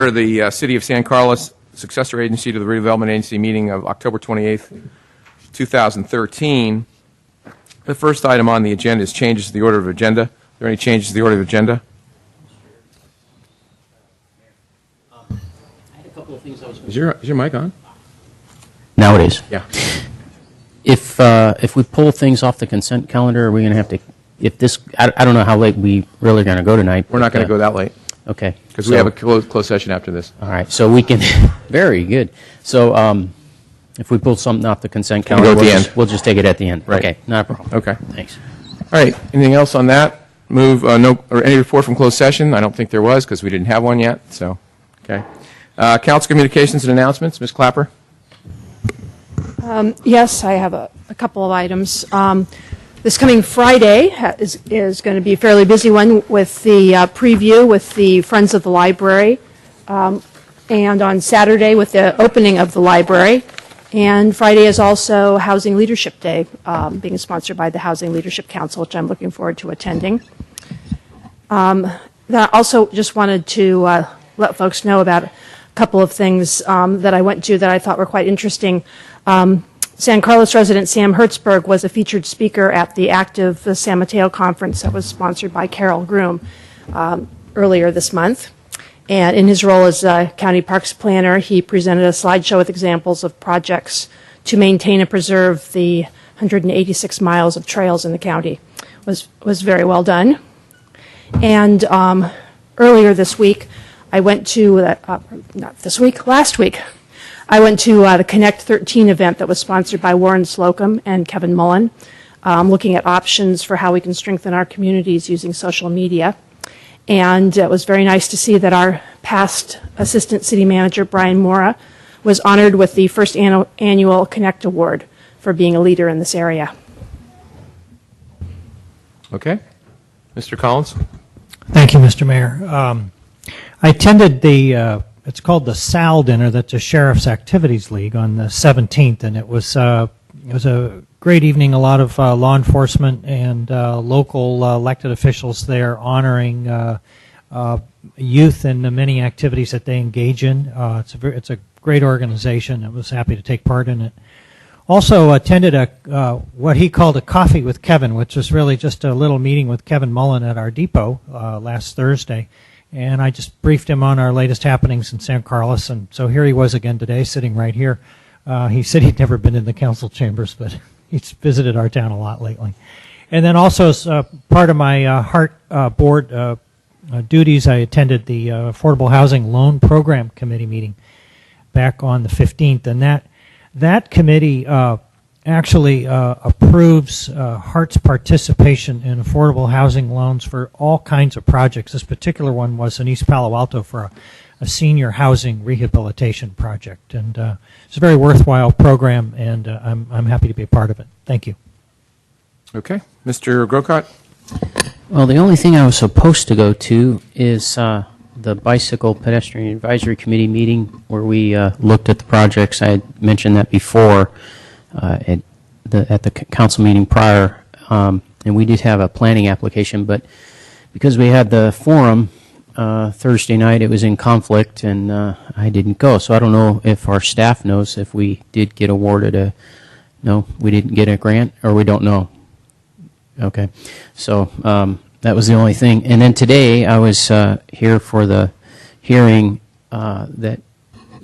The City of San Carlos successor agency to the redevelopment agency meeting of October 28th, 2013. The first item on the agenda is changes to the order of agenda. Are there any changes to the order of agenda? I had a couple of things I was going Is your mic on? Now it is. Yeah. If we pull things off the consent calendar, are we going to have to? If this, I don't know how late we really going to go tonight. We're not going to go that late Okay. because we have a closed session after this. All right. So we can. Very good. So if we pull something off the consent We'll calendar, go at the end. we'll just take it at the end. Right. Okay. Not a problem. Okay. Thanks. All right. Anything else on that? No, or any report from closed session? I don't think there was because we didn't have one yet. So, okay. Council communications and announcements. Ms. Clapper. Yes, I have a couple of items. This coming Friday is going to be a fairly busy one with the preview with the Friends of the Library, and on Saturday with the opening of the library. And Friday is also Housing Leadership Day, being sponsored by the Housing Leadership Council, which I'm looking forward to attending. I also just wanted to let folks know about a couple of things that I went to that I thought were quite interesting. San Carlos resident Sam Hertzberg was a featured speaker at the Active San Mateo conference that was sponsored by Carol Groom earlier this month. And in his role as county parks planner, he presented a slideshow with examples of projects to maintain and preserve the 186 miles of trails in the county. Was very well done. And earlier this week, I went to, last week, I went to the Connect 13 event that was sponsored by Warren Slocum and Kevin Mullen, looking at options for how we can strengthen our communities using social media. And it was very nice to see that our past Assistant City Manager, Brian Mora, was honored with the first annual Connect Award for being a leader in this area. Okay. Mr. Collins. Thank you, Mr. Mayor. I attended it's called the SAL dinner, that's the Sheriff's Activities League, on the 17th, and it was a great evening. A lot of law enforcement and local elected officials there honoring youth and the many activities that they engage in. It's a great organization. I was happy to take part in it. Also attended what he called a coffee with Kevin, which was really just a little meeting with Kevin Mullen at our depot last Thursday. And I just briefed him on our latest happenings in San Carlos, and so here he was again today, sitting right here. He said he'd never been in the council chambers, but he's visited our town a lot lately. And then also, as part of my HART board duties, I attended the Affordable Housing Loan Program Committee meeting back on the 15th, and that committee actually approves HART's participation in affordable housing loans for all kinds of projects. This particular one was in East Palo Alto for a senior housing rehabilitation project, and it's a very worthwhile program, and I'm happy to be a part of it. Thank you. Okay. Mr. Grocott. Well, the only thing I was supposed to go to is the Bicycle Pedestrian Advisory Committee meeting where we looked at the projects. I had mentioned that before at the council meeting prior, and we did have a planning application, but because we had the forum Thursday night, it was in conflict, and I didn't go. So I don't know if our staff knows if we did get awarded no, we didn't get a grant, or we don't know. Okay. So that was the only thing. And then today I was here for the hearing that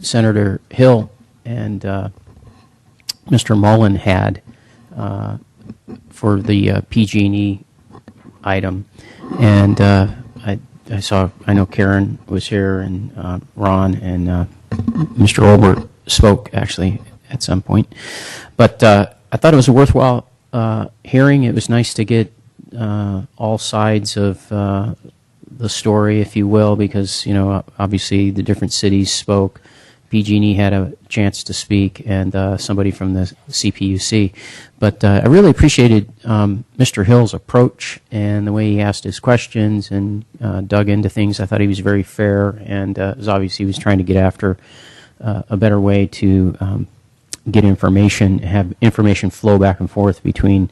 Senator Hill and Mr. Mullen had for the PG&E item. And I know Karen was here, and Ron, and Mr. Olbert spoke actually at some point. But I thought it was a worthwhile hearing. It was nice to get all sides of the story, if you will, because obviously the different cities spoke. PG&E had a chance to speak, and somebody from the CPUC. But I really appreciated Mr. Hill's approach and the way he asked his questions and dug into things. I thought he was very fair, and obviously he was trying to get after a better way to get information, have information flow back and forth between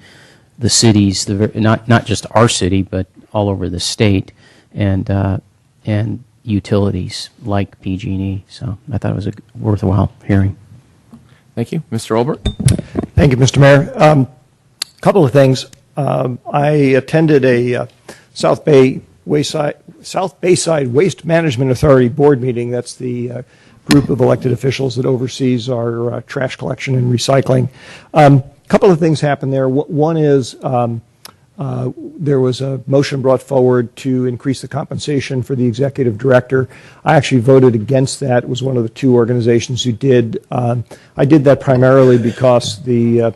the cities, not just our city, but all over the state. And utilities like PG&E. So I thought it was a worthwhile hearing. Thank you. Mr. Olbert? Thank you, Mr. Mayor. Couple of things. I attended a South Bayside Waste Management Authority board meeting. That's the group of elected officials that oversees our trash collection and recycling. Couple of things happened there. One is there was a motion brought forward to increase the compensation for the executive director. I actually voted against that. It was one of the two organizations who did. I did that primarily because the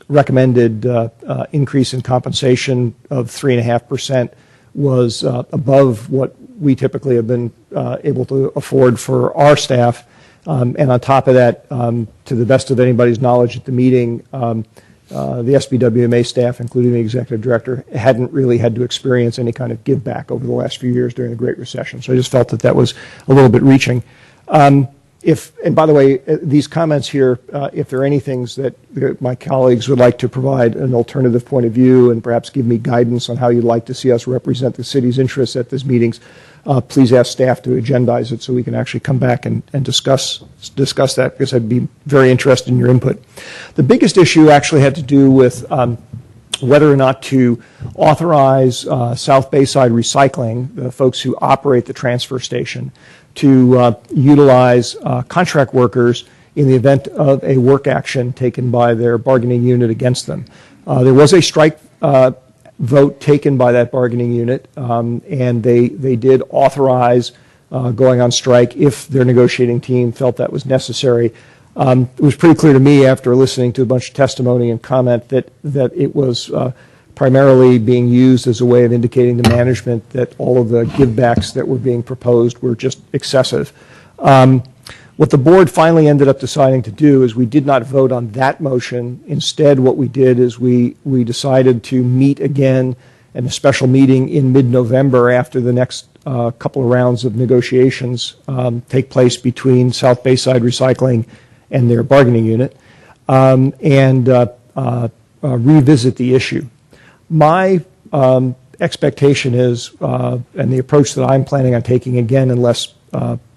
recommended increase in compensation of 3.5% was above what we typically have been able to afford for our staff. And on top of that, to the best of anybody's knowledge at the meeting, the SBWMA staff, including the executive director, hadn't really had to experience any kind of give back over the last few years during the Great Recession. So I just felt that that was a little bit reaching. And by the way, these comments here, if there are any things that my colleagues would like to provide an alternative point of view and perhaps give me guidance on how you'd like to see us represent the city's interests at these meetings, please ask staff to agendize it so we can actually come back and discuss that, because I'd be very interested in your input. The biggest issue actually had to do with whether or not to authorize South Bayside Recycling, the folks who operate the transfer station, to utilize contract workers in the event of a work action taken by their bargaining unit against them. There was a strike vote taken by that bargaining unit, and they did authorize going on strike if their negotiating team felt that was necessary. It was pretty clear to me after listening to a bunch of testimony and comment that it was primarily being used as a way of indicating to management that all of the givebacks that were being proposed were just excessive. What the board finally ended up deciding to do is we did not vote on that motion. Instead, what we did is we decided to meet again in a special meeting in mid-November after the next couple of rounds of negotiations take place between South Bayside Recycling and their bargaining unit, and revisit the issue. My expectation is, and the approach that I'm planning on taking, again, unless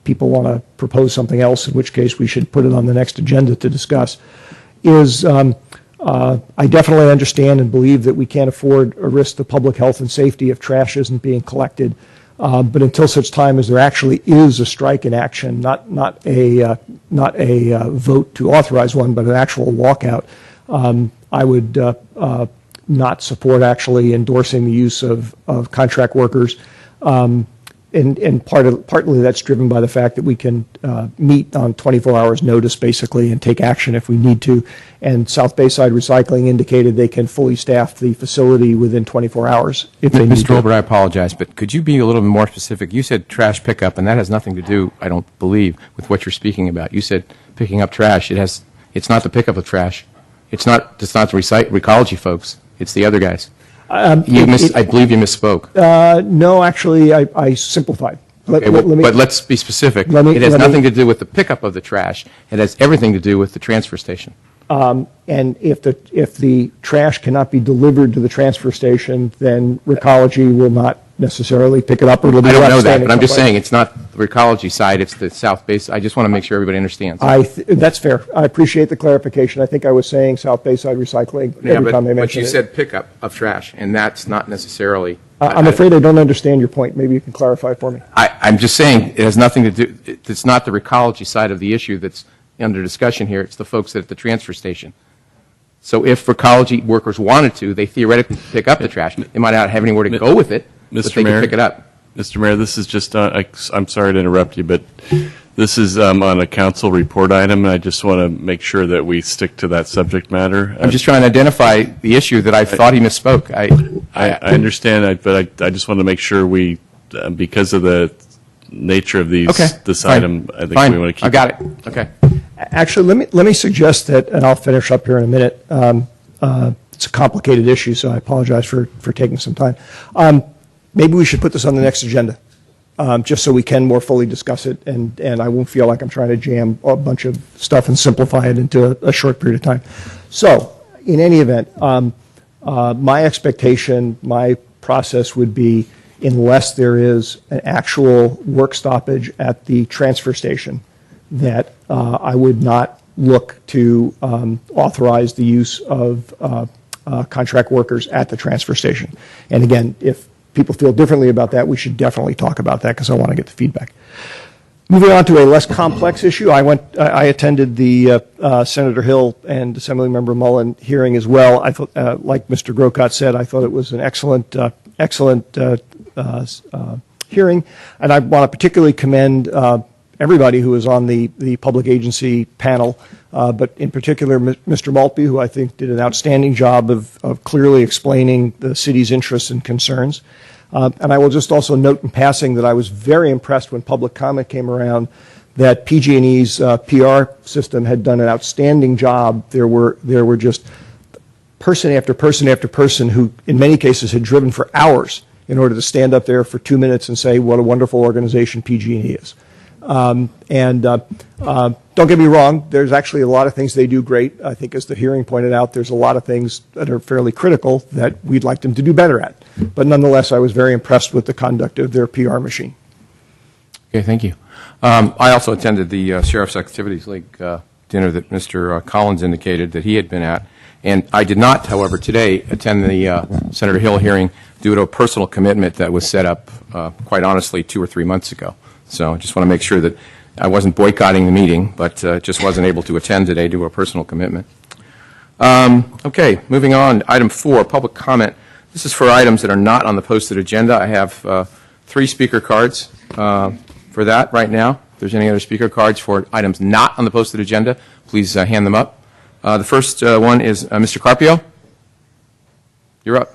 people want to propose something else, in which case we should put it on the next agenda to discuss, is I definitely understand and believe that we can't afford a risk to public health and safety if trash isn't being collected. But until such time as there actually is a strike in action, not a vote to authorize one, but an actual walkout, I would not support actually endorsing the use of contract workers. And partly that's driven by the fact that we can meet on 24 hours notice basically and take action if we need to. And South Bayside Recycling indicated they can fully staff the facility within 24 hours if they need to. Mr. Olbert, I apologize, but could you be a little more specific? You said trash pickup, and that has nothing to do, I don't believe, with what you're speaking about. You said picking up trash. It's not the pickup of trash. It's not the Recology folks. It's the other guys. I believe you misspoke. No, actually, I simplified. But let's be specific. It has nothing to do with the pickup of the trash. It has everything to do with the transfer station. And if the trash cannot be delivered to the transfer station, then Recology will not necessarily pick it up, or it'll be I don't left know that, standing but I'm just someplace. saying it's not the Recology side, it's the South Base. I just want to make sure everybody understands. That's fair. I appreciate the clarification. I think I was saying South Bayside Recycling every time they but mentioned you it. said pickup of trash, and that's not necessarily. I'm afraid I don't understand your point. Maybe you can clarify for me. I'm just saying it has nothing to do. It's not the Recology side of the issue that's under discussion here. It's the folks at the transfer station. So if Recology workers wanted to, they theoretically pick up the trash. They might not have anywhere to go with it, but Mr. they Mayor? can pick it up. Mr. Mayor, this is just, I'm sorry to interrupt you, but this is on a council report item, and I just want to make sure that we stick to that subject matter. I'm just trying to identify the issue that I thought he misspoke. I understand, but I just want to make sure we, because of the nature of these, Okay. this fine. item, I think Fine. we want to keep. I got it. Okay. Actually, let me suggest that, and I'll finish up here in a minute. It's a complicated issue, so I apologize for taking some time. Maybe we should put this on the next agenda, just so we can more fully discuss it, and I won't feel like I'm trying to jam a bunch of stuff and simplify it into a short period of time. So, in any event, my expectation, my process would be unless there is an actual work stoppage at the transfer station, that I would not look to authorize the use of contract workers at the transfer station. And again, if people feel differently about that, we should definitely talk about that because I want to get the feedback. Moving on to a less complex issue, I attended the Senator Hill and Assemblymember Mullen hearing as well. I thought, like Mr. Grocott said, I thought it was an excellent hearing, and I want to particularly commend everybody who was on the public agency panel, but in particular Mr. Maltby, who I think did an outstanding job of clearly explaining the city's interests and concerns. And I will just also note in passing that I was very impressed when public comment came around that PG&E's PR system had done an outstanding job. There were just person after person after person who, in many cases, had driven for hours in order to stand up there for 2 minutes and say what a wonderful organization PG&E is. Don't get me wrong, there's actually a lot of things they do great. I think as the hearing pointed out, there's a lot of things that are fairly critical that we'd like them to do better at. But nonetheless, I was very impressed with the conduct of their PR machine. Okay, thank you. I also attended the Sheriff's Activities League dinner that Mr. Collins indicated that he had been at. And I did not, however, today attend the Senator Hill hearing due to a personal commitment that was set up, quite honestly, 2 or 3 months ago. So I just want to make sure that I wasn't boycotting the meeting, but just wasn't able to attend today due to a personal commitment. Okay, moving on. Item 4, public comment. This is for items that are not on the posted agenda. I have 3 speaker cards for that right now. If there's any other speaker cards for items not on the posted agenda, please hand them up. The first one is Mr. Carpio. You're up.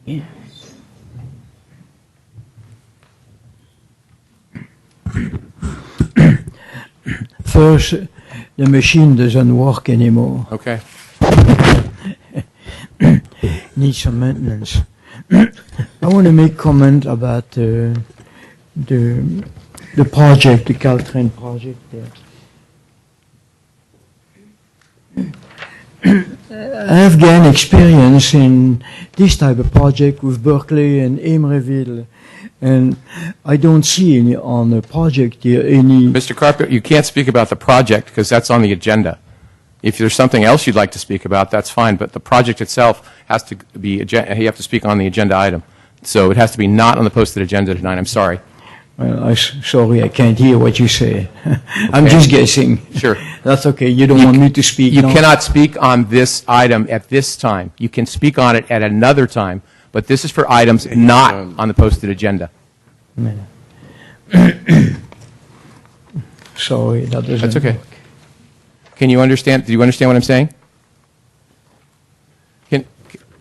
Yeah. First, the machine doesn't work anymore. Okay. Needs some maintenance. I want to make comment about the project, the Caltrain project there. I have gained experience in this type of project with Berkeley and Emeryville, and I don't see any on the project here any. Mr. Carpio, you can't speak about the project because that's on the agenda. If there's something else you'd like to speak about, that's fine, but the project itself has to be, you have to speak on the agenda item. So it has to be not on the posted agenda tonight. I'm sorry. Well, sorry, I can't hear what you say. I'm just guessing. Sure. That's okay. You don't want me to speak. You no? cannot speak on this item at this time. You can speak on it at another time, but this is for items not on the posted agenda. Sorry, that doesn't That's okay. work. Can you understand? Do you understand what I'm saying?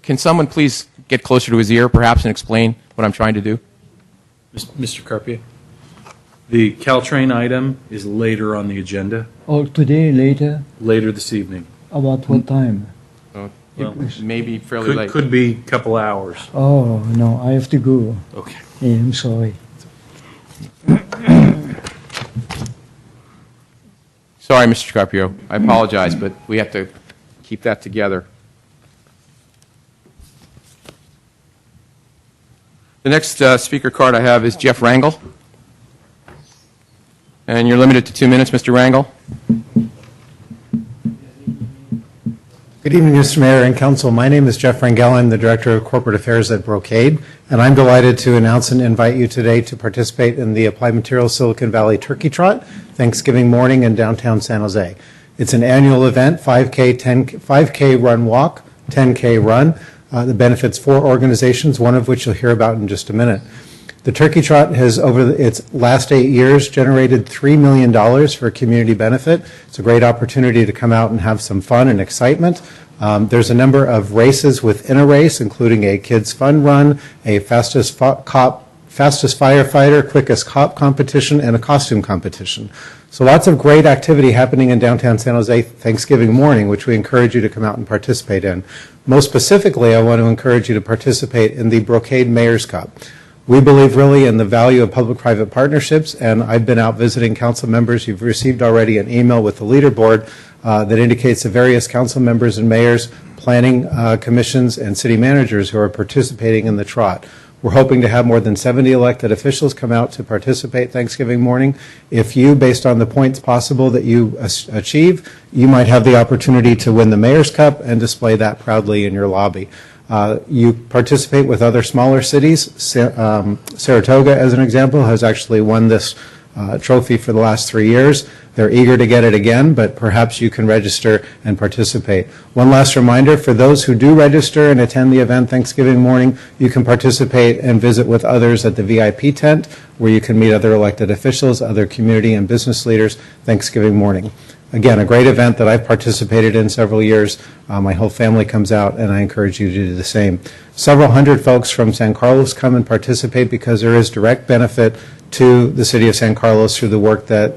Can someone please get closer to his ear, perhaps, and explain what I'm trying to do? Mr. Carpio, the Caltrain item is later on the agenda, Oh, today, later? later this evening. About what time? Well, Maybe fairly late. could be a couple hours. Oh, no, I have to go. Okay. Yeah, I'm sorry. Sorry, Mr. Carpio. I apologize, but we have to keep that together. The next speaker card I have is Jeff Rangel. And you're limited to 2 minutes, Mr. Rangel. Good evening, Mr. Mayor and Council. My name is Jeff Rangel. I'm the Director of Corporate Affairs at Brocade, and I'm delighted to announce and invite you today to participate in the Applied Materials Silicon Valley Turkey Trot, Thanksgiving morning in downtown San Jose. It's an annual event, 5K run walk, 10K run. That benefits 4 organizations, one of which you'll hear about in just a minute. The Turkey Trot has, over its last 8 years, generated $3 million for community benefit. It's a great opportunity to come out and have some fun and excitement. There's a number of races within a race, including a kids' fun run, a fastest firefighter, quickest cop competition, and a costume competition. So lots of great activity happening in downtown San Jose Thanksgiving morning, which we encourage you to come out and participate in. Most specifically, I want to encourage you to participate in the Brocade Mayor's Cup. We believe really in the value of public-private partnerships, and I've been out visiting council members. You've received already an email with the leaderboard that indicates the various council members and mayors planning commissions and city managers who are participating in the trot. We're hoping to have more than 70 elected officials come out to participate Thanksgiving morning. If you, based on the points possible that you achieve, you might have the opportunity to win the Mayor's Cup and display that proudly in your lobby. You participate with other smaller cities. Saratoga, as an example, has actually won this trophy for the last 3 years. They're eager to get it again, but perhaps you can register and participate. One last reminder, for those who do register and attend the event Thanksgiving morning, you can participate and visit with others at the VIP tent, where you can meet other elected officials, other community and business leaders Thanksgiving morning. Again, a great event that I've participated in several years. My whole family comes out, and I encourage you to do the same. Several hundred folks from San Carlos come and participate because there is direct benefit to the city of San Carlos through the work that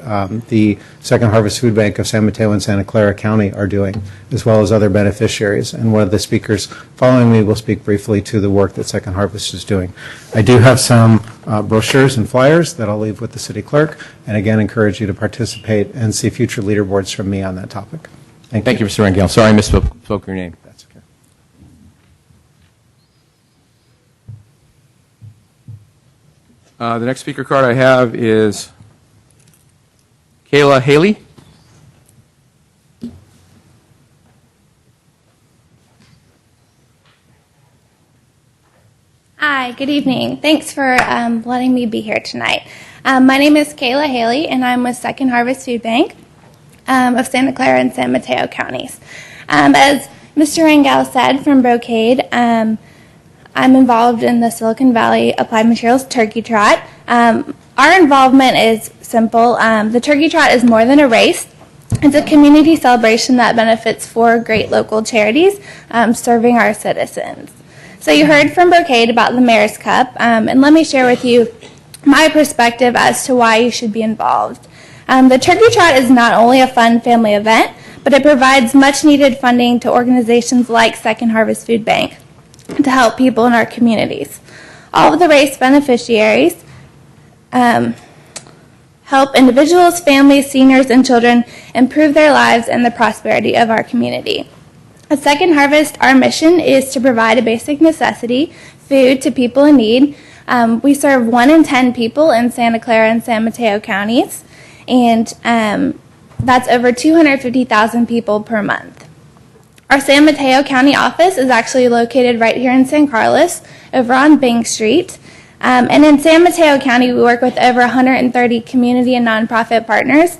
the Second Harvest Food Bank of San Mateo and Santa Clara County are doing, as well as other beneficiaries. And one of the speakers following me will speak briefly to the work that Second Harvest is doing. I do have some brochures and flyers that I'll leave with the city clerk, and again encourage you to participate and see future leaderboards from me on that topic. Thank you, Mr. Rangel. Sorry I misspoke your name. That's okay. The next speaker card I have is Kayla Haley. Hi, good evening. Thanks for letting me be here tonight. My name is Kayla Haley, and I'm with Second Harvest Food Bank of Santa Clara and San Mateo counties. As Mr. Rangel said from Brocade, I'm involved in the Silicon Valley Applied Materials Turkey Trot. Our involvement is simple. The Turkey Trot is more than a race. It's a community celebration that benefits 4 great local charities serving our citizens. So you heard from Brocade about the Mayor's Cup, and let me share with you my perspective as to why you should be involved. The Turkey Trot is not only a fun family event, but it provides much needed funding to organizations like Second Harvest Food Bank to help people in our communities. All of the race beneficiaries help individuals, families, seniors, and children improve their lives and the prosperity of our community. At Second Harvest, our mission is to provide a basic necessity, food, to people in need. We serve 1 in 10 people in Santa Clara and San Mateo counties, and that's over 250,000 people per month. Our San Mateo County office is actually located right here in San Carlos, over on Bank Street. And in San Mateo County, we work with over 130 community and nonprofit partners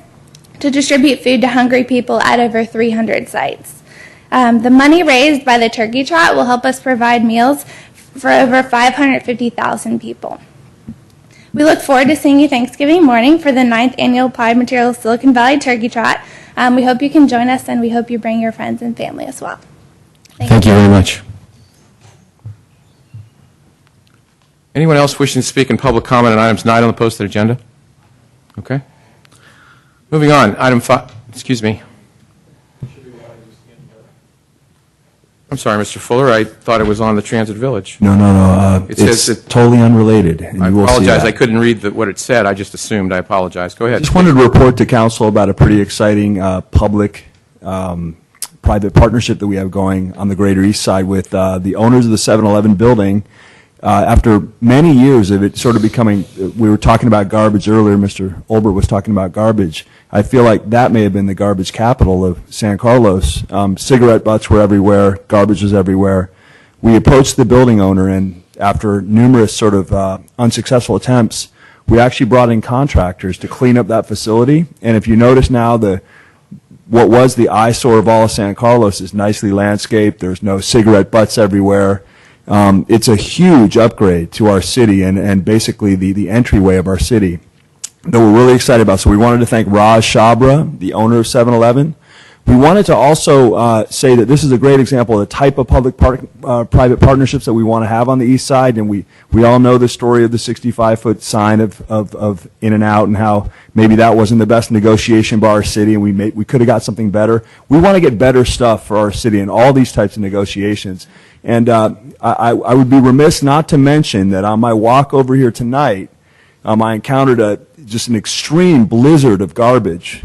to distribute food to hungry people at over 300 sites. The money raised by the Turkey Trot will help us provide meals for over 550,000 people. We look forward to seeing you Thanksgiving morning for the 9th Annual Applied Materials Silicon Valley Turkey Trot. We hope you can join us, and we hope you bring your friends and family as well. Thank you very much. Anyone else wishing to speak in public comment on items not on the posted agenda? Okay. Moving on, item 5, excuse me. I'm sorry, Mr. Fuller, I thought it was on the Transit Village. No. It says It's that- totally unrelated. And I you will see apologize, that. I couldn't read what it said, I just assumed, I apologize. Go ahead. Just wanted to report to council about a pretty exciting public-private partnership that we have going on the Greater East Side with the owners of the 7-Eleven building. After many years of it sort of becoming, we were talking about garbage earlier, Mr. Olbert was talking about garbage. I feel like that may have been the garbage capital of San Carlos. Cigarette butts were everywhere, garbage was everywhere. We approached the building owner, and after numerous sort of unsuccessful attempts, we actually brought in contractors to clean up that facility. And if you notice now, what was the eyesore of all of San Carlos is nicely landscaped. There's no cigarette butts everywhere. It's a huge upgrade to our city and basically the entryway of our city that we're really excited about. So we wanted to thank Raj Chabra, the owner of 7-Eleven. We wanted to also say that this is a great example of the type of public-private partnerships that we want to have on the east side. And we all know the story of the 65-foot sign of In-N-Out and how maybe that wasn't the best negotiation by our city, and we could have got something better. We want to get better stuff for our city in all these types of negotiations. And I would be remiss not to mention that on my walk over here tonight, I encountered just an extreme blizzard of garbage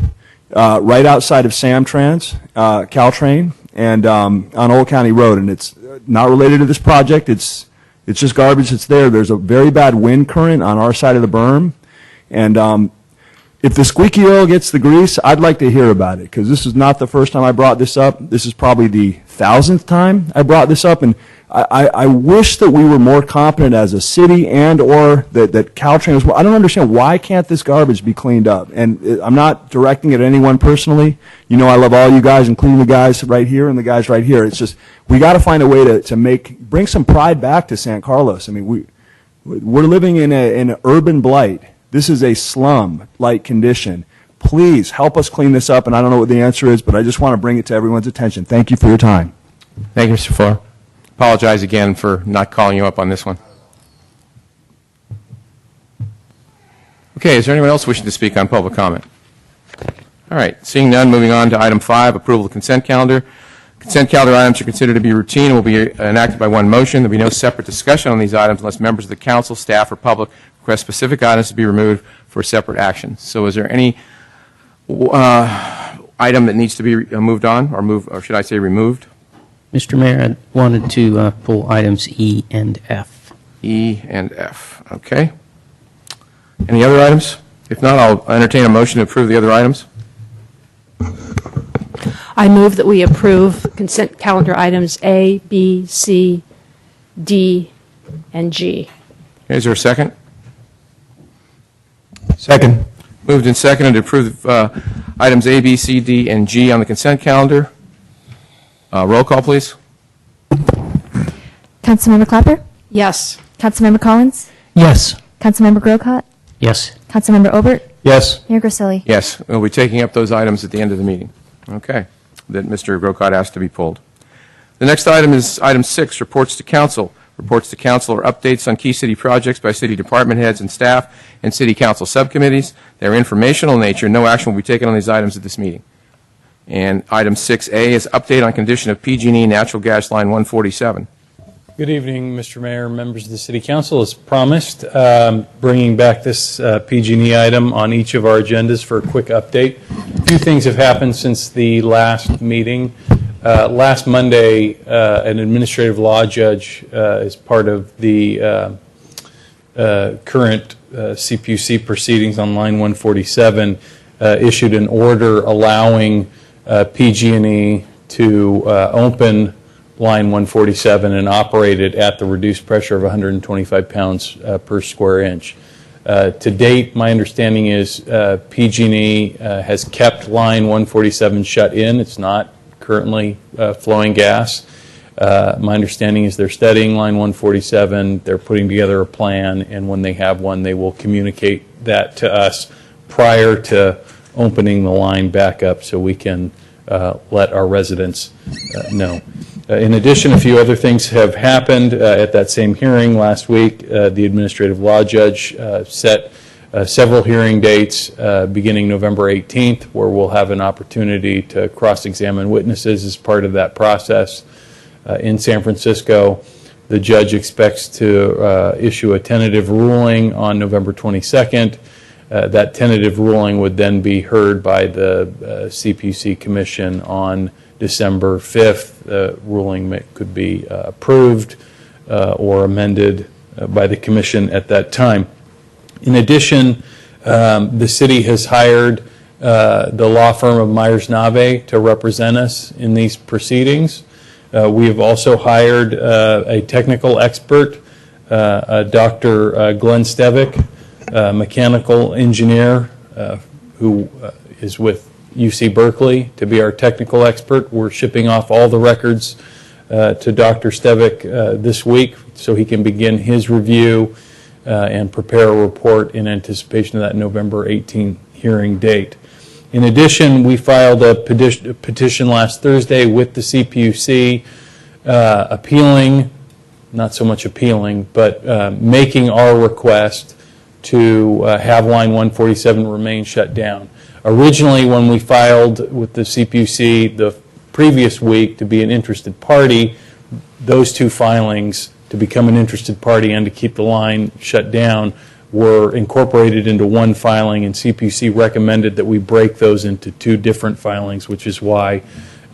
right outside of Samtrans, Caltrain, and on Old County Road, and it's not related to this project. It's just garbage that's there. There's a very bad wind current on our side of the berm, and if the squeaky oil gets the grease, I'd like to hear about it, because this is not the first time I brought this up. This is probably the 1,000th time I brought this up, and I wish that we were more competent as a city and or that Caltrain was. I don't understand, why can't this garbage be cleaned up? And I'm not directing it at anyone personally. You know I love all you guys, including the guys right here and the guys right here. It's just, we got to find a way to bring some pride back to San Carlos. I mean, we're living in an urban blight. This is a slum-like condition. Please help us clean this up, and I don't know what the answer is, but I just want to bring it to everyone's attention. Thank you for your time. Thank you, Mr. Fuller. Apologize again for not calling you up on this one. Okay, is there anyone else wishing to speak on public comment? All right, seeing none, moving on to item 5, approval of consent calendar. Consent calendar items are considered to be routine and will be enacted by one motion. There will be no separate discussion on these items unless members of the council, staff, or public request specific items to be removed for separate action. So is there any item that needs to be moved on, or should I say removed? Mr. Mayor, I wanted to pull items E and F. E and F. Okay. Any other items? If not, I'll entertain a motion to approve the other items. I move that we approve consent calendar items A, B, C, D, and G. Is there a second? Second. Moved and seconded to approve items A, B, C, D, and G on the consent calendar. Roll call, please. Councilmember Clapper? Yes. Councilmember Collins? Yes. Councilmember Grocott? Yes. Councilmember Obert? Yes. Mayor Grisilli? Yes, we'll be taking up those items at the end of the meeting. Okay, that Mr. Grocott asked to be pulled. The next item is item 6, reports to council. Reports to council are updates on key city projects by city department heads and staff and city council subcommittees. They're informational in nature. No action will be taken on these items at this meeting. And item 6A is update on condition of PG&E natural gas line 147. Good evening, Mr. Mayor, members of the City Council. As promised, bringing back this PG&E item on each of our agendas for a quick update. A few things have happened since the last meeting. Last Monday, an administrative law judge, as part of the current CPUC proceedings on line 147, issued an order allowing PG&E to open line 147 and operate it at the reduced pressure of 125 pounds per square inch. To date, my understanding is PG&E has kept line 147 shut in. It's not currently flowing gas. My understanding is they're studying line 147, they're putting together a plan, and when they have one, they will communicate that to us prior to opening the line back up so we can let our residents know. In addition, a few other things have happened. At that same hearing last week, the administrative law judge set several hearing dates beginning November 18th, where we'll have an opportunity to cross-examine witnesses as part of that process. In San Francisco, the judge expects to issue a tentative ruling on November 22nd. That tentative ruling would then be heard by the CPUC Commission on December 5th. The ruling could be approved or amended by the Commission at that time. In addition, the city has hired the law firm of Myers-Nave to represent us in these proceedings. We have also hired a technical expert, Dr. Glenn Stevick, mechanical engineer who is with UC Berkeley, to be our technical expert. We're shipping off all the records to Dr. Stevick this week so he can begin his review and prepare a report in anticipation of that November 18 hearing date. In addition, we filed a petition last Thursday with the CPUC appealing, not so much appealing, but making our request to have line 147 remain shut down. Originally, when we filed with the CPUC the previous week to be an interested party, those two filings, to become an interested party and to keep the line shut down, were incorporated into one filing, and CPUC recommended that we break those into two different filings, which is why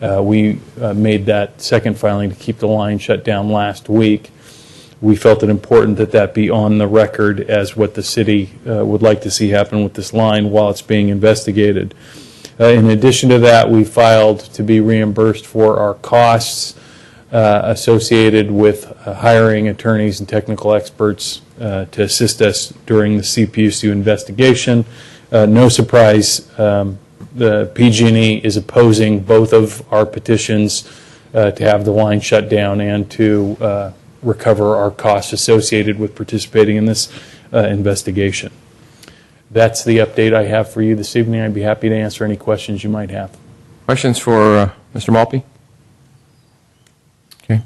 We made that second filing to keep the line shut down last week. We felt it important that that be on the record as what the city would like to see happen with this line while it's being investigated. In addition to that, we filed to be reimbursed for our costs associated with hiring attorneys and technical experts to assist us during the CPUC investigation. No surprise, the PG&E is opposing both of our petitions to have the line shut down and to recover our costs associated with participating in this investigation. That's the update I have for you this evening. I'd be happy to answer any questions you might have. Questions for Mr. Maltby? Okay.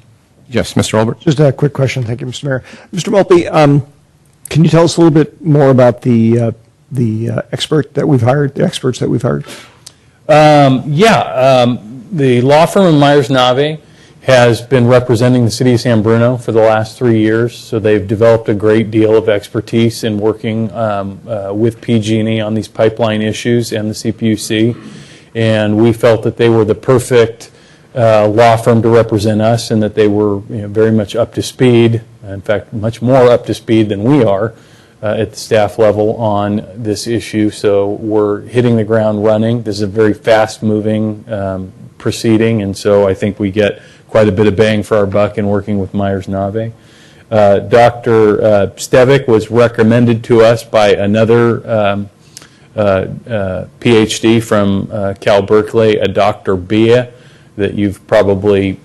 Yes, Mr. Olbert. Just a quick question. Thank you, Mr. Mayor. Mr. Maltby, can you tell us a little bit more about the expert that we've hired, the experts that we've hired? The law firm of Myers-Nave has been representing the city of San Bruno for the last 3 years, so they've developed a great deal of expertise in working with PG&E on these pipeline issues and the CPUC, and we felt that they were the perfect law firm to represent us and that they were very much up to speed, in fact, much more up to speed than we are at the staff level on this issue, so we're hitting the ground running. This is a very fast-moving proceeding, and so I think we get quite a bit of bang for our buck in working with Myers-Nave. Dr. Stevick was recommended to us by another PhD from Cal Berkeley, a Dr. Bia, that you've probably,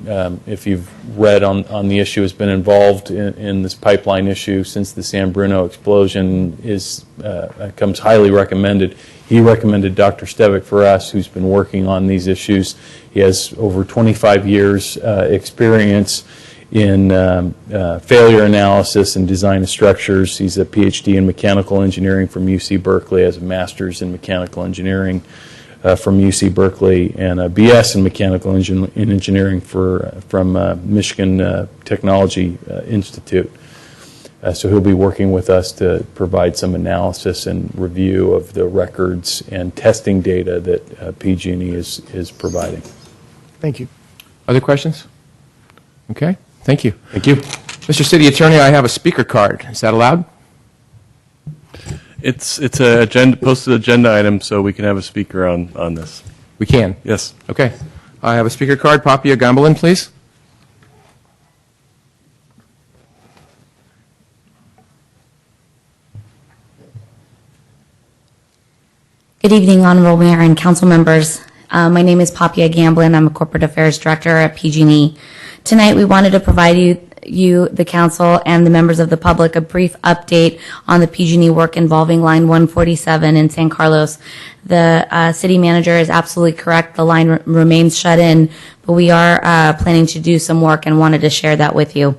if you've read on the issue, has been involved in this pipeline issue since the San Bruno explosion, comes highly recommended. He recommended Dr. Stevick for us, who's been working on these issues. He has over 25 years experience in failure analysis and design of structures. He's a PhD in mechanical engineering from UC Berkeley, has a master's in mechanical engineering from UC Berkeley, and a BS in mechanical engineering from Michigan Technology Institute. So he'll be working with us to provide some analysis and review of the records and testing data that PG&E is providing. Thank you. Other questions? Okay, thank you. Thank you. Mr. City Attorney, I have a speaker card. Is that allowed? It's a posted agenda item, so we can have a speaker on this. We can? Yes. Okay. I have a speaker card. Papia Gambalin, please. Good evening, Honorable Mayor and Council members. My name is Papia Gamblin. I'm a Corporate Affairs Director at PG&E. Tonight, we wanted to provide you, the Council, and the members of the public a brief update on the PG&E work involving Line 147 in San Carlos. The City Manager is absolutely correct. The line remains shut in, but we are planning to do some work and wanted to share that with you.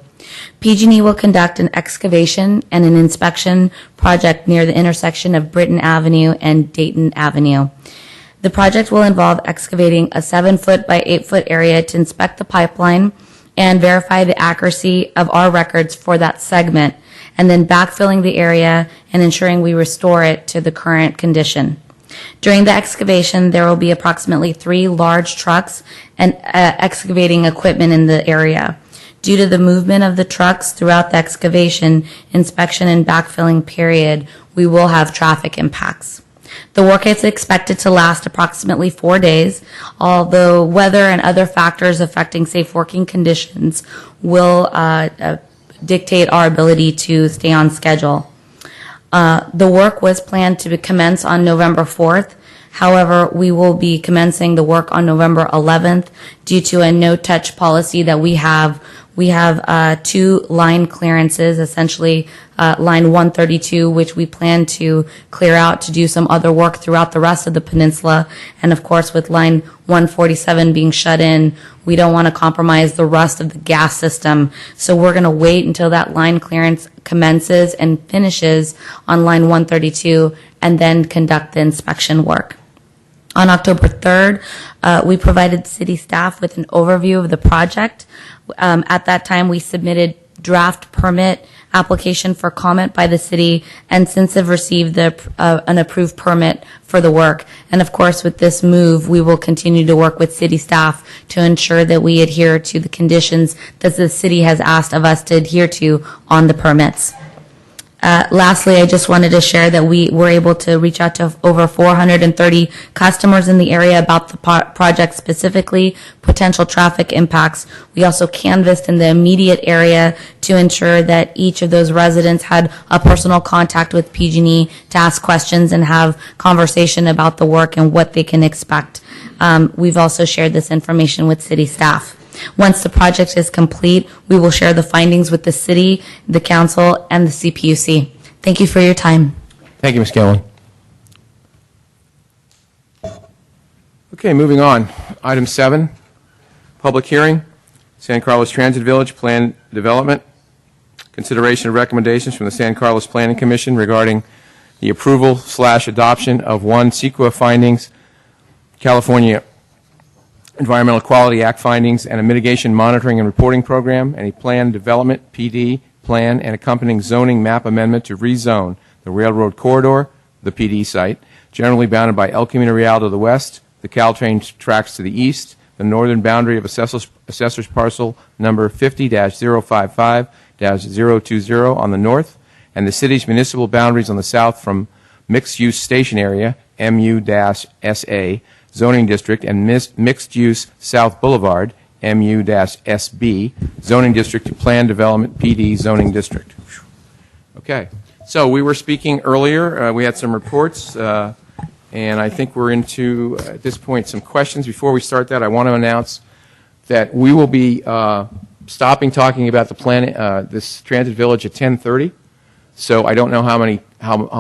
PG&E will conduct an excavation and an inspection project near the intersection of Britton Avenue and Dayton Avenue. The project will involve excavating a 7-foot by 8-foot area to inspect the pipeline and verify the accuracy of our records for that segment, and then backfilling the area and ensuring we restore it to the current condition. During the excavation, there will be approximately 3 large trucks and excavating equipment in the area. Due to the movement of the trucks throughout the excavation, inspection, and backfilling period, we will have traffic impacts. The work is expected to last approximately 4 days, although weather and other factors affecting safe working conditions will dictate our ability to stay on schedule. The work was planned to commence on November 4th. However, we will be commencing the work on November 11th due to a no-touch policy that we have. We have 2 line clearances, essentially line 132, which we plan to clear out to do some other work throughout the rest of the peninsula. And of course, with line 147 being shut in, we don't want to compromise the rest of the gas system. So we're going to wait until that line clearance commences and finishes on line 132 and then conduct the inspection work. On October 3rd, we provided city staff with an overview of the project. At that time, we submitted draft permit application for comment by the city, and since have received an approved permit for the work. And of course, with this move, we will continue to work with city staff to ensure that we adhere to the conditions that the city has asked of us to adhere to on the permits. Lastly, I just wanted to share that we were able to reach out to over 430 customers in the area about the project, specifically potential traffic impacts. We also canvassed in the immediate area to ensure that each of those residents had a personal contact with PG&E to ask questions and have conversation about the work and what they can expect. We've also shared this information with city staff. Once the project is complete, we will share the findings with the city, the council, and the CPUC. Thank you for your time. Thank you, Ms. Gillen. Okay, moving on. Item 7, public hearing, San Carlos Transit Village Plan Development. Consideration of recommendations from the San Carlos Planning Commission regarding the approval/adoption of one CEQA findings, California Environmental Quality Act findings, and a mitigation monitoring and reporting program, and a plan development, PD, plan, and accompanying zoning map amendment to rezone the railroad corridor, the PD site, generally bounded by El Camino Real to the west, the Caltrain tracks to the east, the northern boundary of assessor's parcel number 50-055-020 on the north, and the city's municipal boundaries on the south from mixed-use station area, MU-SA, zoning district, and mixed-use South Boulevard, MU-SB, zoning district to plan development, PD, zoning district. Okay, so we were speaking earlier. We had some reports, and I think we're into, at this point, some questions. Before we start that, I want to announce that we will be stopping talking about the plan, this transit village at 10:30. So I don't know how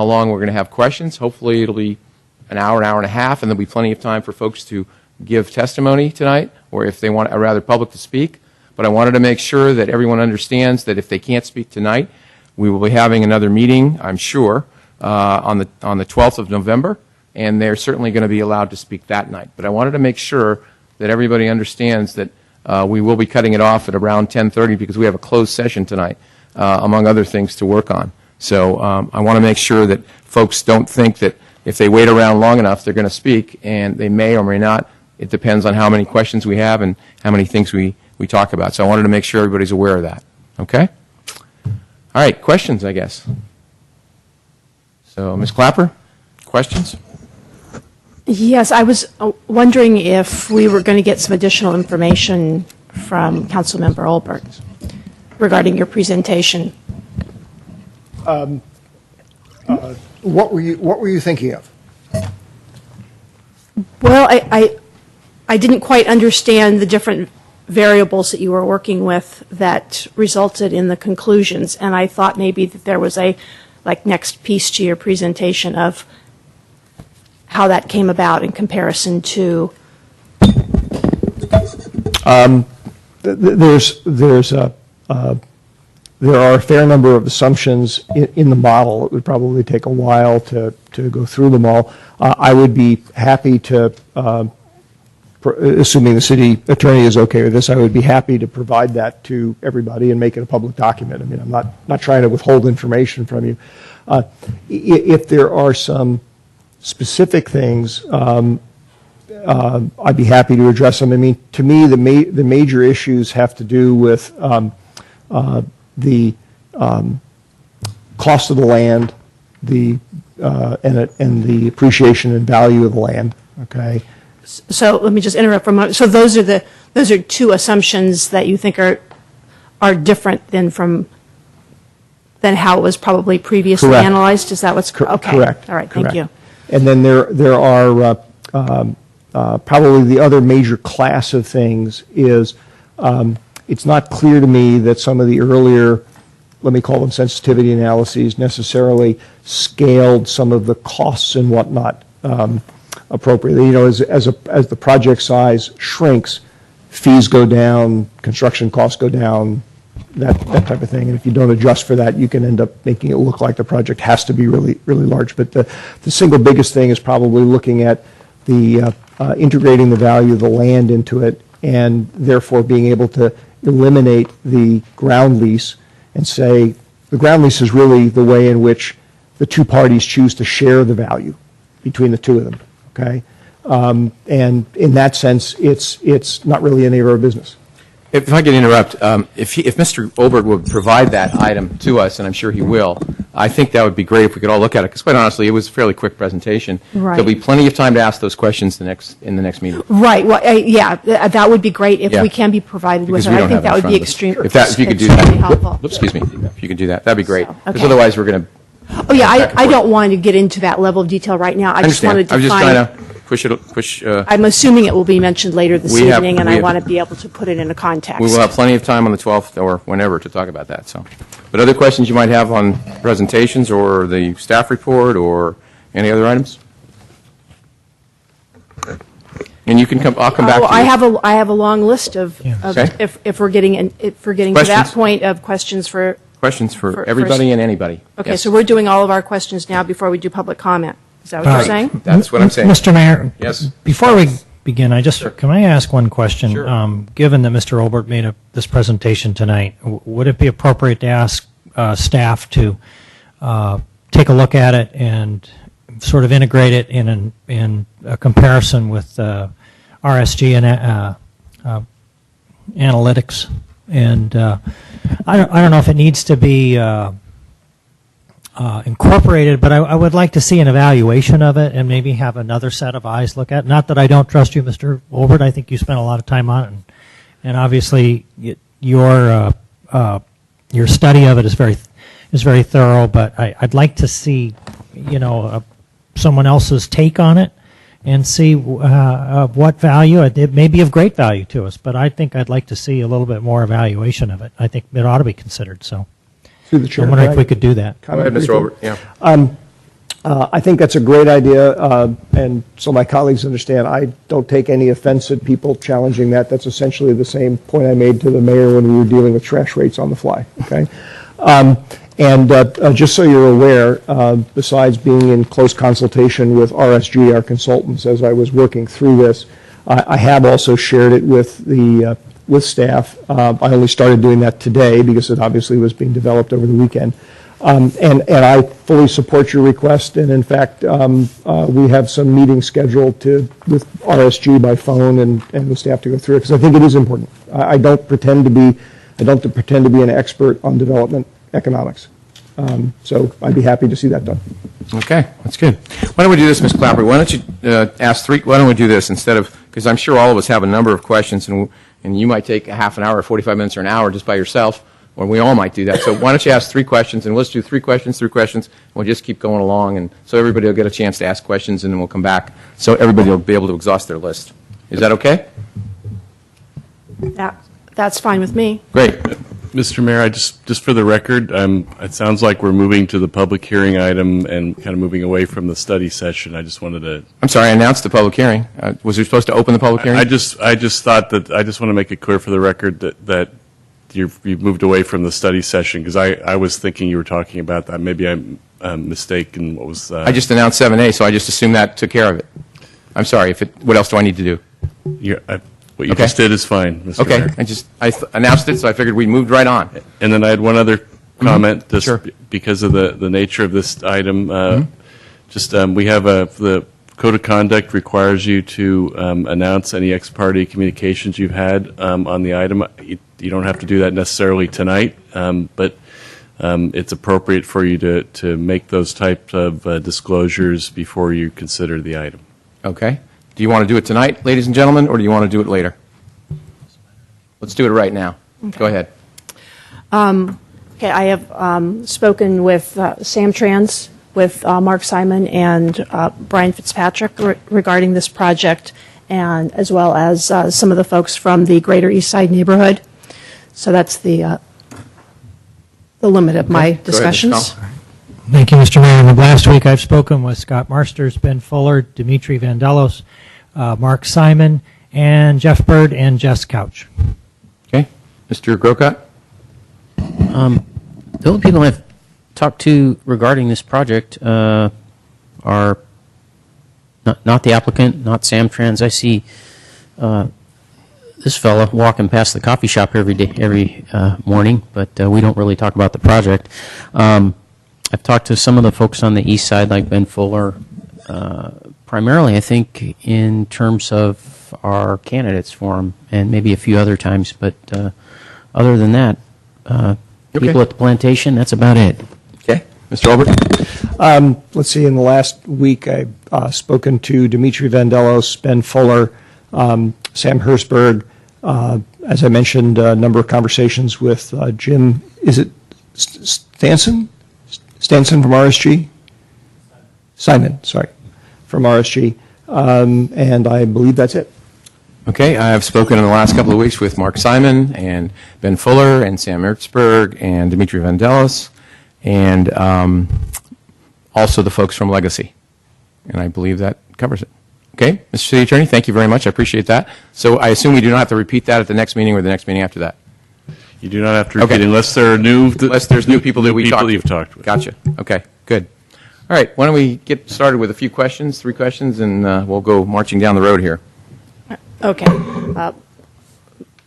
long we're going to have questions. Hopefully it'll be an hour and a half, and there'll be plenty of time for folks to give testimony tonight, or if they want a rather public to speak. But I wanted to make sure that everyone understands that if they can't speak tonight, we will be having another meeting, I'm sure, on the 12th of November, and they're certainly going to be allowed to speak that night. But I wanted to make sure that everybody understands that we will be cutting it off at around 10:30 because we have a closed session tonight, among other things to work on. So I want to make sure that folks don't think that if they wait around long enough, they're going to speak, and they may or may not. It depends on how many questions we have and how many things we talk about. So I wanted to make sure everybody's aware of that. Okay? All right, questions, I guess. So, Ms. Clapper, questions? Yes, I was wondering if we were going to get some additional information from Councilmember Olbert regarding your presentation. What were you thinking of? Well, I didn't quite understand the different variables that you were working with that resulted in the conclusions, and I thought maybe that there was a next piece to your presentation of how that came about in comparison to. There are a fair number of assumptions in the model. It would probably take a while to go through them all. I would be happy to, assuming the city attorney is okay with this, I would be happy to provide that to everybody and make it a public document. I mean, I'm not trying to withhold information from you. If there are some specific things, I'd be happy to address them. I mean, to me, the major issues have to do with the cost of the land, and the appreciation and value of the land. Okay. So let me just interrupt for a moment. So those are two assumptions that you think are different than how it was probably previously Correct. Analyzed. Is that what's okay? Correct. All right. Correct. Thank you. And then there are probably the other major class of things is it's not clear to me that some of the earlier, let me call them sensitivity analyses, necessarily scaled some of the costs and whatnot appropriately. You know, as the project size shrinks, fees go down, construction costs go down, that type of thing. And if you don't adjust for that, you can end up making it look like the project has to be really, really large. But the single biggest thing is probably looking at the integrating the value of the land into it, and therefore being able to eliminate the ground lease and say The ground lease is really the way in which the two parties choose to share the value between the two of them, okay? And in that sense, it's not really any of our business. If I could interrupt, if Mr. Olbert would provide that item to us, and I'm sure he will, I think that would be great if we could all look at it, because quite honestly, it was a fairly quick presentation. Right. There'll be plenty of time to ask those questions in the next meeting. Right, well, yeah, that would be great if Yeah. we can be provided with Because it. we I don't think have it that in would be front of us. extreme. If you could do extremely that. helpful. Excuse me. If you could do that, that'd be great. So, Because okay. otherwise, we're going to. Oh, yeah, I don't want to get into that level of detail right now. I just wanted I to was just find, trying to push. I'm assuming it will be mentioned later this We have- evening, and we I have- want to be able to put it in a context. We will have plenty of time on the 12th or whenever to talk about that. So, but other questions you might have on presentations or the staff report or any other items? And you can come. I'll come back Well, to you. I have a long list of Okay. if we're getting to that Questions? point of questions for. Questions for for- everybody and anybody. Okay, Yes. so we're doing all of our questions now before we do public comment. Is that what you're saying? That's what I'm saying. Mr. Mayor? Yes. Before we begin, can I ask one question? Sure. Given that Mr. Olbert made this presentation tonight, would it be appropriate to ask staff to take a look at it and sort of integrate it in a comparison with RSG and analytics? And I don't know if it needs to be incorporated, but I would like to see an evaluation of it and maybe have another set of eyes look at it. Not that I don't trust you, Mr. Olbert. I think you spent a lot of time on it, and obviously your study of it is very thorough. But I'd like to see, someone else's take on it and see what value. It may be of great value to us, but I think I'd like to see a little bit more evaluation of it. I think it ought to be considered. So. Through the chair. I'm wondering Can if we could do that. Go ahead, Mr. Comment Olbert. Yeah. I think that's a great idea, and so my colleagues understand, I don't take any offense at people challenging that. That's essentially the same point I made to the mayor when we were dealing with trash rates on the fly, okay? And just so you're aware, besides being in close consultation with RSG, our consultants, as I was working through this, I have also shared it with with staff. I only started doing that today because it obviously was being developed over the weekend. And I fully support your request, and in fact, we have some meetings scheduled with RSG by phone and the staff to go through it, because I think it is important. I don't pretend to be an expert on development economics. So I'd be happy to see that done. Okay, that's good. Why don't we do this, Ms. Clapper? Why don't you why don't we do this instead of, because I'm sure all of us have a number of questions, and you might take a half an hour, 45 minutes, or an hour just by yourself, or we all might do that. So why don't you ask 3 questions, and let's do 3 questions, and we'll just keep going along, and so everybody will get a chance to ask questions, and then we'll come back, so everybody will be able to exhaust their list. Is that okay? That's fine with me. Great. Mr. Mayor, I just for the record, it sounds like we're moving to the public hearing item and kind of moving away from the study session. I just wanted to. I'm sorry, I announced the public hearing. Was we supposed to open the public hearing? I just thought that I just want to make it clear for the record that you've moved away from the study session, because I was thinking you were talking about that. Maybe I'm mistaken. What was? I just announced 7A, so I just assumed that took care of it. I'm sorry. What else do I need to do? What you just did is fine, Mr. Mayor. I announced it, so I figured we moved right on. And then I had one other comment, just Sure. because of the nature of this item. We have the Code of Conduct requires you to announce any ex parte communications you've had on the item. You don't have to do that necessarily tonight, but it's appropriate for you to make those types of disclosures before you consider the item. Okay. Do you want to do it tonight, ladies and gentlemen, or do you want to do it later? Let's do it right now. Okay. Go ahead. Okay, I have spoken with Samtrans, with Mark Simon and Brian Fitzpatrick regarding this project, and as well as some of the folks from the Greater East Side neighborhood. So that's the limit of my Go ahead, Ms. discussions. Connell. Thank you, Mr. Mayor. Last week I've spoken with Scott Marsters, Ben Fuller, Dimitri Vandelos, Mark Simon, and Jeff Bird and Jess Couch. Okay. Mr. Grocott? The only people I've talked to regarding this project are not the applicant, not Samtrans. I see the this fella walking past the coffee shop every morning, but we don't really talk about the project. I've talked to some of the folks on the east side, like Ben Fuller, primarily, I think, in terms of our candidates for him, and maybe a few other times. But other than that, people at the plantation, that's about it. Okay. Mr. Olbert? Let's see, in the last week, I've spoken to Dimitri Vandelos, Ben Fuller, Sam Hersberg. As I mentioned, a number of conversations with Jim, is it Stanson? Stanson from RSG? Simon, sorry, from RSG. And I believe that's it. Okay, I have spoken in the last couple of weeks with Mark Simon and Ben Fuller and Sam Ertzberg and Dimitri Vandelos and also the folks from Legacy. And I believe that covers it. Okay, Mr. City Attorney, thank you very much. I appreciate that. So I assume we do not have to repeat that at the next meeting or the next meeting after that. You do not have to repeat unless there are unless there's new people that you've talked with. Gotcha. Okay, good. All right, why don't we get started with a few questions, 3 questions, and we'll go marching down the road here. Okay.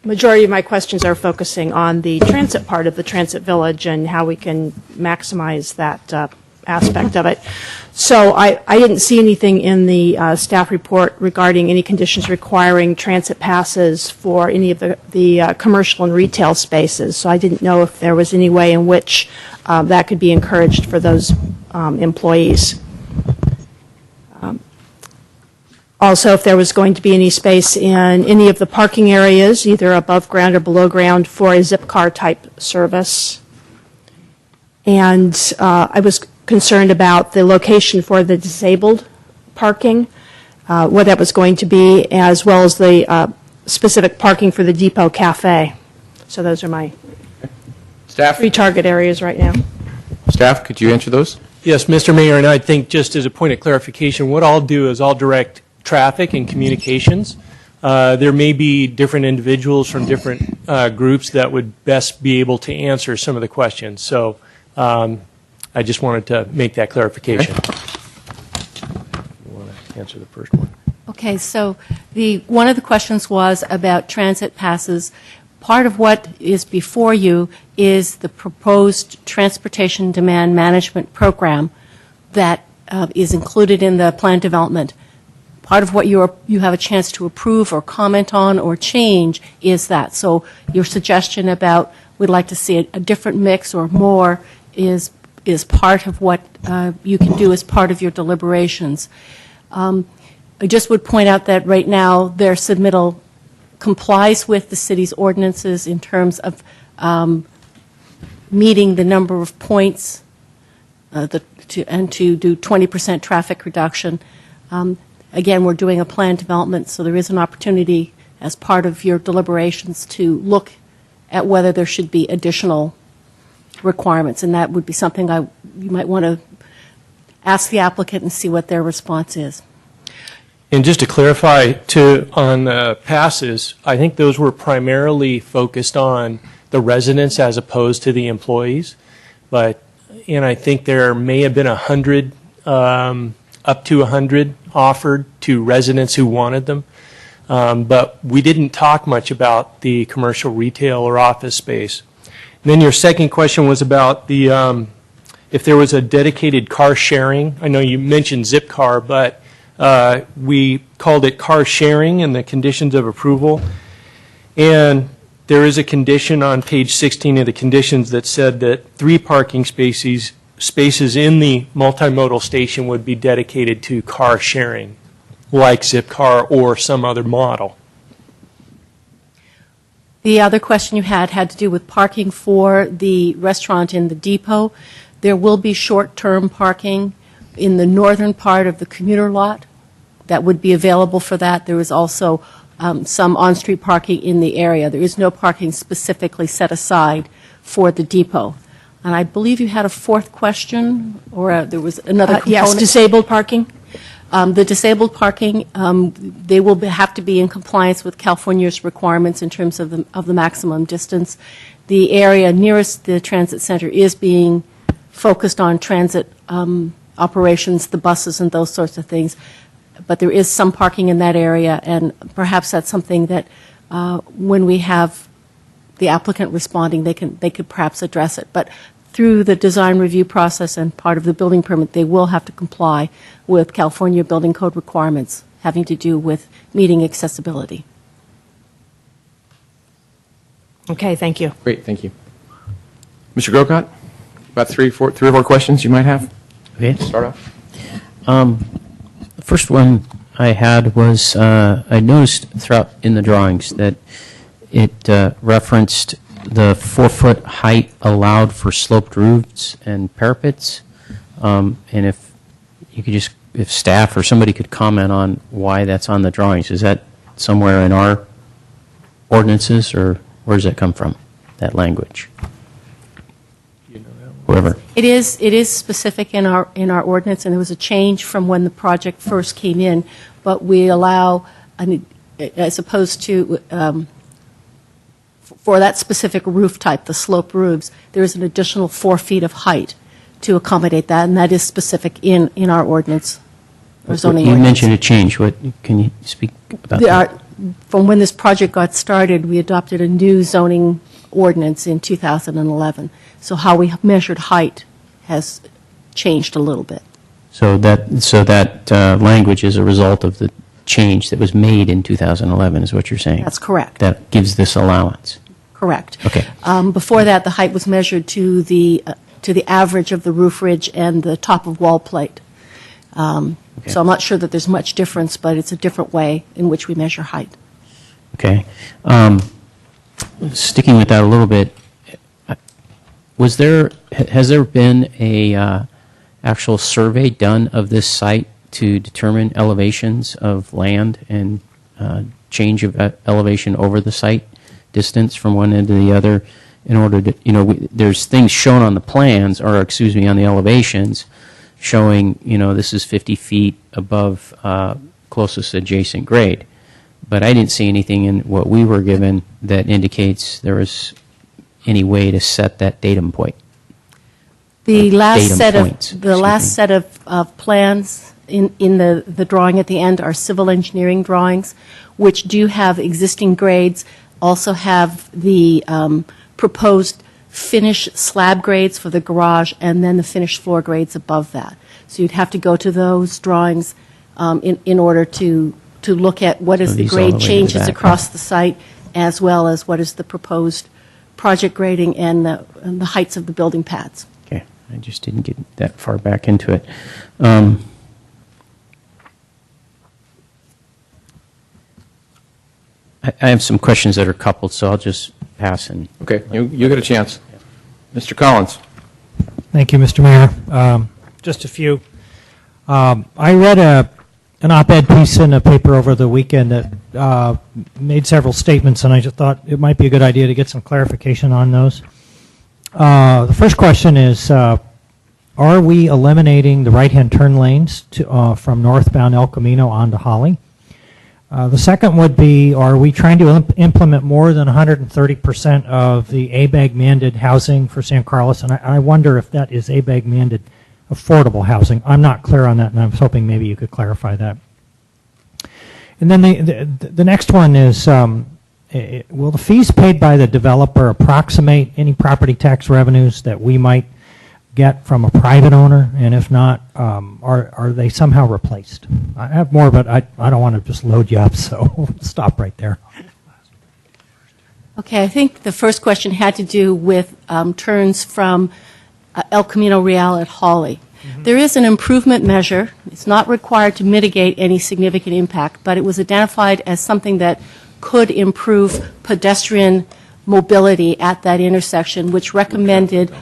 Majority of my questions are focusing on the transit part of the Transit Village and how we can maximize that aspect of it. So I didn't see anything in the staff report regarding any conditions requiring transit passes for any of the commercial and retail spaces. So I didn't know if there was any way in which that could be encouraged for those employees. Also, if there was going to be any space in any of the parking areas, either above ground or below ground, for a Zipcar type service. And I was concerned about the location for the disabled parking, where that was going to be, as well as the specific parking for the Depot Cafe. So those are my Staff? 3 target areas right now. Staff, could you answer those? Yes, Mr. Mayor, and I think just as a point of clarification, what I'll do is I'll direct traffic and communications. There may be different individuals from different groups that would best be able to answer some of the questions. So I just wanted to make that clarification. You want to answer the first one? Okay, so one of the questions was about transit passes. Part of what is before you is the proposed transportation demand management program that is included in the plan development. Part of what you have a chance to approve or comment on or change is that. So your suggestion about we'd like to see a different mix or more is part of what you can do as part of your deliberations. I just would point out that right now their submittal complies with the city's ordinances in terms of meeting the number of points and to do 20% traffic reduction. Again, we're doing a plan development, so there is an opportunity as part of your deliberations to look at whether there should be additional requirements, and that would be something you might want to ask the applicant and see what their response is. And just to clarify, on passes, I think those were primarily focused on the residents as opposed to the employees. And I think there may have been 100, up to 100 offered to residents who wanted them. But we didn't talk much about the commercial, retail, or office space. And then your second question was about if there was a dedicated car sharing. I know you mentioned Zipcar, but we called it car sharing in the conditions of approval. And there is a condition on page 16 of the conditions that said that 3 parking spaces in the multimodal station would be dedicated to car sharing, like Zipcar or some other model. The other question you had to do with parking for the restaurant in the depot. There will be short-term parking in the northern part of the commuter lot that would be available for that. There is also some on-street parking in the area. There is no parking specifically set aside for the depot. And I believe you had a 4th question, or there was another component. Yes, disabled parking. The disabled parking, they will have to be in compliance with California's requirements in terms of the maximum distance. The area nearest the transit center is being focused on transit operations, the buses and those sorts of things. But there is some parking in that area, and perhaps that's something that when we have the applicant responding, they could perhaps address it. But through the design review process and part of the building permit, they will have to comply with California Building Code requirements having to do with meeting accessibility. Okay, thank you. Great, thank you. Mr. Grocott, about three or four questions you might have? Okay. Start off. The first one I had was I noticed throughout in the drawings that it referenced the 4-foot height allowed for sloped roofs and parapets. And if you could just, if staff or somebody could comment on why that's on the drawings. Is that somewhere in our ordinances, or where does that come from, that language? Whoever. It is specific in our ordinance, and there was a change from when the project first came in, but we allow, as opposed to, for that specific roof type, the sloped roofs, there is an additional 4 feet of height to accommodate that, and that is specific in our ordinance, or zoning You ordinance. mentioned a change. What, can you speak about that? From when this project got started, we adopted a new zoning ordinance in 2011. So how we measured height has changed a little bit. So that language is a result of the change that was made in 2011, is what you're saying? That's correct. That gives this allowance? Correct. Okay. Before that, the height was measured to the average of the roof ridge and the top of wall plate. So I'm not sure that there's much difference, but it's a different way in which we measure height. Okay. Sticking with that a little bit, has there been a actual survey done of this site to determine elevations of land and change of elevation over the site, distance from one end to the other, in order to, there's things shown on the plans, or excuse me, on the elevations, showing, this is 50 feet above closest adjacent grade. But I didn't see anything in what we were given that indicates there was any way to set that datum point. The last datum set points, of the last set of plans in the drawing at the end are civil engineering drawings, which do have existing grades, also have the proposed finished slab grades for the garage, and then the finished floor grades above that. So you'd have to go to those drawings in order to look at what is the these all the way grade to the changes back, across the site, as well as what is the proposed project grading and the heights of the building pads. Okay, I just didn't get that far back into it. I have some questions that are coupled, so I'll just pass and. Okay, you get a chance. Mr. Collins. Thank you, Mr. Mayor. Just a few. I read an op-ed piece in a paper over the weekend that made several statements, and I just thought it might be a good idea to get some clarification on those. The first question is, are we eliminating the right-hand turn lanes from northbound El Camino onto Holly? The second would be, are we trying to implement more than 130% of the ABAG mandated housing for San Carlos? And I wonder if that is ABAG mandated affordable housing. I'm not clear on that, and I was hoping maybe you could clarify that. And then the next one is, will the fees paid by the developer approximate any property tax revenues that we might get from a private owner? And if not, are they somehow replaced? I have more, but I don't want to just load you up, so we'll stop right there. Okay, I think the first question had to do with turns from El Camino Real at Hawley. There is an improvement measure. It's not required to mitigate any significant impact, but it was identified as something that could improve pedestrian mobility at that intersection, which recommended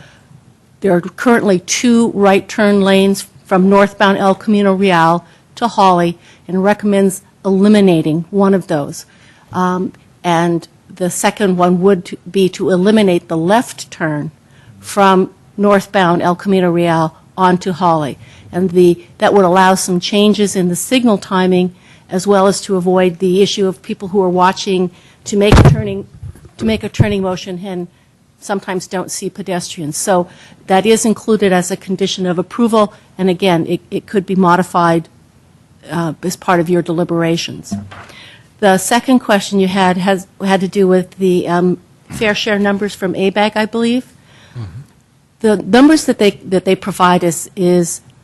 there are currently 2 right turn lanes from northbound El Camino Real to Hawley, and recommends eliminating one of those. And the second one would be to eliminate the left turn from northbound El Camino Real onto Hawley. And that would allow some changes in the signal timing, as well as to avoid the issue of people who are watching to make a turning motion and sometimes don't see pedestrians. So that is included as a condition of approval, and again, it could be modified as part of your deliberations. The second question you had had to do with the fair share numbers from ABAG, I believe. The numbers that they provide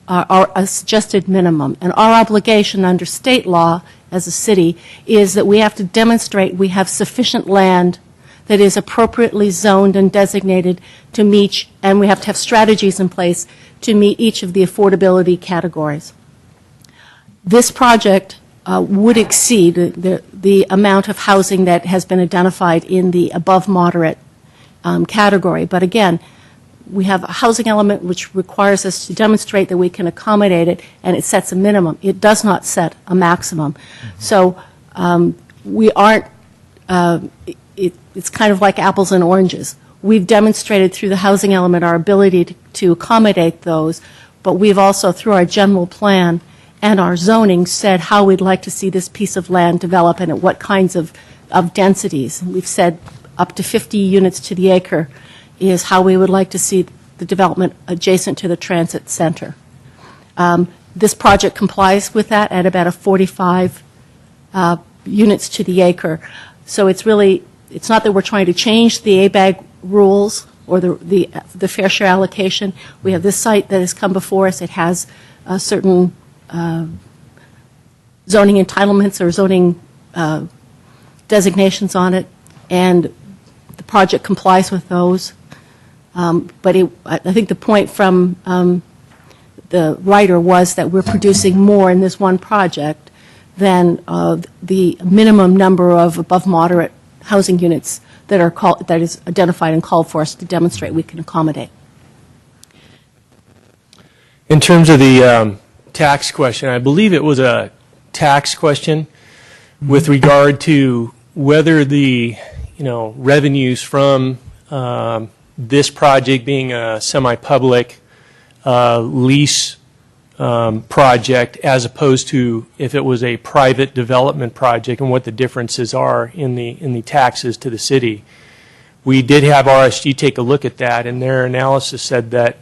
are a suggested minimum, and our obligation under state law as a city is that we have to demonstrate we have sufficient land that is appropriately zoned and designated to meet, and we have to have strategies in place to meet each of the affordability categories. This project would exceed the amount of housing that has been identified in the above moderate category. But again, we have a housing element which requires us to demonstrate that we can accommodate it, and it sets a minimum. It does not set a maximum. So we aren't, it's kind of like apples and oranges. We've demonstrated through the housing element our ability to accommodate those, but we've also, through our general plan and our zoning, said how we'd like to see this piece of land develop and at what kinds of densities. We've said up to 50 units to the acre is how we would like to see the development adjacent to the transit center. This project complies with that at about a 45 units to the acre. So it's really, it's not that we're trying to change the ABAG rules or the fair share allocation. We have this site that has come before us. It has certain zoning entitlements or zoning designations on it, and the project complies with those. But I think the point from the writer was that we're producing more in this one project than the minimum number of above moderate housing units that is identified and called for us to demonstrate we can accommodate. In terms of the tax question, I believe it was a tax question with regard to whether the revenues from this project being a semi-public lease project as opposed to if it was a private development project and what the differences are in the taxes to the city. We did have RSG take a look at that, and their analysis said that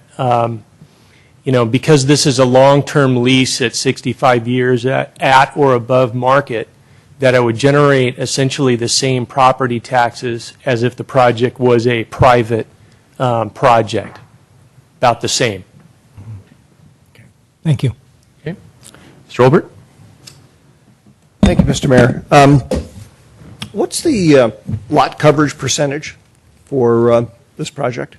because this is a long-term lease at 65 years at or above market, that it would generate essentially the same property taxes as if the project was a private project, about the same. Thank you. Okay. Mr. Olbert? Thank you, Mr. Mayor. What's the lot coverage percentage for this project?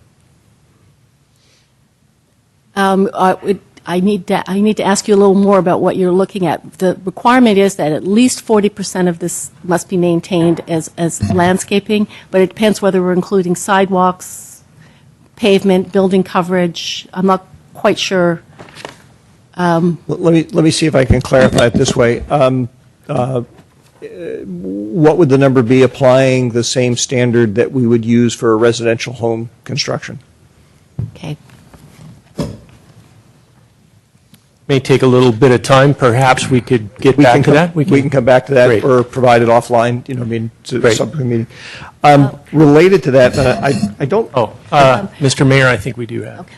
I need to ask you a little more about what you're looking at. The requirement is that at least 40% of this must be maintained as landscaping, but it depends whether we're including sidewalks, pavement, building coverage. I'm not quite sure. Let me see if I can clarify it this way. What would the number be applying the same standard that we would use for a residential home construction? Okay. May take a little bit of time. Perhaps we could get back to that. We can come back to that. Great. Or provide it offline, to the subcommittee meeting. Related to that, I don't. Mr. Mayor, I think we do have. Okay.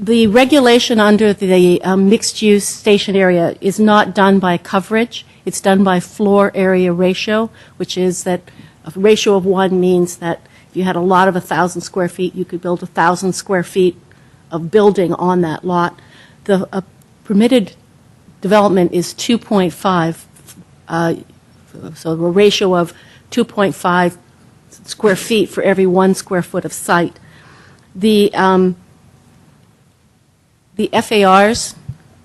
The regulation under the mixed-use station area is not done by coverage. It's done by floor area ratio, which is that a ratio of 1 means that if you had a lot of 1,000 square feet, you could build 1,000 square feet of building on that lot. The permitted development is 2.5, so a ratio of 2.5 square feet for every 1 square foot of site. The FARs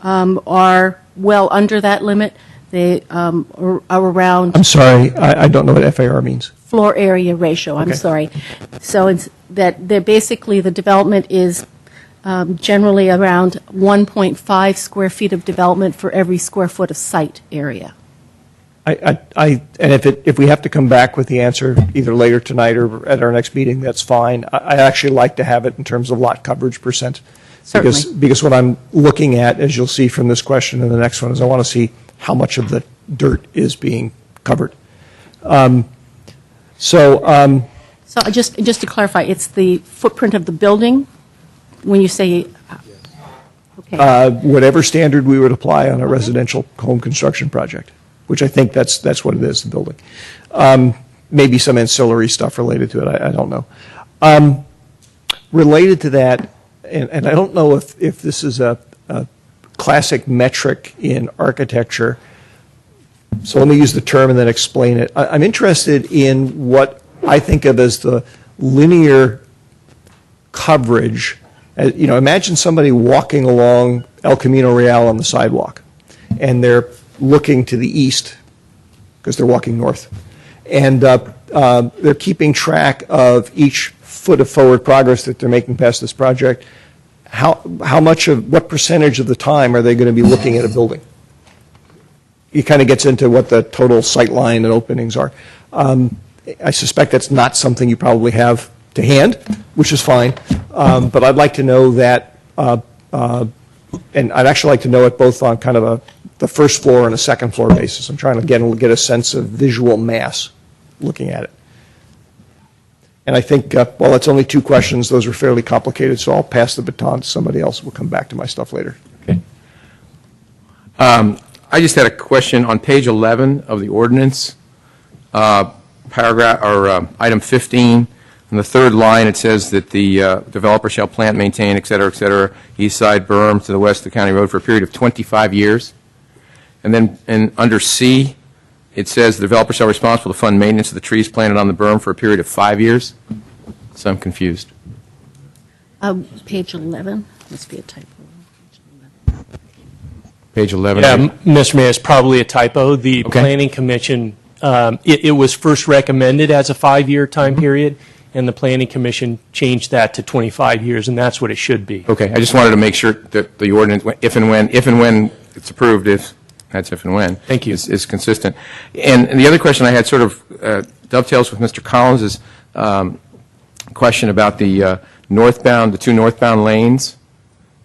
are well under that limit. They are around. I'm sorry, I don't know what FAR means. Floor area ratio. I'm sorry. So it's that they're basically the development is generally around 1.5 square feet of development for every square foot of site area. And if we have to come back with the answer either later tonight or at our next meeting, that's fine. I actually like to have it in terms of lot coverage percent. Certainly. Because what I'm looking at, as you'll see from this question and the next one, is I want to see how much of the dirt is being covered. So just to clarify, it's the footprint of the building when you say, okay. Whatever standard we would apply on a residential home construction project. which I think that's what it is, the building. Maybe some ancillary stuff related to it, I don't know. Related to that, and I don't know if this is a classic metric in architecture, so let me use the term and then explain it. I'm interested in what I think of as the linear coverage. Imagine somebody walking along El Camino Real on the sidewalk, and they're looking to the east because they're walking north. And they're keeping track of each foot of forward progress that they're making past this project. What percentage of the time are they going to be looking at a building? It kind of gets into what the total sight line and openings are. I suspect that's not something you probably have to hand, which is fine. But I'd like to know that, and I'd actually like to know it both on kind of the first floor and a second floor basis. I'm trying to get a sense of visual mass looking at it. And I think, well, it's only 2 questions. Those are fairly complicated, so I'll pass the baton to somebody else. We'll come back to my stuff later. Okay. I just had a question on page 11 of the ordinance, paragraph or item 15. In the third line, it says that the developer shall plant, maintain, et cetera, east side berm to the west of the county road for a period of 25 years. And then under C, it says the developer shall be responsible to fund maintenance of the trees planted on the berm for a period of 5 years. So I'm confused. Page 11, must be a typo. Page 11. Yeah, Mr. Mayor, it's probably a typo. The Planning Commission, it was first recommended as a 5-year time period, and the Planning Commission changed that to 25 years, and that's what it should be. Okay, I just wanted to make sure that the ordinance, if and when it's approved, that's if and when. Thank you. Is consistent. And the other question I had sort of dovetails with Mr. Collins' question about the the 2 northbound lanes.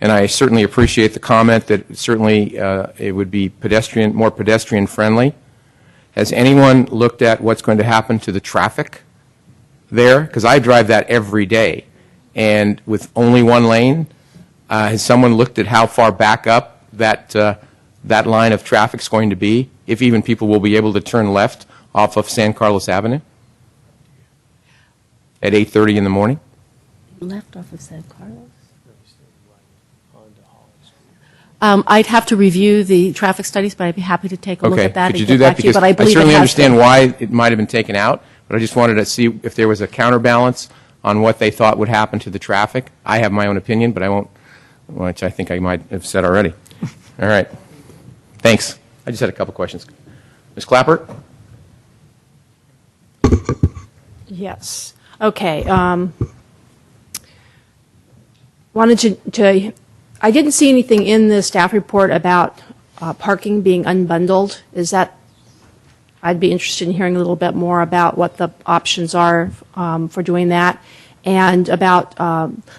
And I certainly appreciate the comment that certainly it would be more pedestrian friendly. Has anyone looked at what's going to happen to the traffic there? Because I drive that every day. And with only 1 lane, has someone looked at how far back up that line of traffic is going to be, if even people will be able to turn left off of San Carlos Avenue at 8:30 in the morning? Left off of San Carlos? I'd have to review the traffic studies, but I'd be happy to take a look at that. Could you and do get that? back to you, Because but I believe certainly it has understand been. why it might have been taken out, but I just wanted to see if there was a counterbalance on what they thought would happen to the traffic. I have my own opinion, but I won't, which I think I might have said already. All right. Thanks. I just had a couple questions. Ms. Clapper? Yes. Okay. Wanted to I didn't see anything in the staff report about parking being unbundled. I'd be interested in hearing a little bit more about what the options are for doing that, and about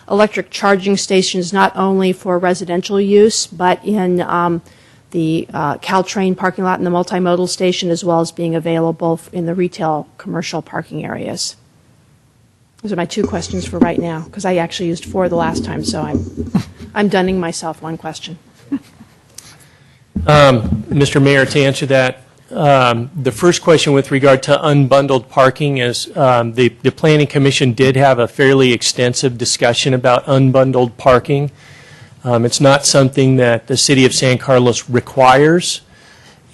electric charging stations, not only for residential use, but in the Caltrain parking lot and the multimodal station, as well as being available in the retail commercial parking areas. Those are my 2 questions for right now, because I actually used 4 the last time, so I'm dunning myself 1 question. Mr. Mayor, to answer that, the first question with regard to unbundled parking is the Planning Commission did have a fairly extensive discussion about unbundled parking. It's not something that the City of San Carlos requires.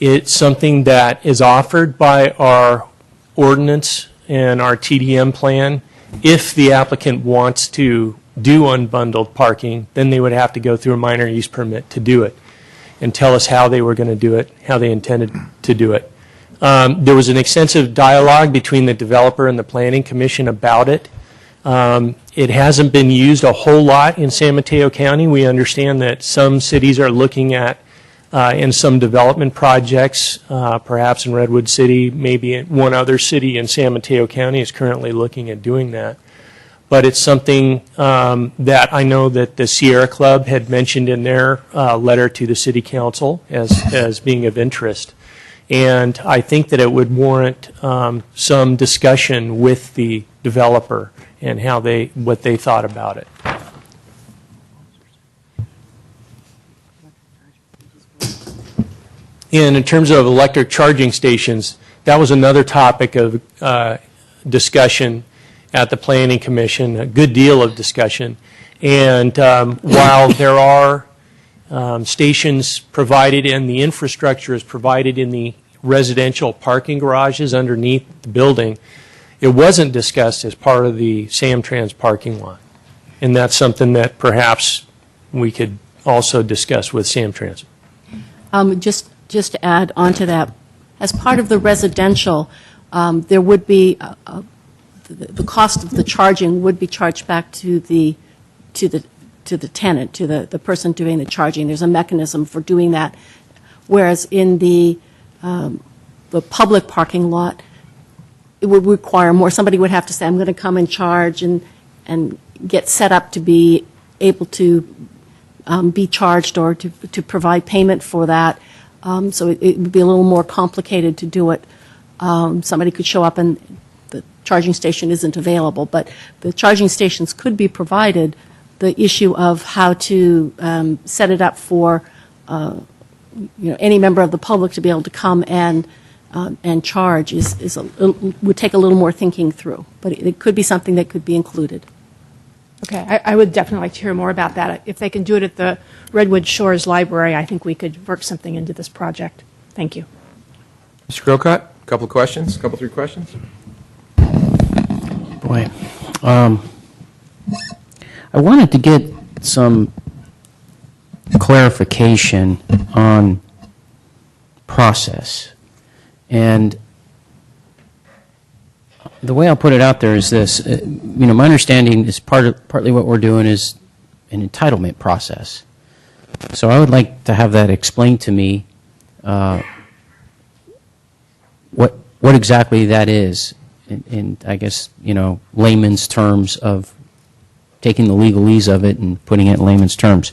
It's something that is offered by our ordinance and our TDM plan. If the applicant wants to do unbundled parking, then they would have to go through a minor use permit to do it and tell us how they were going to do it, how they intended to do it. There was an extensive dialogue between the developer and the Planning Commission about it. It hasn't been used a whole lot in San Mateo County. We understand that some cities are looking at, in some development projects, perhaps in Redwood City, maybe one other city in San Mateo County is currently looking at doing that. But it's something that I know that the Sierra Club had mentioned in their letter to the City Council as being of interest. And I think that it would warrant some discussion with the developer and what they thought about it. And in terms of electric charging stations, that was another topic of discussion at the Planning Commission, a good deal of discussion. And while there are stations provided and the infrastructure is provided in the residential parking garages underneath the building, it wasn't discussed as part of the Samtrans parking lot. And that's something that perhaps we could also discuss with Samtrans. Just to add on to that, as part of the residential, there would be the cost of the charging would be charged back to the tenant, to the person doing the charging. There's a mechanism for doing that. Whereas in the public parking lot, it would require more. Somebody would have to say, I'm going to come and charge and get set up to be able to be charged or to provide payment for that. So it would be a little more complicated to do it. Somebody could show up and the charging station isn't available, but the charging stations could be provided. The issue of how to set it up for any member of the public to be able to come and charge would take a little more thinking through, but it could be something that could be included. Okay, I would definitely like to hear more about that. If they can do it at the Redwood Shores Library, I think we could work something into this project. Thank you. Mr. Grocott, a couple of questions, three questions. Boy, I wanted to get some clarification on process. And the way I'll put it out there is this. My understanding is partly what we're doing is an entitlement process. So I would like to have that explained to me, what exactly that is, in I guess, layman's terms of taking the legalese of it and putting it in layman's terms.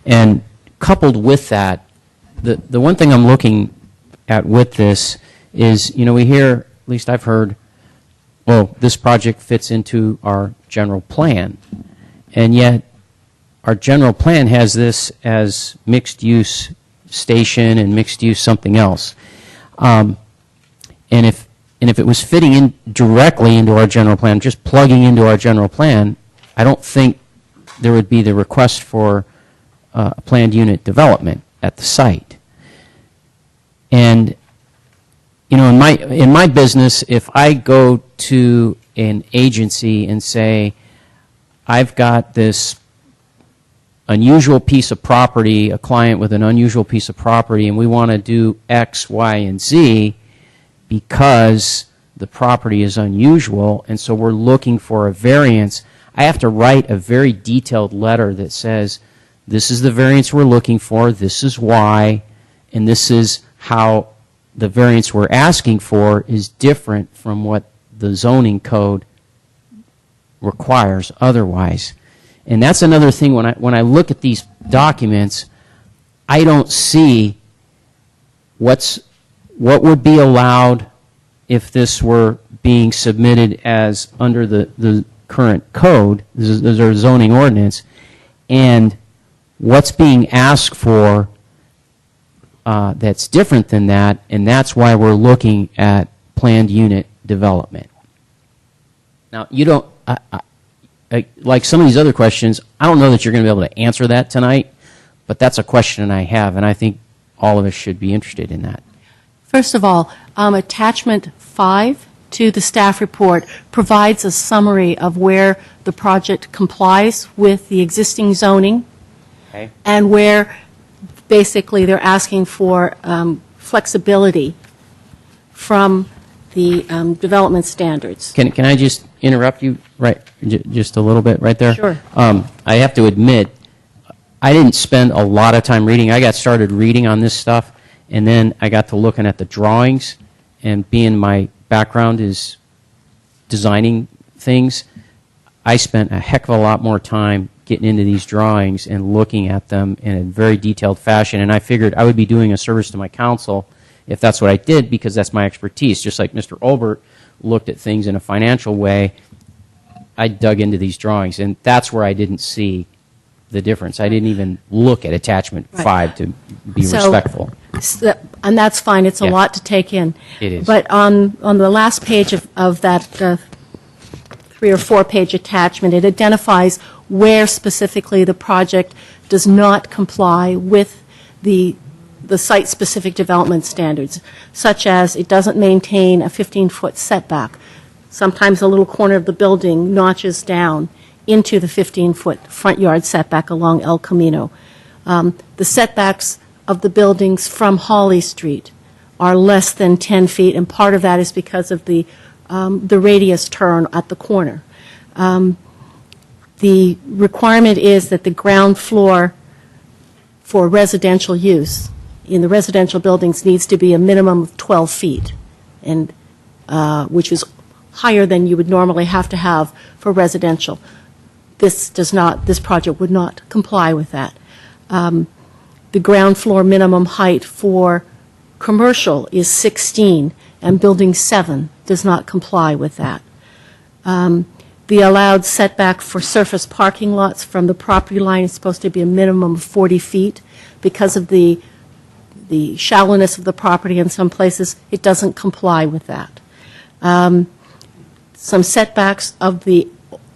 And coupled with that, the one thing I'm looking at with this is, we hear, at least I've heard, well, this project fits into our general plan. And yet, our general plan has this as mixed-use station and mixed-use something else. And if it was fitting in directly into our general plan, just plugging into our general plan, I don't think there would be the request for a planned unit development at the site. And in my business, if I go to an agency and say, I've got this unusual piece of property, a client with an unusual piece of property, and we want to do X, Y, and Z because the property is unusual, and so we're looking for a variance, I have to write a very detailed letter that says, this is the variance we're looking for, this is why, and this is how the variance we're asking for is different from what the zoning code requires otherwise. And that's another thing, when I look at these documents, I don't see what would be allowed if this were being submitted as under the current code, those are zoning ordinance, and what's being asked for that's different than that, and that's why we're looking at planned unit development. Now, you don't, like some of these other questions, I don't know that you're going to be able to answer that tonight, but that's a question I have, and I think all of us should be interested in that. First of all, attachment 5 to the staff report provides a summary of where the project complies with the existing zoning, okay, and where basically they're asking for flexibility from the development standards. Can I just interrupt you just a little bit right there? Sure. I have to admit, I didn't spend a lot of time reading. I got started reading on this stuff, and then I got to looking at the drawings, and being my background is designing things, I spent a heck of a lot more time getting into these drawings and looking at them in a very detailed fashion, and I figured I would be doing a service to my council if that's what I did, because that's my expertise. Just like Mr. Olbert looked at things in a financial way, I dug into these drawings, and that's where I didn't see the difference. I didn't even look at attachment 5 to be respectful. And that's fine. It's a Yeah. lot to take in. It is. But on the last page of that 3 or 4 page attachment, it identifies where specifically the project does not comply with the site-specific development standards, such as it doesn't maintain a 15-foot setback. Sometimes a little corner of the building notches down into the 15-foot front yard setback along El Camino. The setbacks of the buildings from Hawley Street are less than 10 feet, and part of that is because of the radius turn at the corner. The requirement is that the ground floor for residential use in the residential buildings needs to be a minimum of 12 feet, and which is higher than you would normally have to have for residential. This project would not comply with that. The ground floor minimum height for commercial is 16, and Building 7 does not comply with that. The allowed setback for surface parking lots from the property line is supposed to be a minimum of 40 feet. Because of the shallowness of the property in some places, it doesn't comply with that. Some setbacks of the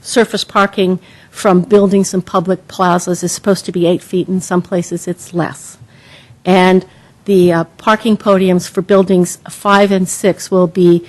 surface parking from buildings and public plazas is supposed to be 8 feet. In some places, it's less. And the parking podiums for buildings 5 and 6 will be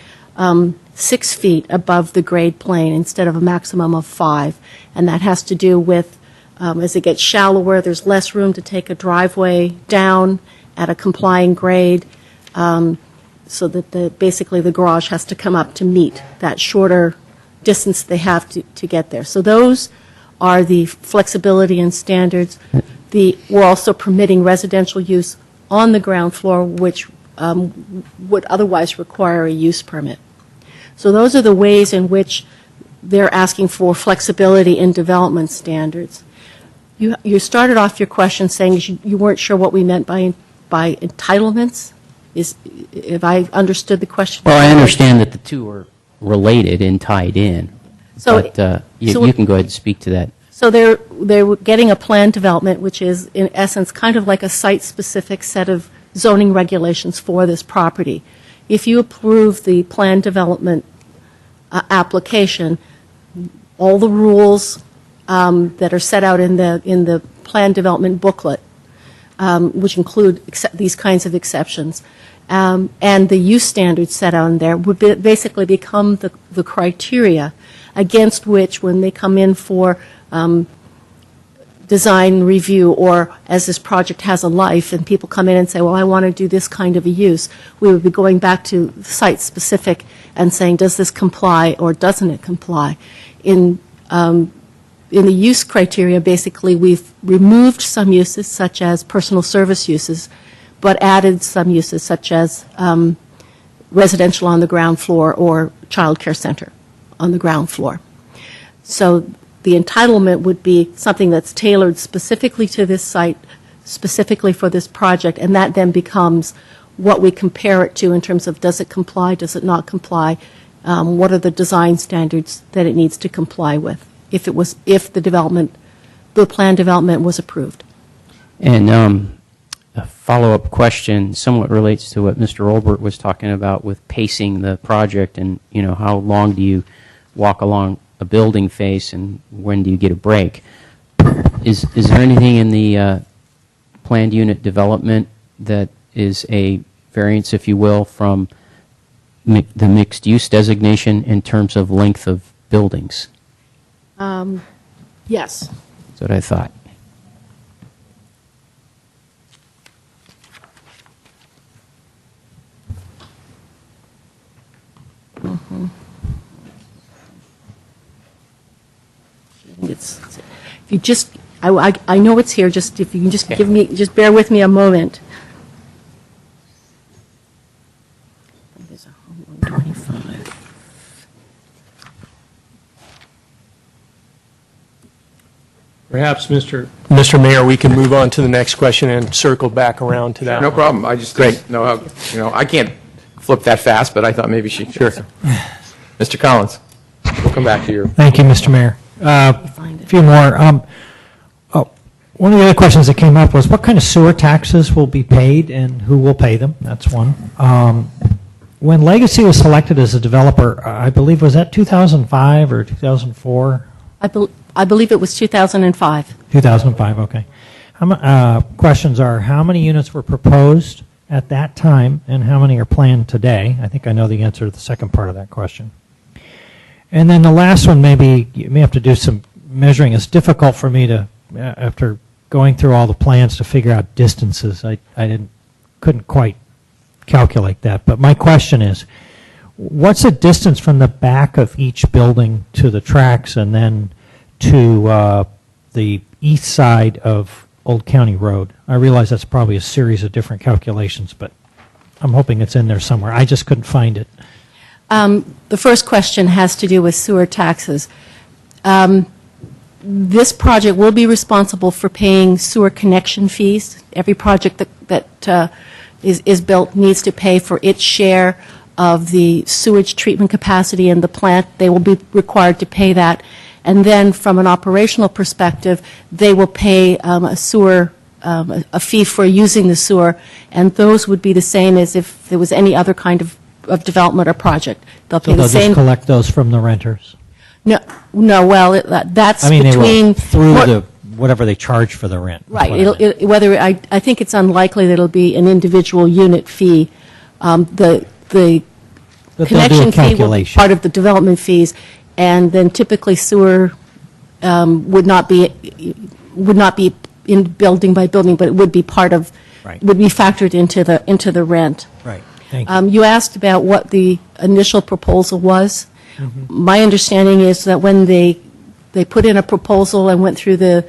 6 feet above the grade plane instead of a maximum of 5. And that has to do with, as it gets shallower, there's less room to take a driveway down at a complying grade, so that basically the garage has to come up to meet that shorter distance they have to get there. So those are the flexibility and standards. We're also permitting residential use on the ground floor, which would otherwise require a use permit. So those are the ways in which they're asking for flexibility in development standards. You started off your question saying you weren't sure what we meant by entitlements. If I understood the question? Well, I understand that the two are related and tied in. So- But so- you can go ahead and speak to that. So they're getting a plan development, which is in essence kind of like a site-specific set of zoning regulations for this property. If you approve the plan development application, all the rules that are set out in the plan development booklet, which include these kinds of exceptions, and the use standards set out in there would basically become the criteria against which, when they come in for design review, or as this project has a life and people come in and say, well, I want to do this kind of a use, we would be going back to site-specific and saying, does this comply or doesn't it comply? In the use criteria, basically, we've removed some uses, such as personal service uses, but added some uses, such as residential on the ground floor or child care center on the ground floor. So the entitlement would be something that's tailored specifically to this site, specifically for this project, and that then becomes what we compare it to in terms of, does it comply, does it not comply, what are the design standards that it needs to comply with if the plan development was approved. And a follow-up question somewhat relates to what Mr. Olbert was talking about with pacing the project, and how long do you walk along a building face and when do you get a break? Is there anything in the planned unit development that is a variance, if you will, from the mixed-use designation in terms of length of buildings? Yes. That's what I thought. If you just, I know it's here, just if you can just bear with me a moment. There's a 125. Perhaps, Mr. Mayor, we can move on to the next question and circle back around to that. No one. problem. I just didn't know how, I can't flip that fast, but I thought maybe she could. Sure. Mr. Collins, we'll come back to your. Thank you, Mr. Mayor. A few more. One of the other questions that came up was what kind of sewer taxes will be paid and who will pay them? That's one. When Legacy was selected as a developer, I believe, was that 2005 or 2004? I believe it was 2005. 2005, okay. Questions are, how many units were proposed at that time and how many are planned today? I think I know the answer to the second part of that question. And then the last one, maybe you may have to do some measuring. It's difficult for me to, after going through all the plans, to figure out distances. I couldn't quite calculate that. But my question is, what's the distance from the back of each building to the tracks and then to the east side of Old County Road? I realize that's probably a series of different calculations, but I'm hoping it's in there somewhere. I just couldn't find it. The first question has to do with sewer taxes. This project will be responsible for paying sewer connection fees. Every project that is built needs to pay for its share of the sewage treatment capacity in the plant. They will be required to pay that. And then from an operational perspective, they will pay a fee for using the sewer, and those would be the same as if there was any other kind of development or project. They'll pay So the they'll same. just collect those from the renters? No. Well, that's I mean, between they will through whatever they charge for the rent. right. That's what I meant. I think it's unlikely that it'll be an individual unit fee. The But they'll do a connection fee will be calculation. part of the development fees, and then typically sewer would not be in building by building, but it would be part of Right. would be factored into the rent. Right. Thank you. You asked about what the initial proposal was. My understanding is that when they put in a proposal and went through the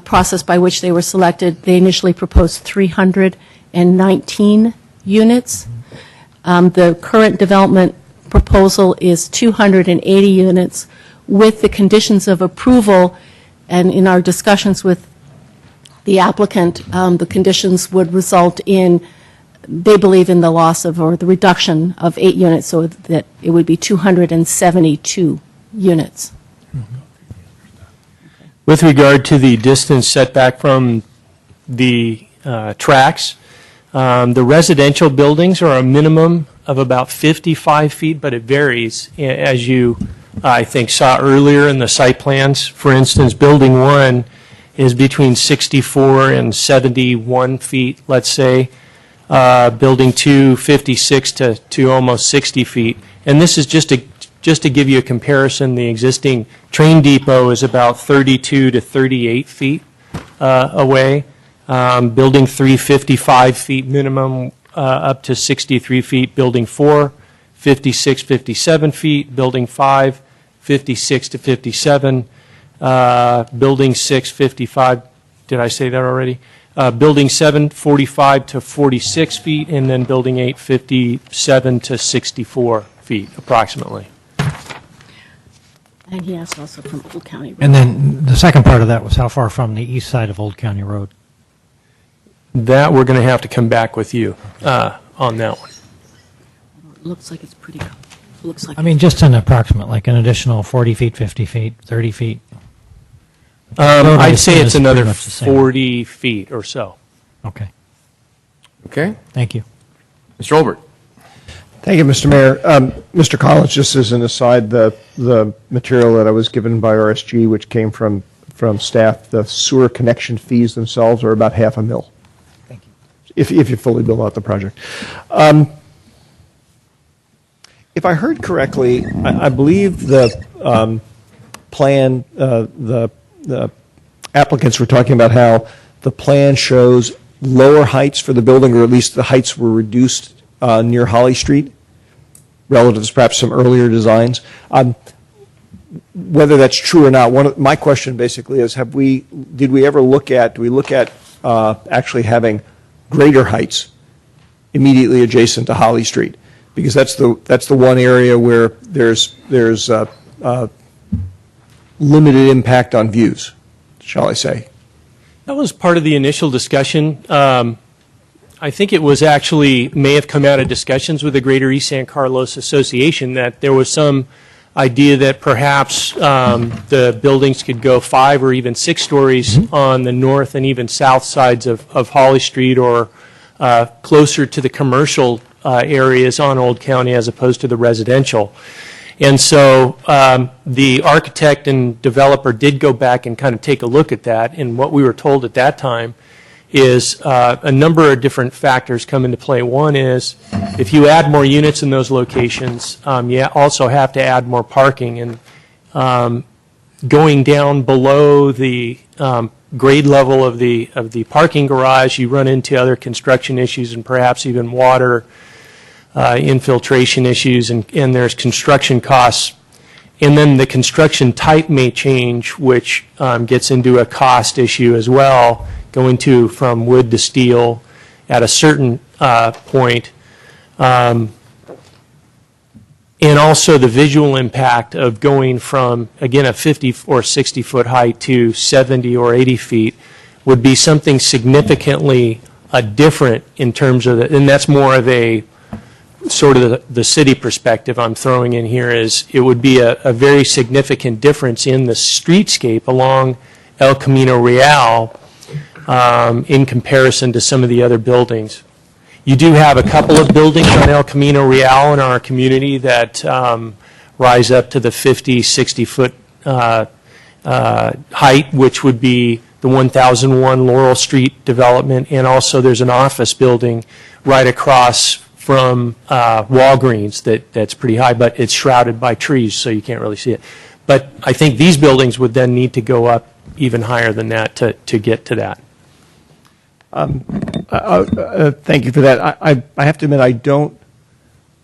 process by which they were selected, they initially proposed 319 units. The current development proposal is 280 units with the conditions of approval, and in our discussions with the applicant, the conditions would result in, they believe, in the loss of or the reduction of 8 units, so that it would be 272 units. With regard to the distance setback from the tracks, the residential buildings are a minimum of about 55 feet, but it varies, as you, I think, saw earlier in the site plans. For instance, Building 1 is between 64 and 71 feet, let's say. Building 2, 56 to almost 60 feet. And this is just to give you a comparison. The existing train depot is about 32 to 38 feet away. Building 3, 55 feet minimum, up to 63 feet. Building 4, 56, 57 feet. Building 5, 56 to 57. Building 6, 55. Did I say that already? Building 7, 45 to 46 feet, and then Building 8, 57 to 64 feet, approximately. And he asked also from Old County Road. And then the second part of that was how far from the east side of Old County Road? That we're going to have to come back with you on that one. It looks like it's pretty, looks like. I mean, just an approximate, like an additional 40 feet, 50 feet, 30 feet? I'd say it's pretty another much the same. 40 feet or so. Okay. Okay? Thank you. Mr. Olbert? Thank you, Mr. Mayor. Mr. Collins, just as an aside, the material that I was given by RSG, which came from staff, the sewer connection fees themselves are about $500,000. Thank you. If you fully build out the project. If I heard correctly, I believe the plan, the applicants were talking about how the plan shows lower heights for the building, or at least the heights were reduced near Holly Street, relative to perhaps some earlier designs. Whether that's true or not, my question basically is: do we look at actually having greater heights immediately adjacent to Holly Street? Because that's the one area where there's limited impact on views, shall I say? That was part of the initial discussion. I think it was actually, may have come out of discussions with the Greater East San Carlos Association, that there was some idea that perhaps the buildings could go 5 or even 6 stories on the north and even south sides of Holly Street, or closer to the commercial areas on Old County as opposed to the residential. And so the architect and developer did go back and kind of take a look at that, and what we were told at that time is a number of different factors come into play. One is if you add more units in those locations, you also have to add more parking, and going down below the grade level of the parking garage, you run into other construction issues and perhaps even water infiltration issues, and there's construction costs. And then the construction type may change, which gets into a cost issue as well, going from wood to steel at a certain point. And also the visual impact of going from, again, a 50 or 60 foot height to 70 or 80 feet would be something significantly different in terms of and that's more of a sort of the city perspective I'm throwing in here, is it would be a very significant difference in the streetscape along El Camino Real in comparison to some of the other buildings. You do have a couple of buildings on El Camino Real in our community that rise up to the 50, 60-foot height, which would be the 1001 Laurel Street development, and also there's an office building right across from Walgreens that's pretty high, but it's shrouded by trees, so you can't really see it. But I think these buildings would then need to go up even higher than that to get to that. Thank you for that. I have to admit, I don't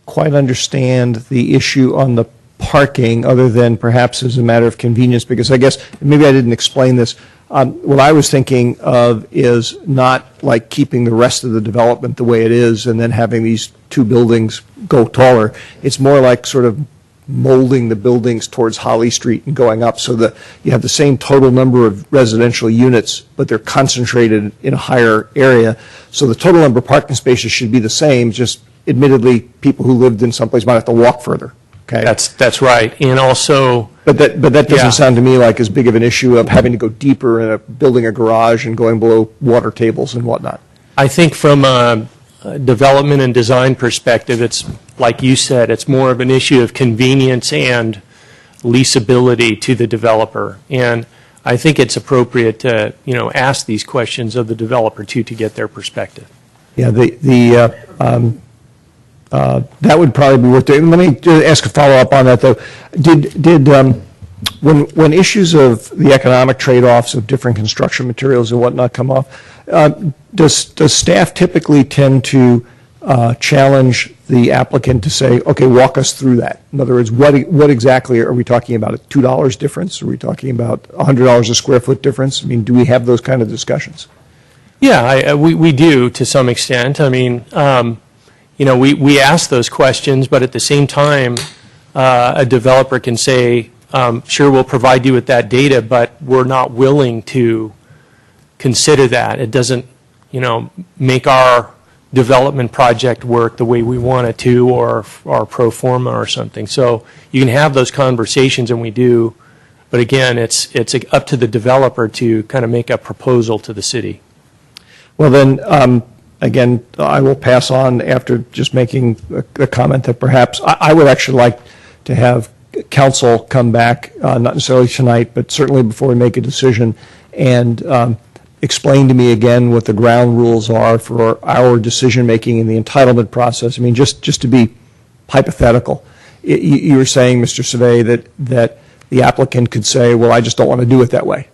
quite understand the issue on the parking, other than perhaps as a matter of convenience, because I guess, maybe I didn't explain this. What I was thinking of is not like keeping the rest of the development the way it is and then having these 2 buildings go taller. It's more like sort of molding the buildings towards Holly Street and going up, so that you have the same total number of residential units, but they're concentrated in a higher area. So the total number of parking spaces should be the same, just admittedly people who lived in someplace might have to walk further. Okay. That's right. And also, but that doesn't yeah. sound to me like as big of an issue of having to go deeper in building a garage and going below water tables and whatnot. I think from a development and design perspective, it's like you said, it's more of an issue of convenience and leasability to the developer. And I think it's appropriate to ask these questions of the developer too, to get their perspective. Yeah, that would probably be worth doing. Let me just ask a follow-up on that, though. When issues of the economic trade-offs of different construction materials and whatnot come up, does staff typically tend to challenge the applicant to say, okay, walk us through that? In other words, what exactly are we talking about? A $2 difference? Are we talking about $100 a square foot difference? I mean, do we have those kind of discussions? Yeah, we do to some extent. I mean, we ask those questions, but at the same time, a developer can say, sure, we'll provide you with that data, but we're not willing to consider that. It doesn't, make our development project work the way we want it to, or pro forma or something. So you can have those conversations, and we do, but again, it's up to the developer to kind of make a proposal to the city. Well, then, again, I will pass on after just making a comment that perhaps I would actually like to have council come back, not necessarily tonight, but certainly before we make a decision, and explain to me again what the ground rules are for our decision-making in the entitlement process. I mean, just to be hypothetical, you were saying, Mr. Savay, that the applicant could say, well, I just don't want to do it that way.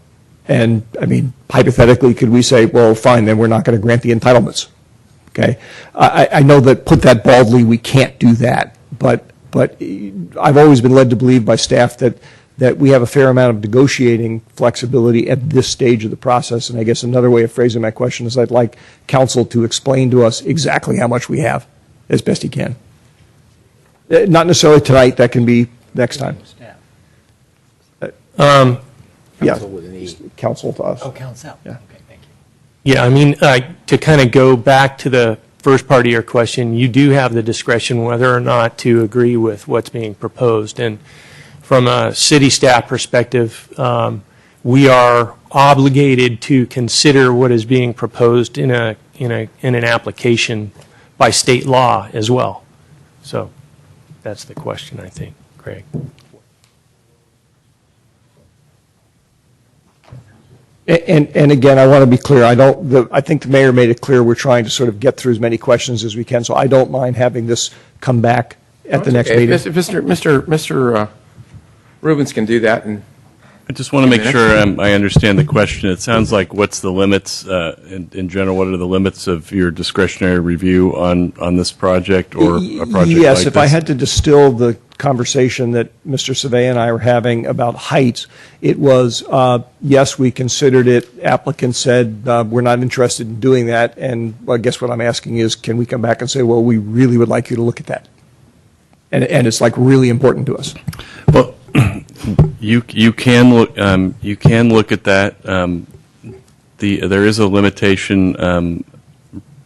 And, I mean, hypothetically, could we say, well, fine, then we're not going to grant the entitlements? Okay? I know that, put that baldly, we can't do that, but I've always been led to believe by staff that we have a fair amount of negotiating flexibility at this stage of the process. And I guess another way of phrasing my question is I'd like council to explain to us exactly how much we have, as best he can. Not necessarily tonight, that can be next time. Yeah, council to us. Oh, council. Yeah. Okay, thank you. Yeah, I mean, to kind of go back to the first part of your question, you do have the discretion whether or not to agree with what's being proposed. And from a city staff perspective, we are obligated to consider what is being proposed in an application by state law as well. So that's the question, I think, Craig. And again, I want to be clear. I think the mayor made it clear we're trying to sort of get through as many questions as we can. So I don't mind having this come back at the next meeting. Mr. Rubens can do that. And I just want to make sure I understand the question. It sounds like what's the limits, in general, what are the limits of your discretionary review on this project or a project Yes, like if this? I had to distill the conversation that Mr. Savay and I were having about heights, it was, yes, we considered it. Applicants said, we're not interested in doing that. And I guess what I'm asking is, can we come back and say, well, we really would like you to look at that? And it's like really important to us. Well, you can look at that. There is a limitation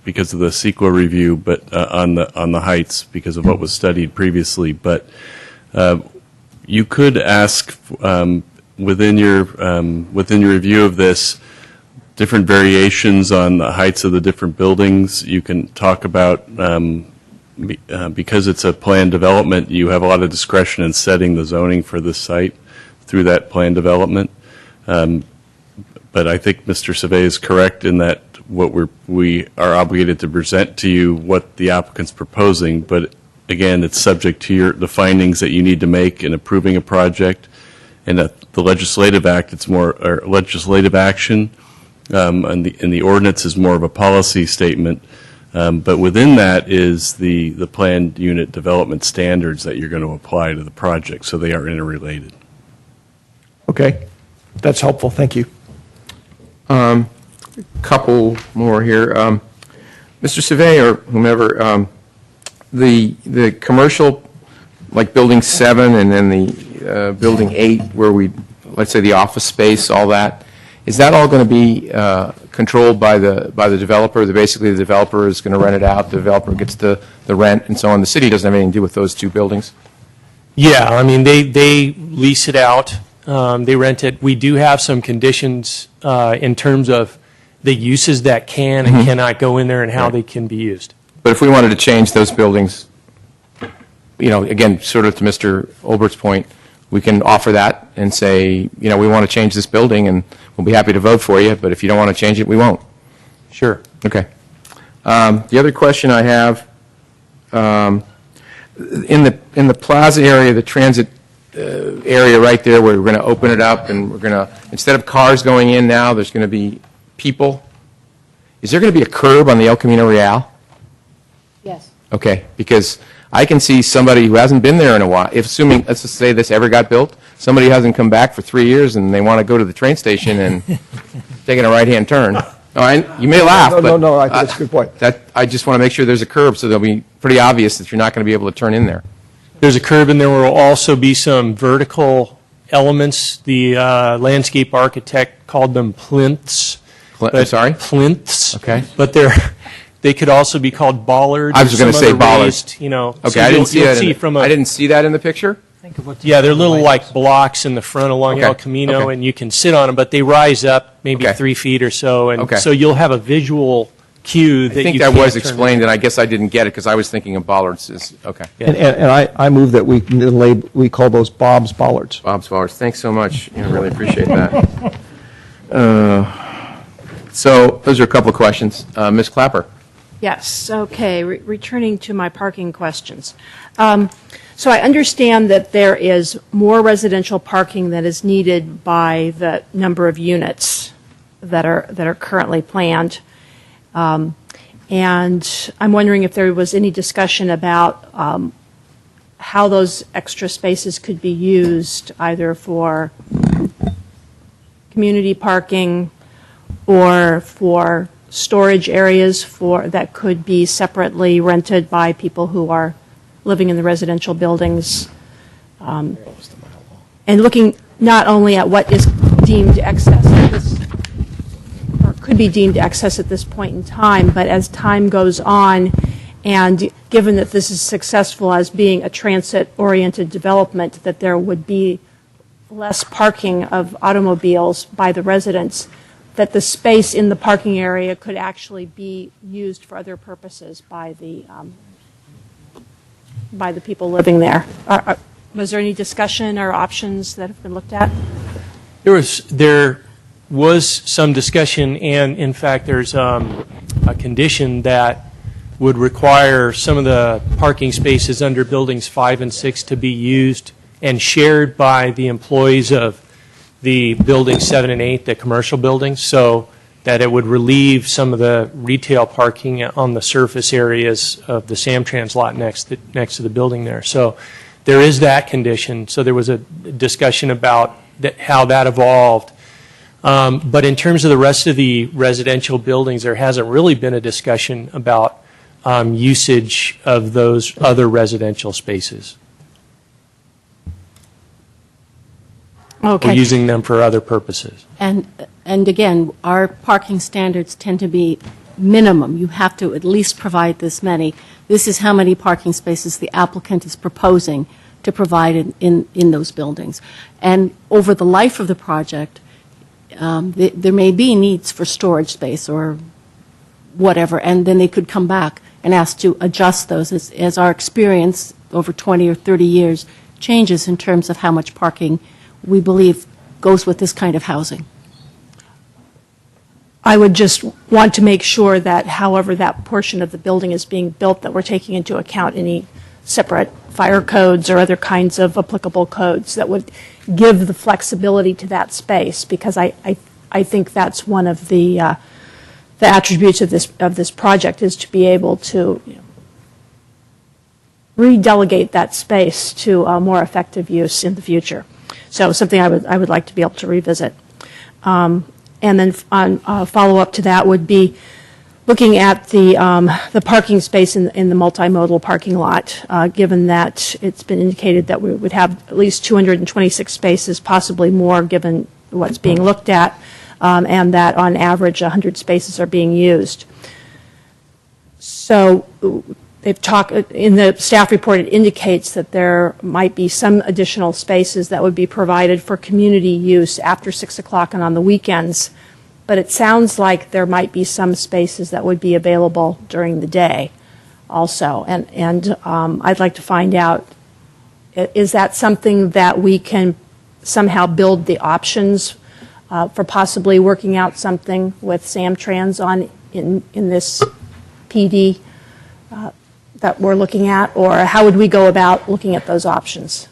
because of the CEQA review, but on the heights because of what was studied previously. But you could ask within your review of this different variations on the heights of the different buildings. You can talk about. Because it's a planned development, you have a lot of discretion in setting the zoning for this site through that planned development. But I think Mr. Savay is correct in that we are obligated to present to you what the applicant's proposing. But again, it's subject to the findings that you need to make in approving a project. And the legislative act, it's more legislative action, and the ordinance is more of a policy statement. But within that is the planned unit development standards that you're going to apply to the project, so they are interrelated. Okay, that's helpful. Thank you. Couple more here. Mr. Savay or whomever, the commercial, like Building 7 and then the Building 8, where let's say the office space, all that, is that all going to be controlled by the developer? Basically, the developer is going to rent it out. The developer gets the rent and so on. The city doesn't have anything to do with those two buildings. Yeah, I mean, they lease it out. They rent it. We do have some conditions in terms of the uses that can and cannot go in there and how they can be used. But if we wanted to change those buildings, again, sort of to Mr. Olbert's point, we can offer that and say, we want to change this building and we'll be happy to vote for you, but if you don't want to change it, we won't. Sure. Okay. The other question I have, in the plaza area, the transit area right there where we're going to open it up and we're going to, instead of cars going in now, there's going to be people. Is there going to be a curb on the El Camino Real? Yes. Okay, because I can see somebody who hasn't been there in a while, assuming, let's just say this ever got built, somebody hasn't come back for 3 years and they want to go to the train station and taking a right-hand turn. You may laugh, but No, I think that's a good point. I just want to make sure there's a curb so they'll be pretty obvious that you're not going to be able to turn in there. There's a curb, and there will also be some vertical elements. The landscape architect called them plinths. Sorry? Plinths. Okay. But they could also be called bollards. I was going to say bollards. Raised, Okay, so I didn't see that. I didn't see that in the picture. Yeah, they're little like blocks in the front along Okay. El Camino, Okay. and you can sit on them, but they rise up maybe Okay. 3 feet or so, and Okay. so you'll have a visual cue that I think you that can't was turn explained, and I guess I didn't get it because I was thinking of bollards. Okay. And I move that we call those Bob's bollards. Bob's bollards. Thanks so much. I really appreciate that. So those are a couple of questions. Ms. Clapper. Yes, okay, returning to my parking questions. So I understand that there is more residential parking that is needed by the number of units that are currently planned. And I'm wondering if there was any discussion about how those extra spaces could be used, either for community parking or for storage areas that could be separately rented by people who are living in the residential buildings. And looking not only at what is deemed excess or could be deemed excess at this point in time, but as time goes on And given that this is successful as being a transit-oriented development, that there would be less parking of automobiles by the residents, that the space in the parking area could actually be used for other purposes by the people living there. Was there any discussion or options that have been looked at? There was some discussion, and in fact, there's a condition that would require some of the parking spaces under buildings 5 and 6 to be used and shared by the employees of the buildings 7 and 8, the commercial buildings, so that it would relieve some of the retail parking on the surface areas of the Samtrans lot next to the building there. So there is that condition. So there was a discussion about how that evolved. But in terms of the rest of the residential buildings, there hasn't really been a discussion about usage of those other residential spaces. Okay. Or using them for other purposes. And again, our parking standards tend to be minimum. You have to at least provide this many. This is how many parking spaces the applicant is proposing to provide in those buildings. And over the life of the project, there may be needs for storage space or whatever, and then they could come back and ask to adjust those as our experience over 20 or 30 years changes in terms of how much parking we believe goes with this kind of housing. I would just want to make sure that however that portion of the building is being built, that we're taking into account any separate fire codes or other kinds of applicable codes that would give the flexibility to that space, because I think that's one of the attributes of this project, is to be able to redelegate that space to a more effective use in the future. So something I would like to be able to revisit. And then on follow-up to that would be looking at the parking space in the multimodal parking lot, given that it's been indicated that we would have at least 226 spaces, possibly more given what's being looked at, and that on average 100 spaces are being used. So they've talked, in the staff report, it indicates that there might be some additional spaces that would be provided for community use after 6 o'clock and on the weekends. But it sounds like there might be some spaces that would be available during the day also. And I'd like to find out, is that something that we can somehow build the options for possibly working out something with Samtrans on in this PD that we're looking at, or how would we go about looking at those options?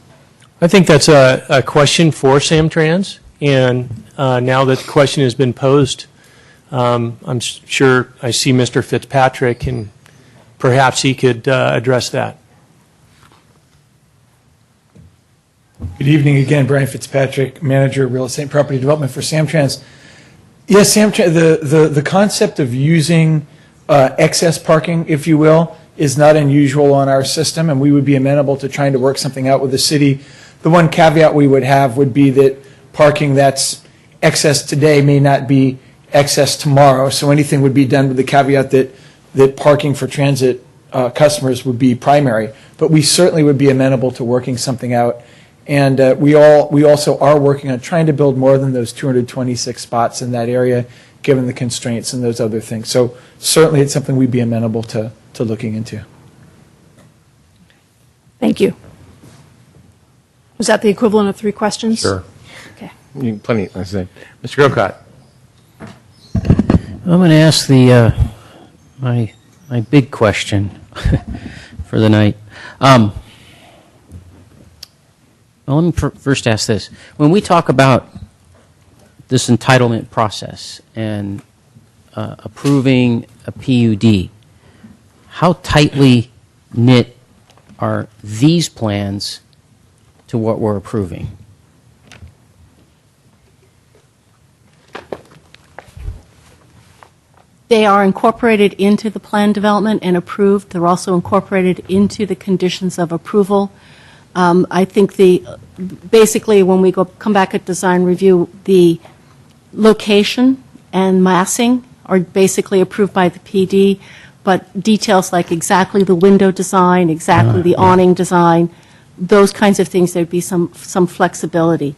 I think that's a question for Samtrans, and now that the question has been posed, I'm sure I see Mr. Fitzpatrick, and perhaps he could address that. Good evening again, Brian Fitzpatrick, Manager of Real Estate and Property Development for Samtrans. Yes, Samtrans, the concept of using excess parking, if you will, is not unusual on our system, and we would be amenable to trying to work something out with the city. The one caveat we would have would be that parking that's excess today may not be excess tomorrow, so anything would be done with the caveat that parking for transit customers would be primary. But we certainly would be amenable to working something out. And we also are working on trying to build more than those 226 spots in that area, given the constraints and those other things. So certainly it's something we'd be amenable to looking into. Thank you. Was that the equivalent of 3 questions? Sure. Okay. Plenty, I say. Mr. Grocott. I'm going to ask my big question for the night. Well, let me first ask this. When we talk about this entitlement process and approving a PUD, how tightly knit are these plans to what we're approving? They are incorporated into the plan development and approved. They're also incorporated into the conditions of approval. I think basically when we come back at design review, the location and massing are basically approved by the PD, but details like exactly the window design, exactly the awning design, those kinds of things, there'd be some flexibility.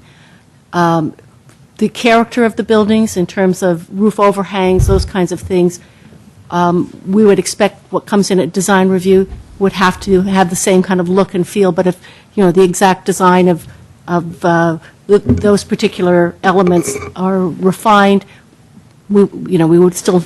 The character of the buildings in terms of roof overhangs, those kinds of things, we would expect what comes in at design review would have to have the same kind of look and feel, but if, the exact design of those particular elements are refined, we would still,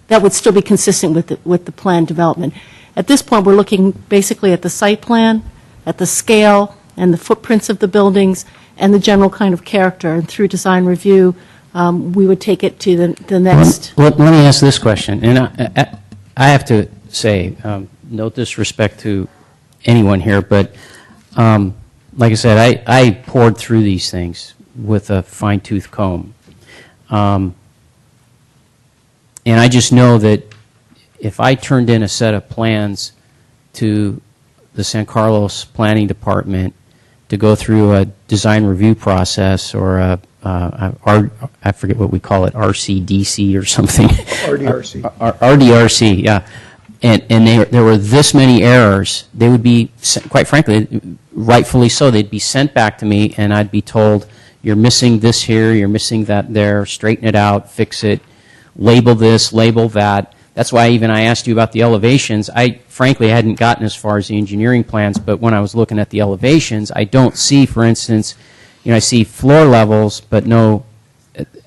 that would still be consistent with the plan development. At this point, we're looking basically at the site plan, at the scale and the footprints of the buildings and the general kind of character. And through design review, we would take it to the next. Let me ask this question, and I have to say, no disrespect to anyone here, but like I said, I poured through these things with a fine-tooth comb. And I just know that if I turned in a set of plans to the San Carlos Planning Department to go through a design review process or I forget what we call it, RCDC or something. RDRC. RDRC, yeah. And there were this many errors, they would be, quite frankly, rightfully so, they'd be sent back to me and I'd be told, you're missing this here, you're missing that there, straighten it out, fix it, label this, label that. That's why I asked you about the elevations. I frankly hadn't gotten as far as the engineering plans, but when I was looking at the elevations, I don't see, for instance, I see floor levels, but no,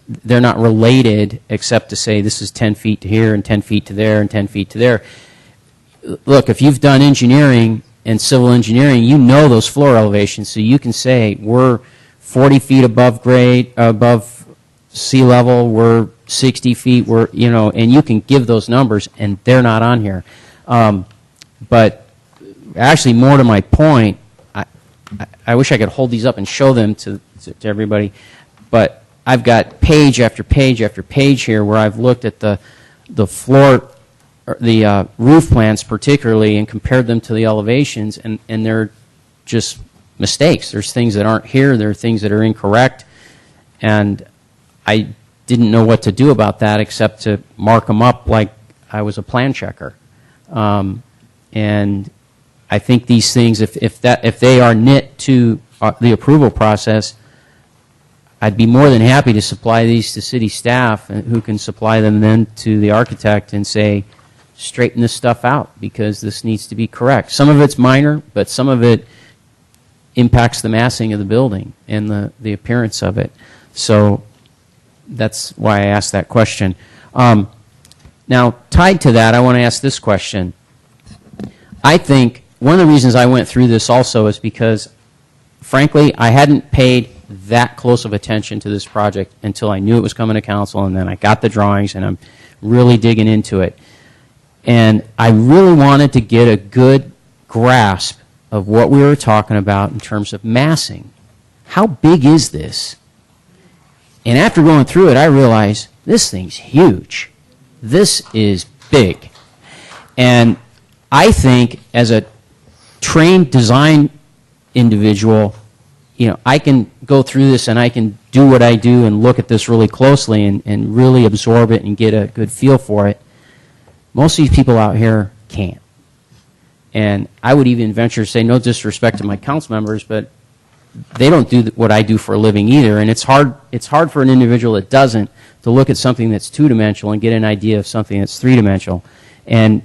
they're not related except to say this is 10 feet to here and 10 feet to there and 10 feet to there. Look, if you've done engineering and civil engineering, you know those floor elevations, so you can say we're 40 feet above grade, above sea level, we're 60 feet, and you can give those numbers, and they're not on here. But actually, more to my point, I wish I could hold these up and show them to everybody, but I've got page after page after page here where I've looked at the floor, the roof plans particularly, and compared them to the elevations, and they're just mistakes. There's things that aren't here, there are things that are incorrect, and I didn't know what to do about that except to mark them up like I was a plan checker. And I think these things, if they are knit to the approval process, I'd be more than happy to supply these to city staff who can supply them then to the architect and say, straighten this stuff out because this needs to be correct. Some of it's minor, but some of it impacts the massing of the building and the appearance of it. So that's why I asked that question. Now, tied to that, I want to ask this question. I think one of the reasons I went through this also is because, frankly, I hadn't paid that close of attention to this project until I knew it was coming to council, and then I got the drawings, and I'm really digging into it. And I really wanted to get a good grasp of what we were talking about in terms of massing. How big is this? And after going through it, I realized this thing's huge. This is big. And I think as a trained design individual, I can go through this and I can do what I do and look at this really closely and really absorb it and get a good feel for it. Most of these people out here can't. And I would even venture to say, no disrespect to my council members, but they don't do what I do for a living either. And it's hard for an individual that doesn't to look at something that's two-dimensional and get an idea of something that's three-dimensional. And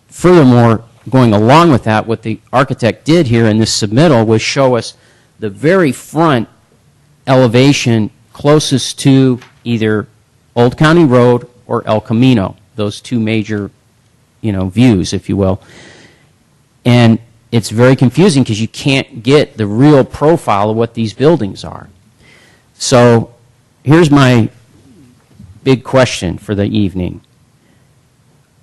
furthermore, going along with that, what the architect did here in this submittal was show us the very front elevation closest to either Old County Road or El Camino, those two major, views, if you will. And it's very confusing because you can't get the real profile of what these buildings are. So here's my big question for the evening.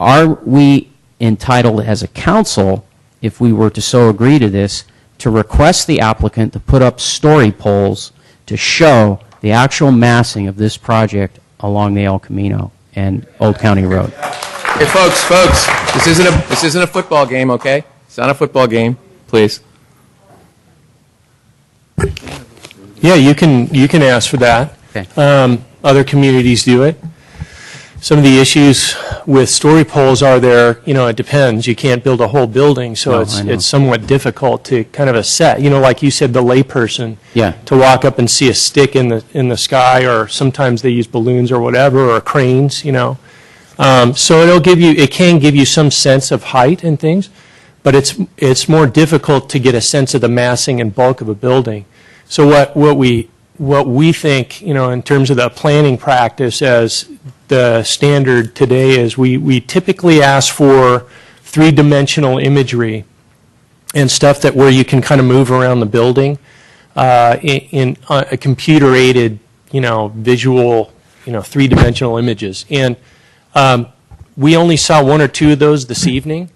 Are we entitled as a council, if we were to so agree to this, to request the applicant to put up story poles to show the actual massing of this project along the El Camino and Old County Road? Hey, folks, this isn't a football game, okay? It's not a football game, please. Yeah, you can ask for that. Okay. Other communities do it. some of the issues with story poles are there, it depends. You can't build a whole building, so No, it's I know. it's somewhat difficult to kind of assess. Like you said, the layperson, Yeah. to walk up and see a stick in the sky, or sometimes they use balloons or whatever, or cranes, So it can give you some sense of height and things, but it's more difficult to get a sense of the massing and bulk of a building. So what we think, in terms of the planning practice, as the standard today is we typically ask for three-dimensional imagery and stuff where you can kind of move around the building in a computer-aided, visual, three-dimensional images. And we only saw one or two of those this evening.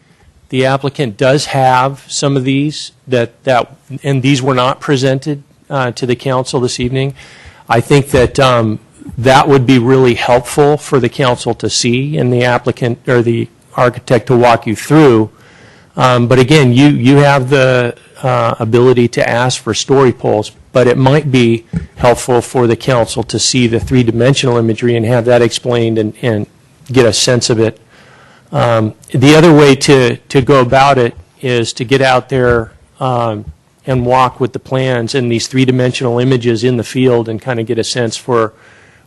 The applicant does have some of these and these were not presented to the council this evening. I think that that would be really helpful for the council to see, and the applicant or the architect to walk you through. But again, you have the ability to ask for story poles, but it might be helpful for the council to see the three-dimensional imagery and have that explained and get a sense of it. The other way to go about it is to get out there and walk with the plans and these three-dimensional images in the field and kind of get a sense for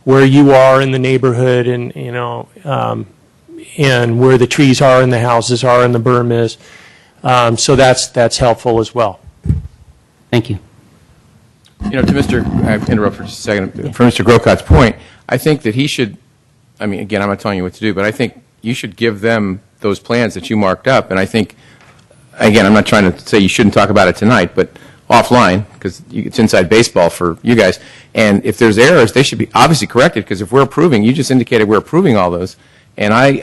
where you are in the neighborhood and, and where the trees are and the houses are and the berm is. So that's helpful as well. Thank you. To I interrupt for just a second. For Mr. Grocot's point, I think that he should, again, I'm not telling you what to do, but I think you should give them those plans that you marked up. And I think, again, I'm not trying to say you shouldn't talk about it tonight, but offline, because it's inside baseball for you guys. And if there's errors, they should be obviously corrected, because if we're approving, you just indicated we're approving all those. And I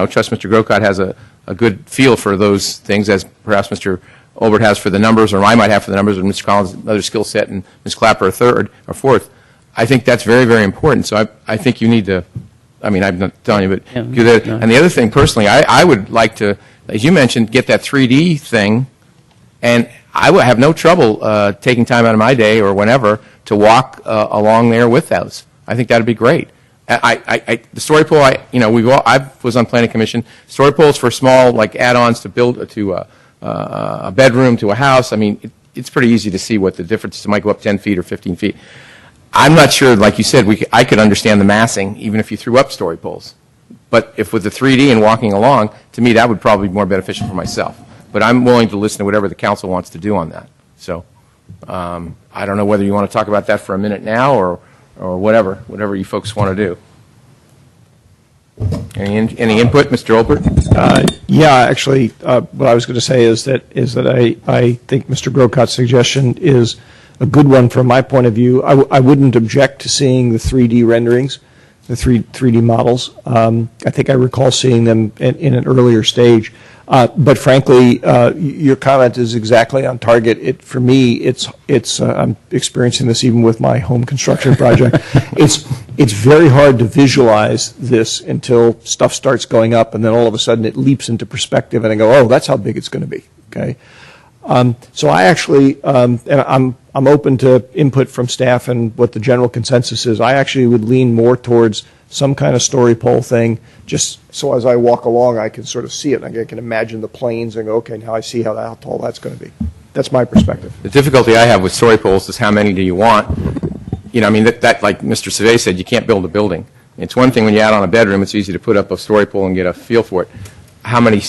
trust Mr. Grocott has a good feel for those things, as perhaps Mr. Olbert has for the numbers, or I might have for the numbers, and Mr. Collins another skill set, and Ms. Clapper a third or fourth. I think that's very, very important. So I think you need to, I'm not telling you, but do that. And the other thing, personally, I would like to, as you mentioned, get that 3D thing, and I would have no trouble taking time out of my day or whenever to walk along there with those. I think that would be great. The story pole, I was on planning commission. Story poles for small, like add-ons to build to a bedroom to a house. It's pretty easy to see what the difference is. It might go up 10 feet or 15 feet. I'm not sure, like you said, I could understand the massing even if you threw up story poles. But if with the 3D and walking along, to me that would probably be more beneficial for myself. But I'm willing to listen to whatever the council wants to do on that. So I don't know whether you want to talk about that for a minute now or whatever you folks want to do. Any input, Mr. Olbert? Yeah, actually, what I was going to say is that I think Mr. Grocott's suggestion is a good one from my point of view. I wouldn't object to seeing the 3D renderings, the 3D models. I think I recall seeing them in an earlier stage. But frankly, your comment is exactly on target. For me, it's I'm experiencing this even with my home construction project. It's very hard to visualize this until stuff starts going up, and then all of a sudden it leaps into perspective, and I go, oh, that's how big it's going to be. Okay. So I actually, and I'm open to input from staff and what the general consensus is. I actually would lean more towards some kind of story pole thing, just so as I walk along, I can sort of see it. I can imagine the planes and go, okay, now I see how tall that's going to be. That's my perspective. The difficulty I have with story poles is how many do you want? That like Mr. Savay said, you can't build a building. It's one thing when you add on a bedroom, it's easy to put up a story pole and get a feel for it. How many?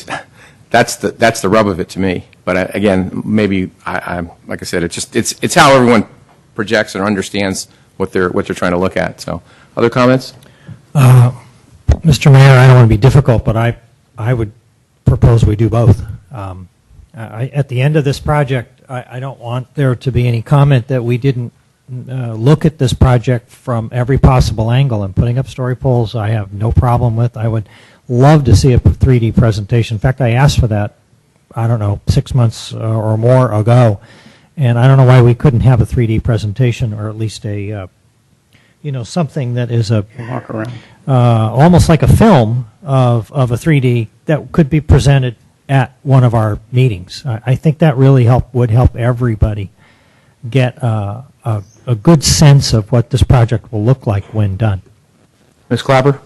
That's the rub of it to me. But again, maybe I'm like I said, it's how everyone projects or understands what they're trying to look at. So, other comments? Mr. Mayor, I don't want to be difficult, but I would propose we do both. At the end of this project, I don't want there to be any comment that we didn't look at this project from every possible angle, and putting up story poles I have no problem with. I would love to see a 3D presentation. In fact, I asked for that, 6 months or more ago, and I don't know why we couldn't have a 3D presentation, or at least a something that is a walk around, almost like a film of a 3D that could be presented at one of our meetings. I think that really would help everybody get a good sense of what this project will look like when done. Ms. Clapper?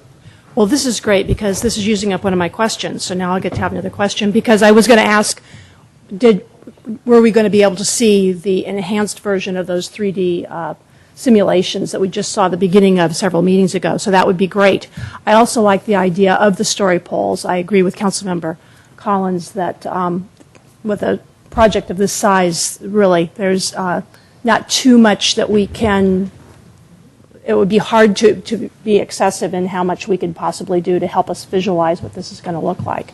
Well, this is great because this is using up one of my questions. So now I'll get to have another question because I was going to ask, were we going to be able to see the enhanced version of those 3D simulations that we just saw at the beginning of several meetings ago? So that would be great. I also like the idea of the story polls. I agree with Councilmember Collins that with a project of this size, really, there's not too much that we can. It would be hard to be excessive in how much we could possibly do to help us visualize what this is going to look like.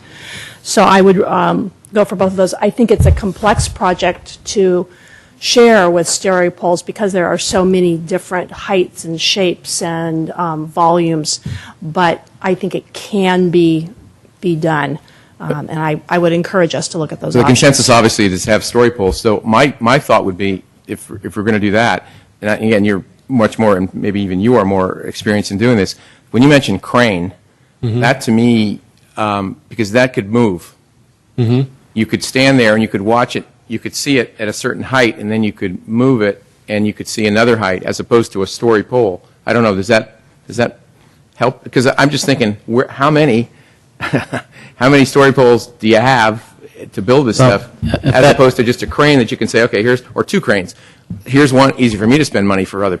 So I would go for both of those. I think it's a complex project to share with story polls because there are so many different heights and shapes and volumes, but I think it can be done. And I would encourage us to look at those So the options. consensus, obviously, is to have story polls. So my thought would be, if we're going to do that, and again, you're much more, and maybe even you are more experienced in doing this, when you mention crane, that to me, because that could move. You could stand there and you could watch it, you could see it at a certain height, and then you could move it, and you could see another height, as opposed to a story pole. I don't know, does that help? Because I'm just thinking, how many story poles do you have to build this stuff, as opposed to just a crane that you can say, okay, or two cranes. Here's one, easy for me to spend money from other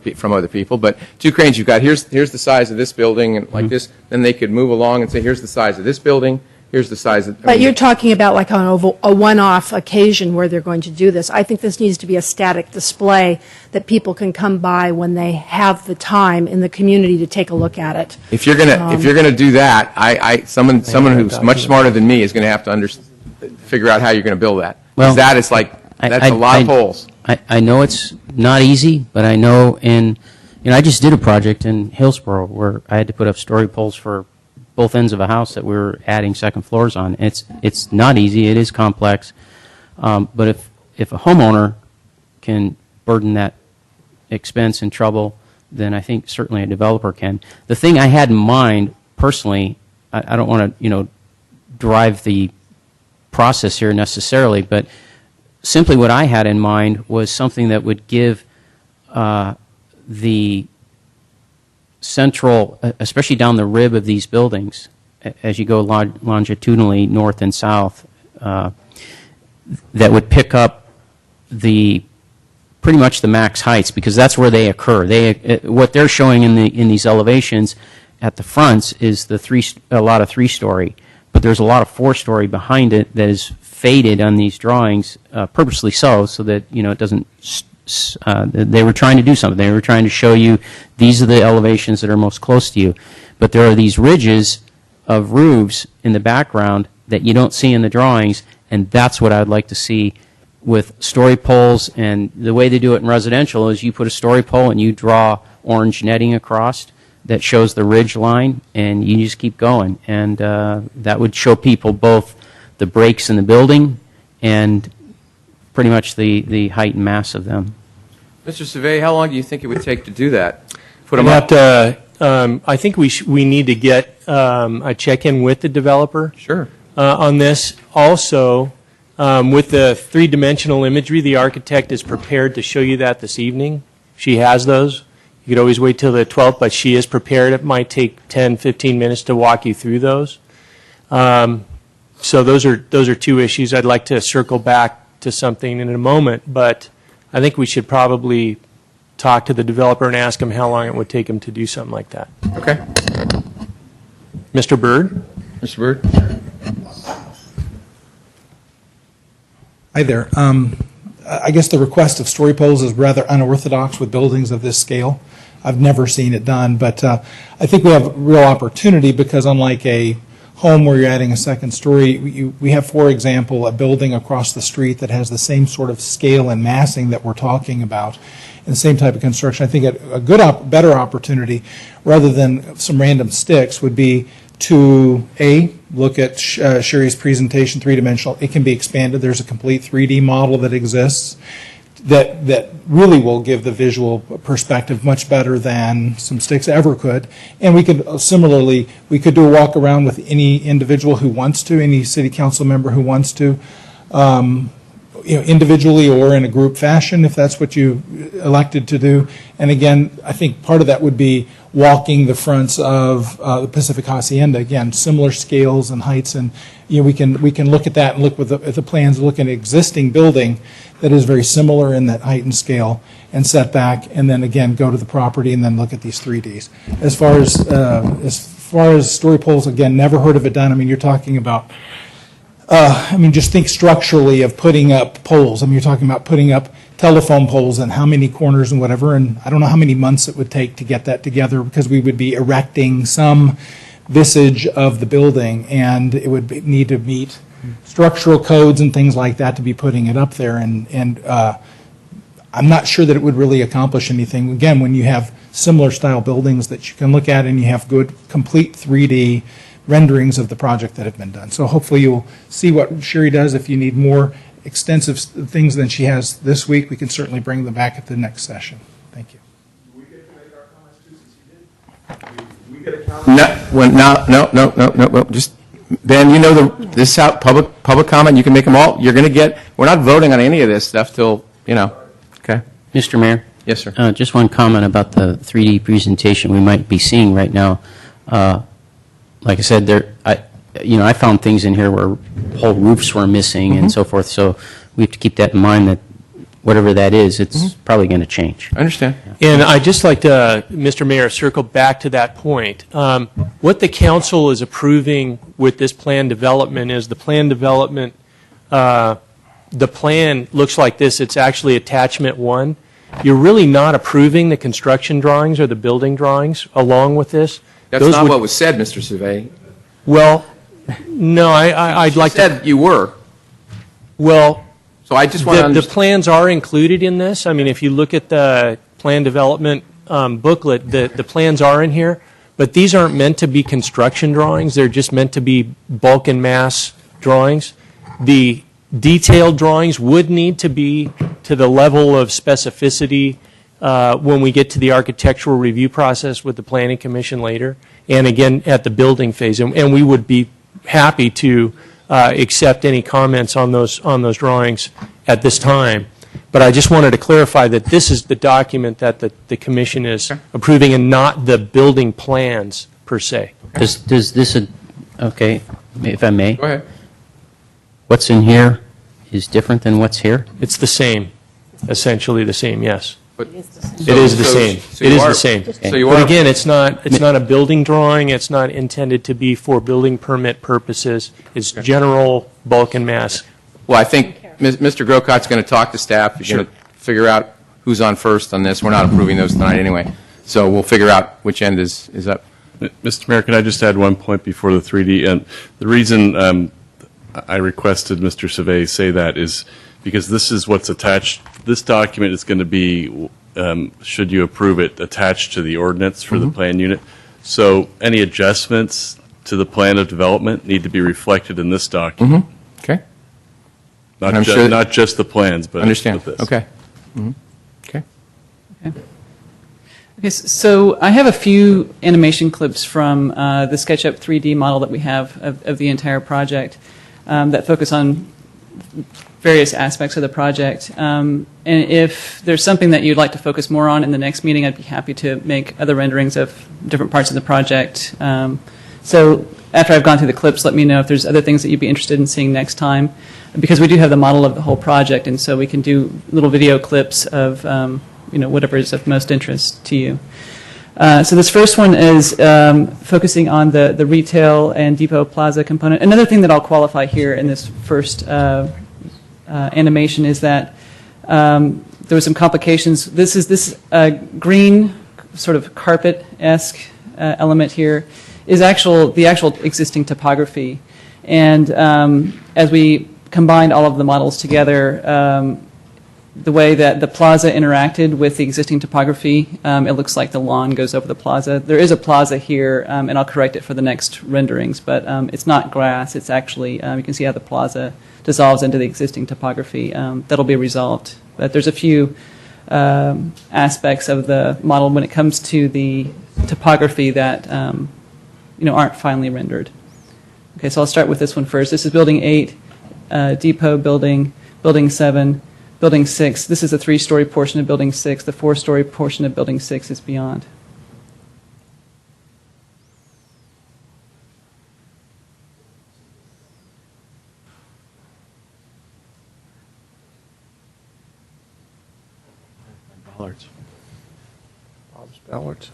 people, but two cranes you've got, here's the size of this building, and like this, then they could move along and say, here's the size of this building, here's the size of... But you're talking about like on a one-off occasion where they're going to do this. I think this needs to be a static display that people can come by when they have the time in the community to take a look at it. If you're gonna do that, someone who's much smarter than me is going to have to figure out how you're going to build that. Well, Because that is that's a lot of poles. I know it's not easy, but I know I just did a project in Hillsborough where I had to put up story poles for both ends of a house that we were adding second floors on. It's not easy. It is complex. But if a homeowner can burden that expense and trouble, then I think certainly a developer can. The thing I had in mind personally, I don't want to drive the process here necessarily, but simply what I had in mind was something that would give the central, especially down the rib of these buildings, as you go longitudinally north and south, that would pick up pretty much the max heights, because that's where they occur. What they're showing in these elevations at the fronts is a lot of 3-story, but there's a lot of 4-story behind it that is faded on these drawings, purposely so that it doesn't. They were trying to do something. They were trying to show you these are the elevations that are most close to you, but there are these ridges of roofs in the background that you don't see in the drawings, and that's what I'd like to see with story poles. And the way they do it in residential is you put a story pole and you draw orange netting across that shows the ridge line, and you just keep going, and that would show people both the breaks in the building and pretty much the height and mass of them. Mr. Survey, how long do you think it would take to do that? Put them We up? have to, I think we need to get a check-in with the developer. Sure. On this. Also, with the three-dimensional imagery, the architect is prepared to show you that this evening. She has those. You could always wait till the 12th, but she is prepared. It might take 10, 15 minutes to walk you through those. So those are two issues. I'd like to circle back to something in a moment, but I think we should probably talk to the developer and ask him how long it would take him to do something like that. Okay. Mr. Byrd? Mr. Byrd? Hi there. I guess the request of story poles is rather unorthodox with buildings of this scale. I've never seen it done, but I think we have real opportunity because unlike a home where you're adding a second story, we have, for example, a building across the street that has the same sort of scale and massing that we're talking about, and the same type of construction. I think a better opportunity, rather than some random sticks, would be to look at Sherry's presentation, three-dimensional. It can be expanded. There's a complete 3D model that exists that really will give the visual perspective much better than some sticks ever could. And we could similarly, we could do a walk around with any individual who wants to, any city council member who wants to, individually or in a group fashion if that's what you elected to do. And again, I think part of that would be walking the fronts of the Pacific Hacienda. Again, similar scales and heights, and we can look at that and look at the plans, look at an existing building that is very similar in that height and scale and setback, and then again go to the property and then look at these 3Ds. As far as story poles, again, never heard of it done. I mean, you're talking about. Just think structurally of putting up poles. I mean, you're talking about putting up telephone poles and how many corners and whatever, and I don't know how many months it would take to get that together, because we would be erecting some visage of the building, and it would need to meet structural codes and things like that to be putting it up there, and I'm not sure that it would really accomplish anything. Again, when you have similar style buildings that you can look at and you have good, complete 3D renderings of the project that have been done. So hopefully you'll see what Sherry does. If you need more extensive things than she has this week, we can certainly bring them back at the next session. Thank you. Do we get to make our comments too, since you did? We get a comment? No. Just, Ben, you know this out public comment. You can make them all. You're going to get. We're not voting on any of this stuff till Okay. Mr. Mayor? Yes, sir. Just one comment about the 3D presentation we might be seeing right now. Like I said, I found things in here where whole roofs were missing and so forth. So we have to keep that in mind, that whatever that is, it's probably going to change. I understand. And I'd just like to, Mr. Mayor, circle back to that point. What the council is approving with this plan development is the plan development. The plan looks like this. It's actually attachment 1. You're really not approving the construction drawings or the building drawings along with this. That's not what was said, Mr. Survey. Well, no, I'd like to. Said you were. Well, so I just want to understand. The plans are included in this. I mean, if you look at the plan development booklet, the plans are in here, but these aren't meant to be construction drawings. They're just meant to be bulk and mass drawings. The detailed drawings would need to be to the level of specificity when we get to the architectural review process with the Planning Commission later, and again at the building phase. And we would be happy to accept any comments on those drawings at this time. But I just wanted to clarify that this is the document that the Commission is approving, and not the building plans per se. Does this, okay, if I may? Go ahead. What's in here is different than what's here? It's the same, essentially the same, yes. But it is the same. It is the same. But again, it's not a building drawing. It's not intended to be for building permit purposes. It's general bulk and mass. Well, I think Mr. Grocot's going to talk to staff. He's going to figure out who's on first on this. We're not approving those tonight anyway. So we'll figure out which end is up. Mr. Mayor, can I just add one point before the 3D? And the reason I requested Mr. Survey say that is because this is what's attached. This document is going to be, should you approve it, attached to the ordinance for the plan unit. So any adjustments to the plan of development need to be reflected in this document. Okay. Not just the plans, but understand. This. Okay. Okay. Okay, so I have a few animation clips from the SketchUp 3D model that we have of the entire project that focus on various aspects of the project. And if there's something that you'd like to focus more on in the next meeting, I'd be happy to make other renderings of different parts of the project. So after I've gone through the clips, let me know if there's other things that you'd be interested in seeing next time, because we do have the model of the whole project, and so we can do little video clips of whatever is of most interest to you. So this first one is focusing on the retail and Depot Plaza component. Another thing that I'll qualify here in this first animation is that there were some complications. This green sort of carpet-esque element here is the actual existing topography. And as we combined all of the models together, the way that the plaza interacted with the existing topography, it looks like the lawn goes over the plaza. There is a plaza here, and I'll correct it for the next renderings, but it's not grass. It's actually, you can see how the plaza dissolves into the existing topography. That'll be resolved. But there's a few aspects of the model when it comes to the topography that aren't finally rendered. Okay, so I'll start with this one first. This is Building 8, Depot Building, Building 7, Building 6. This is the 3-story portion of Building 6. The 4-story portion of Building 6 is beyond. Ballards. Bob's Ballards.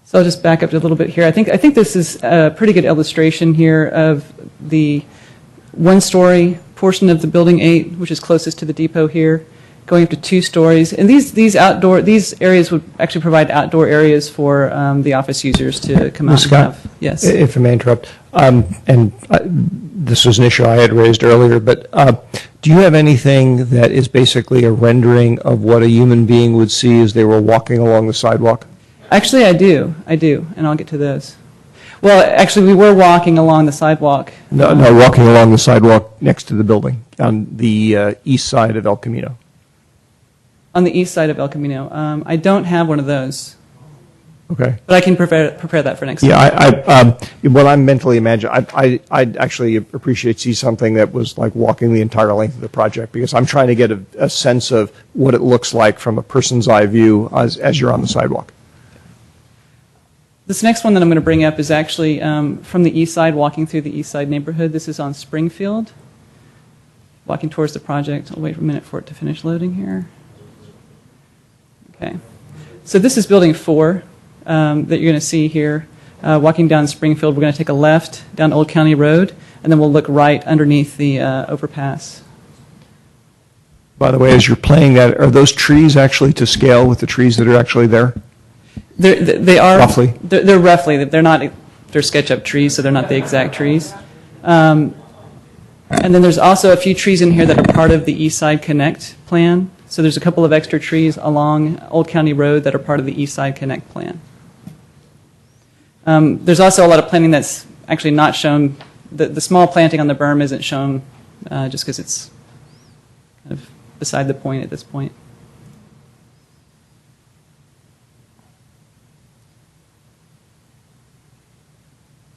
So I'll just back up a little bit here. I think this is a pretty good illustration here of the one-story portion of the Building 8, which is closest to the depot here, going up to 2 stories. And these areas would actually provide outdoor areas for the office users to come out Ms. and Scott, have. Yes. if I may interrupt, this was an issue I had raised earlier, but do you have anything that is basically a rendering of what a human being would see as they were walking along the sidewalk? Actually, I do, and I'll get to those. Well, actually, we were walking along the sidewalk. No, walking along the sidewalk next to the building on the east side of El Camino. On the east side of El Camino. I don't have one of those, Okay. but I can prepare that for next time. Yeah, what I'm mentally imagining, I'd actually appreciate to see something that was like walking the entire length of the project, because I'm trying to get a sense of what it looks like from a person's eye view as you're on the sidewalk. This next one that I'm going to bring up is actually from the east side, walking through the east side neighborhood. This is on Springfield, walking towards the project. I'll wait for a minute for it to finish loading here. Okay. So this is Building 4 that you're going to see here. Walking down Springfield, we're going to take a left down Old County Road, and then we'll look right underneath the overpass. By the way, as you're playing that, are those trees actually to scale with the trees that are actually there? They are Roughly? They're roughly. They're not. They're SketchUp trees, so they're not the exact trees. And then there's also a few trees in here that are part of the East Side Connect plan. So there's a couple of extra trees along Old County Road that are part of the East Side Connect plan. There's also a lot of planting that's actually not shown. The small planting on the berm isn't shown just because it's kind of beside the point at this point.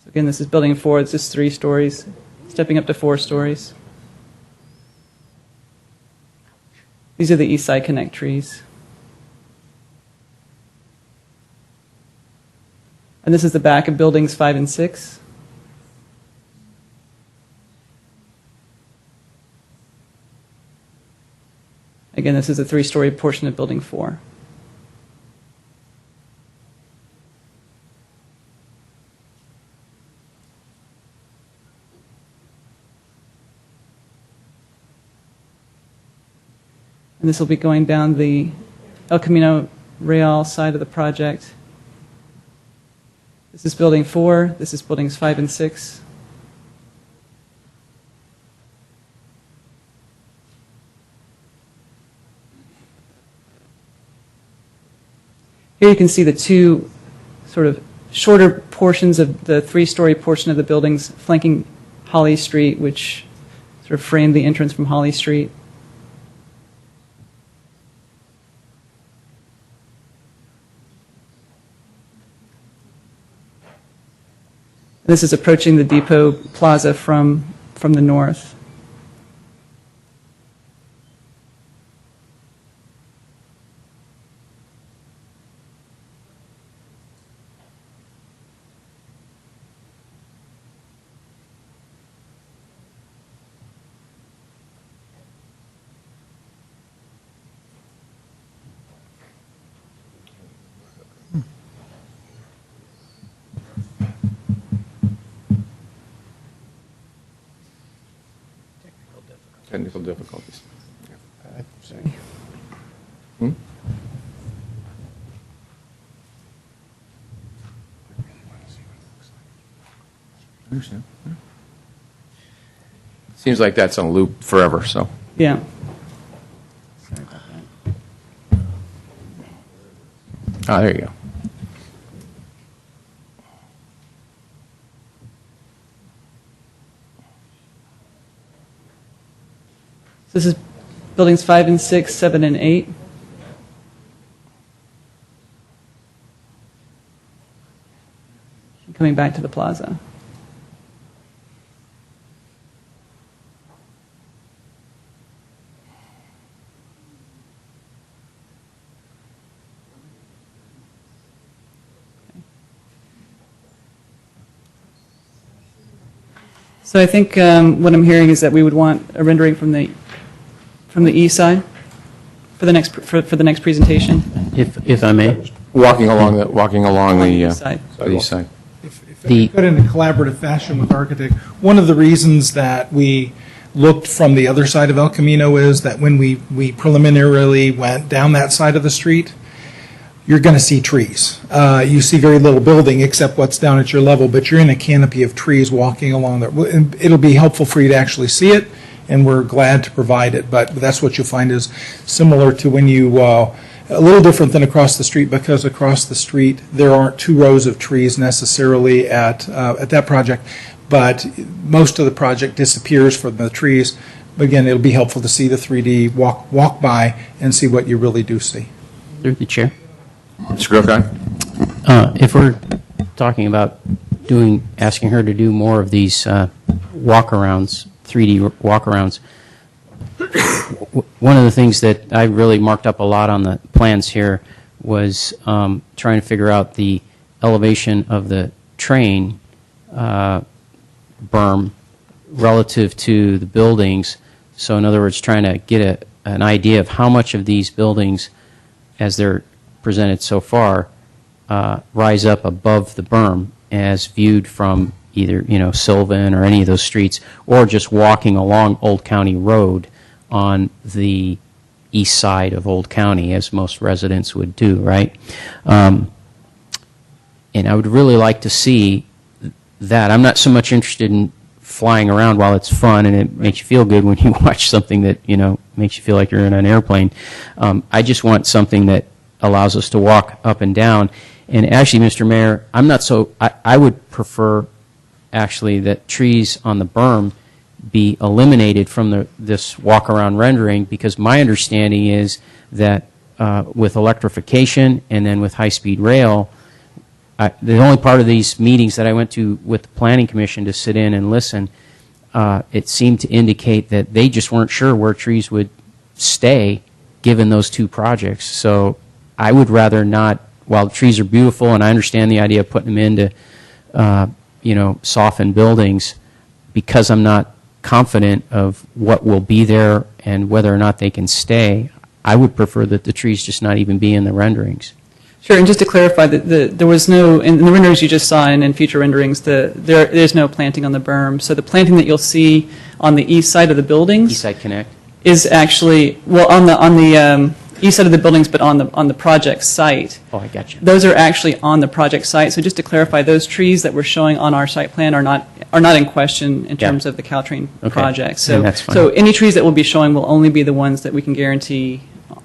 Again, this is Building 4. It's just 3 stories, stepping up to 4 stories. These are the East Side Connect trees. And this is the back of Buildings 5 and 6. Again, this is a 3-story portion of Building 4. And this will be going down the El Camino Real side of the project. This is Building 4. This is Buildings 5 and 6. Here you can see the 2 sort of shorter portions of the 3-story portion of the buildings flanking Holly Street, which sort of frame the entrance from Holly Street. This is approaching the Depot Plaza from the north. Technical difficulties. Sorry. Hmm? I understand. Yeah. Seems like that's on a loop forever, so. Yeah. Ah, there you go. This is Buildings 5 and 6, 7 and 8. Coming back to the plaza. So I think what I'm hearing is that we would want a rendering from the east side for the next presentation. If I may. Walking along the east side. east side. Put in a collaborative fashion with architect. One of the reasons that we looked from the other side of El Camino is that when we preliminarily went down that side of the street, you're going to see trees. You see very little building except what's down at your level, but you're in a canopy of trees walking along there. It'll be helpful for you to actually see it, and we're glad to provide it. But that's what you'll find is similar to when you, a little different than across the street, because across the street there aren't 2 rows of trees necessarily at that project, but most of the project disappears from the trees. But again, it'll be helpful to see the 3D, walk by and see what you really do see. Through the chair. Mr. Grocott? If we're talking about asking her to do more of these walkarounds, 3D walkarounds, one of the things that I really marked up a lot on the plans here was trying to figure out the elevation of the train berm relative to the buildings. So in other words, trying to get an idea of how much of these buildings, as they're presented so far, rise up above the berm as viewed from either, Sylvan or any of those streets, or just walking along Old County Road on the east side of Old County, as most residents would do, right? And I would really like to see that. I'm not so much interested in flying around while it's fun and it makes you feel good when you watch something that, makes you feel like you're in an airplane. I just want something that allows us to walk up and down. And actually, Mr. Mayor, I would prefer actually that trees on the berm be eliminated from this walk-around rendering, because my understanding is that with electrification and then with high-speed rail, the only part of these meetings that I went to with the Planning Commission to sit in and listen, it seemed to indicate that they just weren't sure where trees would stay given those 2 projects. So I would rather not, while the trees are beautiful and I understand the idea of putting them into, soften buildings, because I'm not confident of what will be there and whether or not they can stay, I would prefer that the trees just not even be in the renderings. Sure, and just to clarify, that there was no, in the renderings you just saw and in future renderings, there's no planting on the berm. So the planting that you'll see on the east side of the buildings, East Side Connect, is actually, well, on the east side of the buildings, but on the project site. Oh, I got you. Those are actually on the project site. So just to clarify, those trees that we're showing on our site plan are not in question in terms of the Caltrain project. So, that's fine. so any trees that we'll be showing will only be the ones that we can guarantee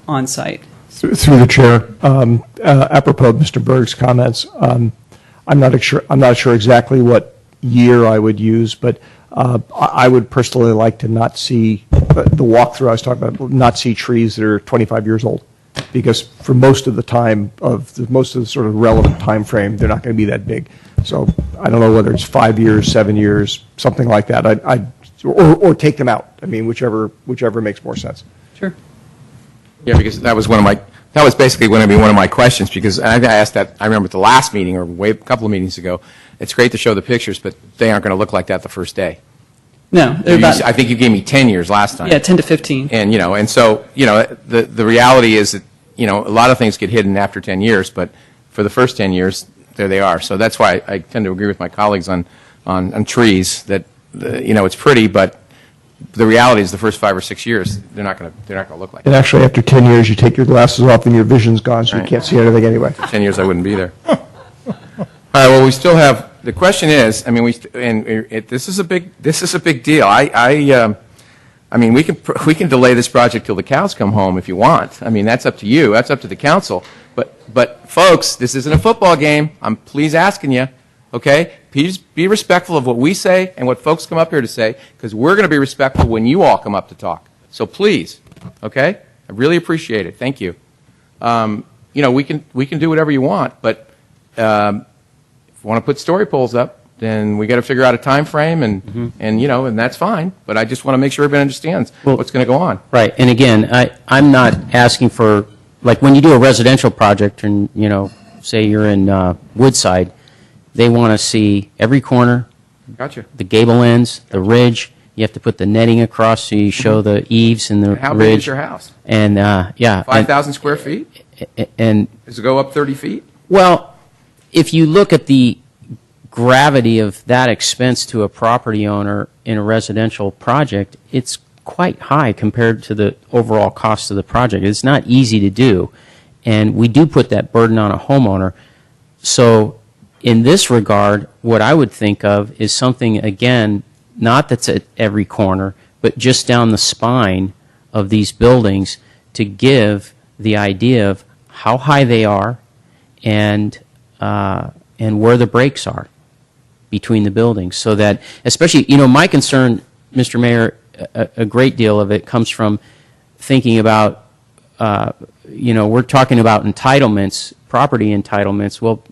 on site. Through the chair, apropos of Mr. Berg's comments, I'm not sure exactly what year I would use, but I would personally like to not see the walkthrough I was talking about, not see trees that are 25 years old, because for most of the time most of the sort of relevant time frame, they're not going to be that big. So I don't know whether it's 5 years, 7 years, something like that. Or take them out. I mean, whichever makes more sense. Sure. Yeah, because that was basically going to be one of my questions, because I asked that, I remember at the last meeting or a couple of meetings ago. It's great to show the pictures, but they aren't going to look like that the first day. No, I think you gave me 10 years last time. Yeah, 10 to 15. And so the reality is that a lot of things get hidden after 10 years, but for the first 10 years, there they are. So that's why I tend to agree with my colleagues on trees that it's pretty, but the reality is the first 5 or 6 years they're not going to look like And that. actually, after 10 years, you take your glasses off and your vision's gone, so you can't see anything anyway. 10 years I wouldn't be there. All right. Well, we still have. The question is, this is a big deal. I mean, we can delay this project till the cows come home if you want. I mean, that's up to you. That's up to the council. But folks, this isn't a football game. I'm please asking you, okay? Please be respectful of what we say and what folks come up here to say, because we're going to be respectful when you all come up to talk. So please, okay? I really appreciate it. Thank you. We can do whatever you want, but if you want to put story poles up, then we got to figure out a time frame, and that's fine. But I just want to make sure everybody understands what's going to go on. Right. And again, I'm not asking for, like when you do a residential project and, say you're in Woodside, they want to see every corner Gotcha. the gable ends, the ridge. You have to put the netting across so you show the eaves and the How ridge. big is your house? And yeah, 5,000 square feet? and Does it go up 30 feet? well, if you look at the gravity of that expense to a property owner in a residential project, it's quite high compared to the overall cost of the project. It's not easy to do, and we do put that burden on a homeowner. So in this regard, what I would think of is something, again, not that's at every corner, but just down the spine of these buildings to give the idea of how high they are and where the breaks are between the buildings, so that, especially, my concern, Mr. Mayor, a great deal of it comes from thinking about, we're talking about entitlements, property entitlements. Well,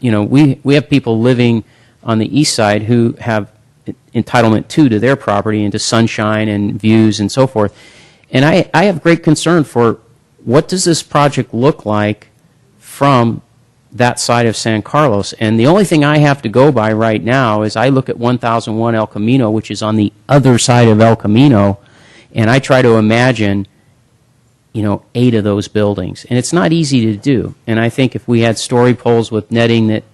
we have people living on the east side who have entitlement to their property and to sunshine and views and so forth. And I have great concern for what does this project look like from that side of San Carlos. And the only thing I have to go by right now is I look at 1001 El Camino, which is on the other side of El Camino, and I try to imagine, 8 of those buildings. And it's not easy to do. And I think if we had story poles with netting that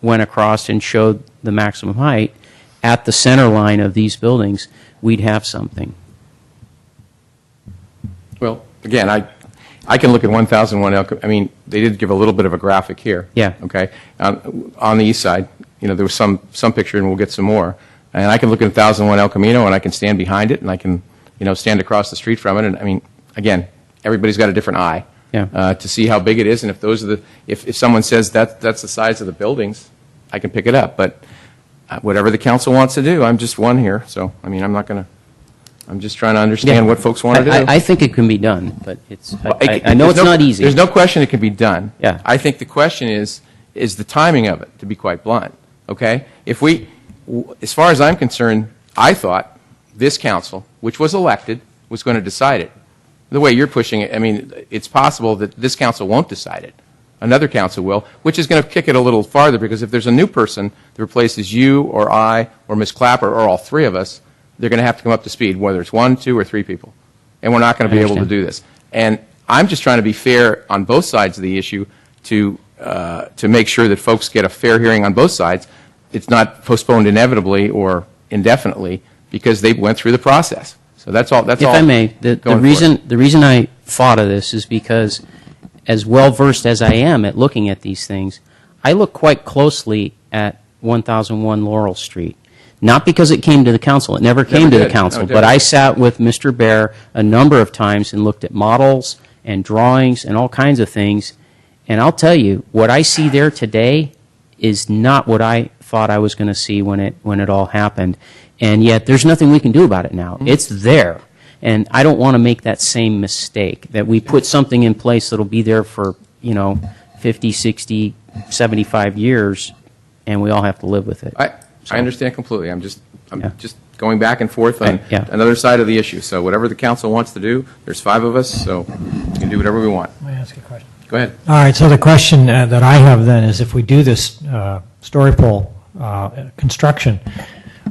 went across and showed the maximum height at the center line of these buildings, we'd have something. Well, again, I can look at 1001 El Camino. I mean, they did give a little bit of a graphic here. Yeah. Okay. On the east side, there was some picture, and we'll get some more. And I can look at 1001 El Camino, and I can stand behind it, and I can, stand across the street from it. And I mean, again, everybody's got a different eye to see how big it is. And if those are if someone says that's the size of the buildings, I can pick it up. But whatever the council wants to do, I'm just one here. So I mean, I'm just trying to understand what folks want to do. I think it can be done, but I know it's not easy. There's no question it can be done. Yeah. I think the question is the timing of it, to be quite blunt. Okay? As far as I'm concerned, I thought this council, which was elected, was going to decide it. The way you're pushing it, I mean, it's possible that this council won't decide it. Another council will, which is going to kick it a little farther, because if there's a new person that replaces you or I or Ms. Clapper or all three of us, they're going to have to come up to speed, whether it's 1, 2, or 3 people. And we're not going to be able to do this. And I'm just trying to be fair on both sides of the issue to make sure that folks get a fair hearing on both sides. It's not postponed inevitably or indefinitely because they went through the process. So that's all. If I may, the reason I thought of this is because, as well versed as I am at looking at these things, I look quite closely at 1001 Laurel Street. Not because it came to the council. It never came to the council. But I sat with Mr. Baer a number of times and looked at models and drawings and all kinds of things. And I'll tell you, what I see there today is not what I thought I was going to see when it all happened. And yet there's nothing we can do about it now. Mm-hmm. It's there. And I don't want to make that same mistake, that we put something in place that'll be there for, 50, 60, 75 years, and we all have to live with it. I understand completely. I'm just going back and forth on another side of the issue. So whatever the council wants to do, there's 5 of us, so we can do whatever we want. Let me ask you a question. Go ahead. All right, so the question that I have then is, if we do this story pole construction,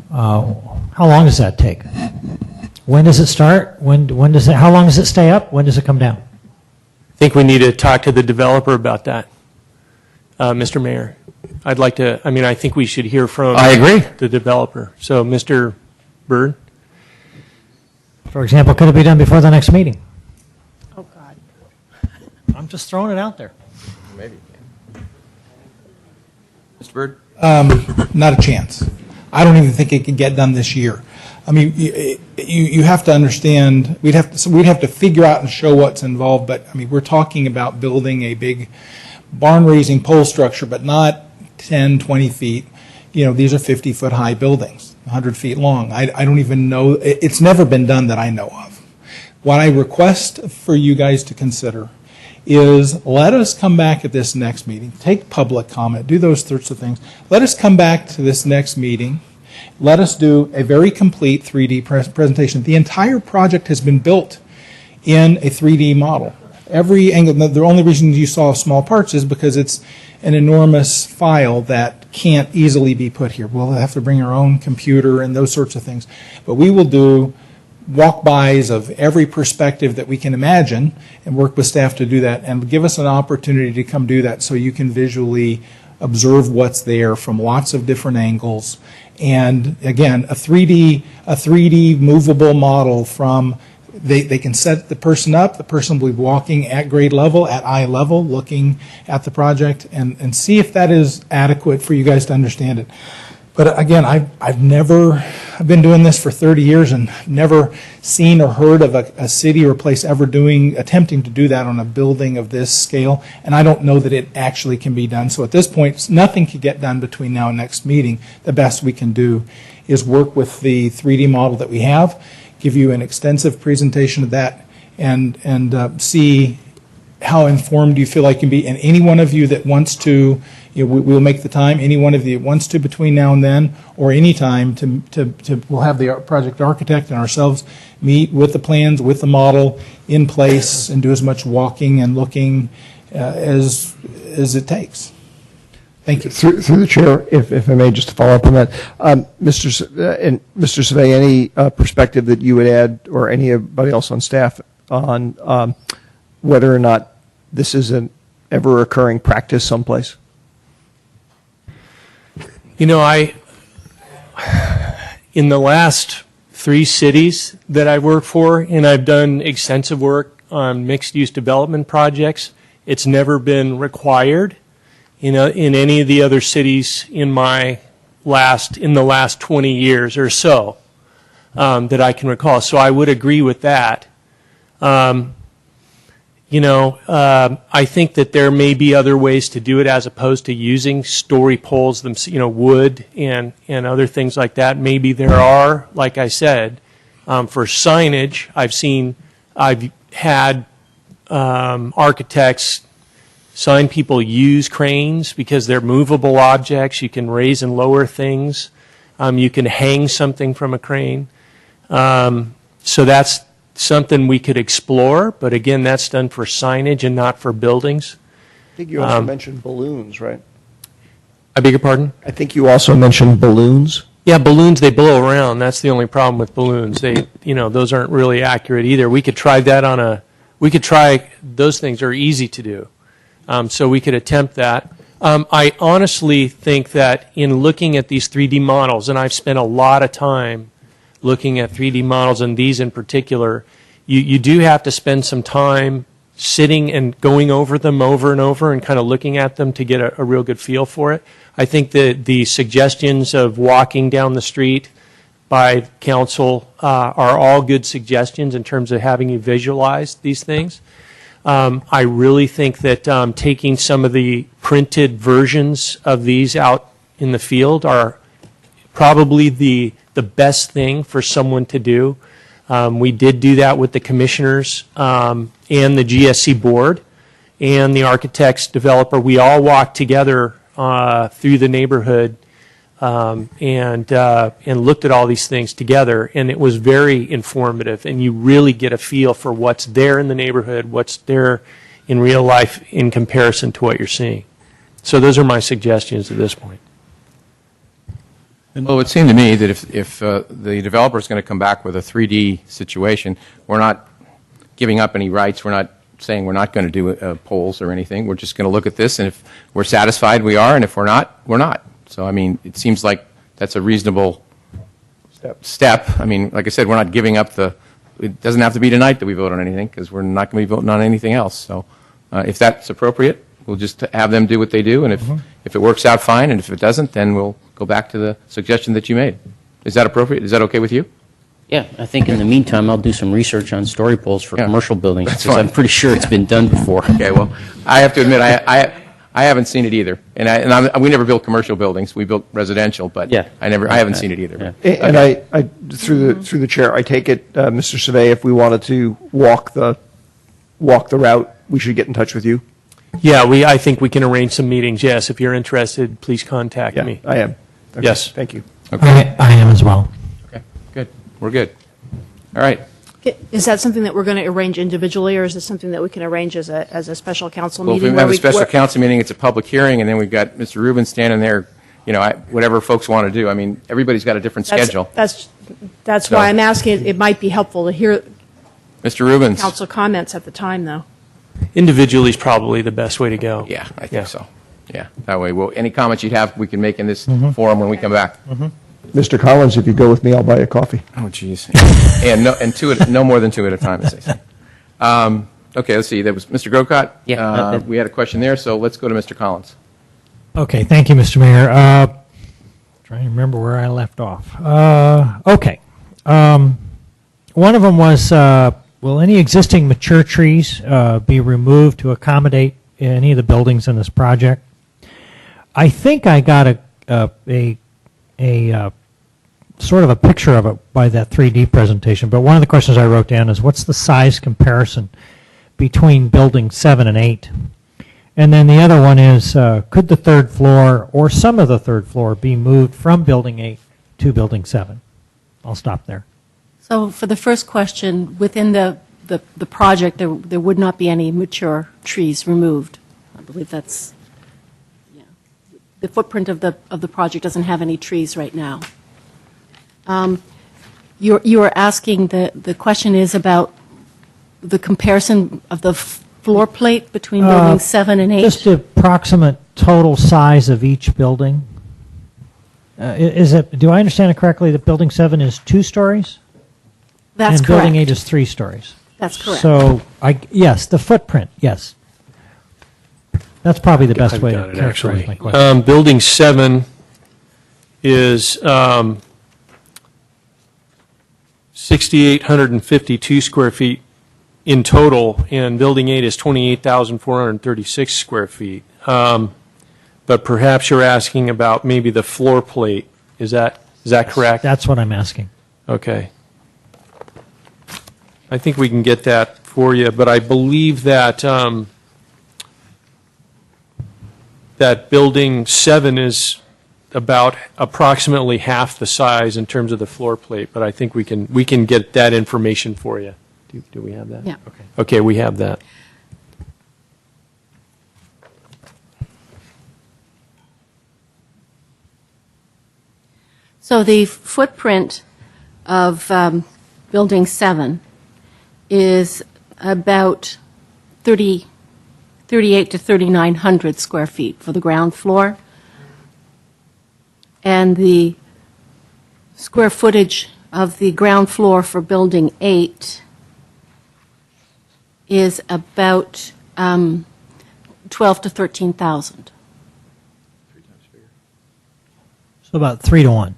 how long does that take? When does it start? How long does it stay up? When does it come down? I think we need to talk to the developer about that, Mr. Mayor. I think we should hear from the developer. So, Mr. Byrd? For example, could it be done before the next meeting? Oh, God. I'm just throwing it out there. Maybe. Mr. Byrd? Not a chance. I don't even think it could get done this year. I mean, you have to understand, we'd have to figure out and show what's involved, but I mean, we're talking about building a big barn-raising pole structure, but not 10, 20 feet. These are 50-foot high buildings, 100 feet long. I don't even know. It's never been done that I know of. What I request for you guys to consider is, let us come back at this next meeting, take public comment, do those sorts of things. Let us come back to this next meeting. Let us do a very complete 3D presentation. The entire project has been built in a 3D model. Every angle, the only reason you saw small parts is because it's an enormous file that can't easily be put here. We'll have to bring our own computer and those sorts of things. But we will do walk-bys of every perspective that we can imagine and work with staff to do that and give us an opportunity to come do that so you can visually observe what's there from lots of different angles. And again, a 3D movable model from they can set the person up, the person will be walking at grade level, at eye level, looking at the project and see if that is adequate for you guys to understand it. But again, I've been doing this for 30 years and never seen or heard of a city or place ever attempting to do that on a building of this scale, and I don't know that it actually can be done. So at this point, nothing can get done between now and next meeting. The best we can do is work with the 3D model that we have, give you an extensive presentation of that, and see how informed you feel like you can be. And any one of you that wants to, we'll make the time. Any one of you that wants to between now and then, or any time, we'll have the project architect and ourselves meet with the plans, with the model in place, and do as much walking and looking as it takes. Thank you. Through the chair, if I may, just to follow up on that, Mr. Survey, any perspective that you would add, or anybody else on staff, on whether or not this is an ever occurring practice someplace? In the last 3 cities that I've worked for, and I've done extensive work on mixed-use development projects, it's never been required in any of the other cities in the last 20 years or so that I can recall. So I would agree with that. I think that there may be other ways to do it as opposed to using story poles, wood and other things like that. Maybe there are, like I said, for signage, I've had architects sign people use cranes because they're movable objects. You can raise and lower things. You can hang something from a crane. So that's something we could explore, but again, that's done for signage and not for buildings. I think you also mentioned balloons, right? I beg your pardon? I think you also mentioned balloons. Yeah, balloons, they blow around. That's the only problem with balloons. Those aren't really accurate either. We could try that those things are easy to do. So we could attempt that. I honestly think that in looking at these 3D models, and I've spent a lot of time looking at 3D models, and these in particular, you do have to spend some time sitting and going over them over and over and kind of looking at them to get a real good feel for it. I think that the suggestions of walking down the street by council are all good suggestions in terms of having you visualize these things. I really think that taking some of the printed versions of these out in the field are probably the best thing for someone to do. We did do that with the commissioners and the GSC board and the architects developer. We all walked together through the neighborhood and looked at all these things together, and it was very informative, and you really get a feel for what's there in the neighborhood, what's there in real life in comparison to what you're seeing. So those are my suggestions at this point. Well, it would seem to me that if the developer is going to come back with a 3D situation, we're not giving up any rights. We're not saying we're not going to do polls or anything. We're just going to look at this, and if we're satisfied, we are, and if we're not, we're not. So, I mean, it seems like that's a reasonable step. I mean, like I said, we're not giving up it doesn't have to be tonight that we vote on anything, because we're not going to be voting on anything else. So if that's appropriate, we'll just have them do what they do, and if it works out, fine, and if it doesn't, then we'll go back to the suggestion that you made. Is that appropriate? Is that okay with you? Yeah, I think in the meantime, I'll do some research on story poles for commercial buildings, That's because fine. I'm pretty sure it's been done before. Okay, well, I have to admit, I haven't seen it either, we never built commercial buildings. We built residential, but I haven't seen it either. Yeah. And I through the chair, I take it, Mr. Survey, if we wanted to walk the route, we should get in touch with you. Yeah, I think we can arrange some meetings. Yes, if you're interested, please contact me. I am. Okay, Yes. Thank you. Okay. I am as well. Okay, good. We're good. All right. Is that something that we're going to arrange individually, or is this something that we can arrange as a special council Well, if meeting? we have a special council meeting, it's a public hearing, and then we've got Mr. Rubin standing there, whatever folks want to do. I mean, everybody's got a different schedule. That's So- why I'm asking. It might be helpful to hear Mr. Rubens? council comments at the time, though. Individually is probably the best way to go. Yeah, I think so. Yeah, that way, well, any comments you'd have, we can make in this forum when we come back. Mr. Collins, if you go with me, I'll buy you coffee. Oh, jeez. And no more than two at a time, as they say. Okay, let's see. That was Mr. Grocott. Yeah. We had a question there, so let's go to Mr. Collins. Okay, thank you, Mr. Mayor. Trying to remember where I left off. Okay. One of them was, will any existing mature trees be removed to accommodate any of the buildings in this project? I think I got a sort of a picture of it by that 3D presentation, but one of the questions I wrote down is, what's the size comparison between building 7 and 8? And then the other one is, could the third floor or some of the third floor be moved from building 8 to building 7? I'll stop there. So for the first question, within the project, there would not be any mature trees removed. I believe that's, the footprint of the project doesn't have any trees right now. You are asking, the question is about the comparison of the floor plate between buildings 7 and 8? Just the approximate total size of each building. Do I understand it correctly that building 7 is 2 stories? That's and correct. building 8 is 3 stories? That's correct. So, yes, the footprint, yes. That's probably the best way to characterize my question. Building 7 is 6,852 square feet in total, and Building 8 is 28,436 square feet. But perhaps you're asking about maybe the floor plate. Is that correct? That's what I'm asking. Okay. I think we can get that for you, but I believe that that Building 7 is about approximately half the size in terms of the floor plate, but I think we can get that information for you. Do we have that? Yeah. Okay, we have that. So the footprint of Building 7 is about 3,800 to 3,900 square feet for the ground floor. And the square footage of the ground floor for Building 8 is about 12 to 13,000. So about 3 to 1.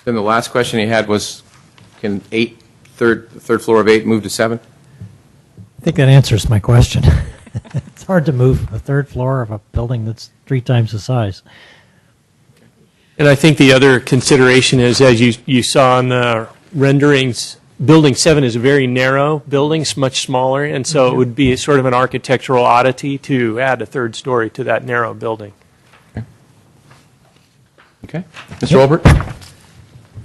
Then the last question he had was, can third floor of 8 move to 7? I think that answers my question. It's hard to move a third floor of a building that's 3 times the size. And I think the other consideration is, as you saw in the renderings, Building 7 is a very narrow building, it's much smaller, and so it would be sort of an architectural oddity to add a third story to that narrow building. Okay. Mr. Olbert?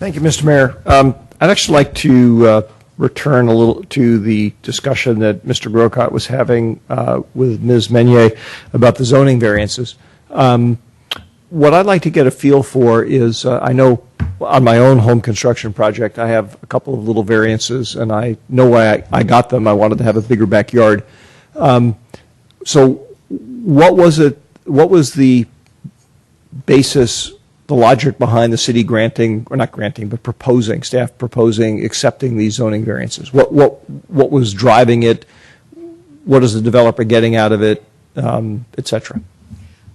Thank you, Mr. Mayor. I'd actually like to return a little to the discussion that Mr. Grocott was having with Ms. Meunier about the zoning variances. What I'd like to get a feel for is, I know on my own home construction project, I have a couple of little variances, and I know why I got them. I wanted to have a bigger backyard. So what was it? What was the basis, the logic behind the city granting, or not granting, but proposing, staff proposing, accepting these zoning variances? What was driving it? What is the developer getting out of it, et cetera?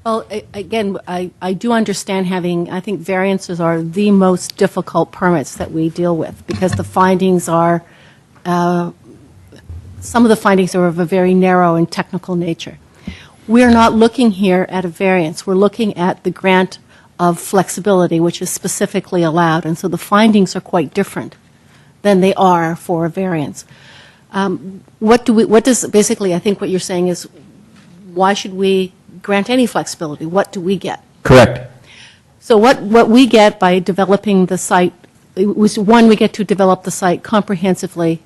Well, again, I do understand I think variances are the most difficult permits that we deal with, because the findings are, some of the findings are of a very narrow and technical nature. We're not looking here at a variance. We're looking at the grant of flexibility, which is specifically allowed, and so the findings are quite different than they are for a variance. Basically, I think what you're saying is, why should we grant any flexibility? What do we get? Correct. So what we get by developing the site, we get to develop the site comprehensively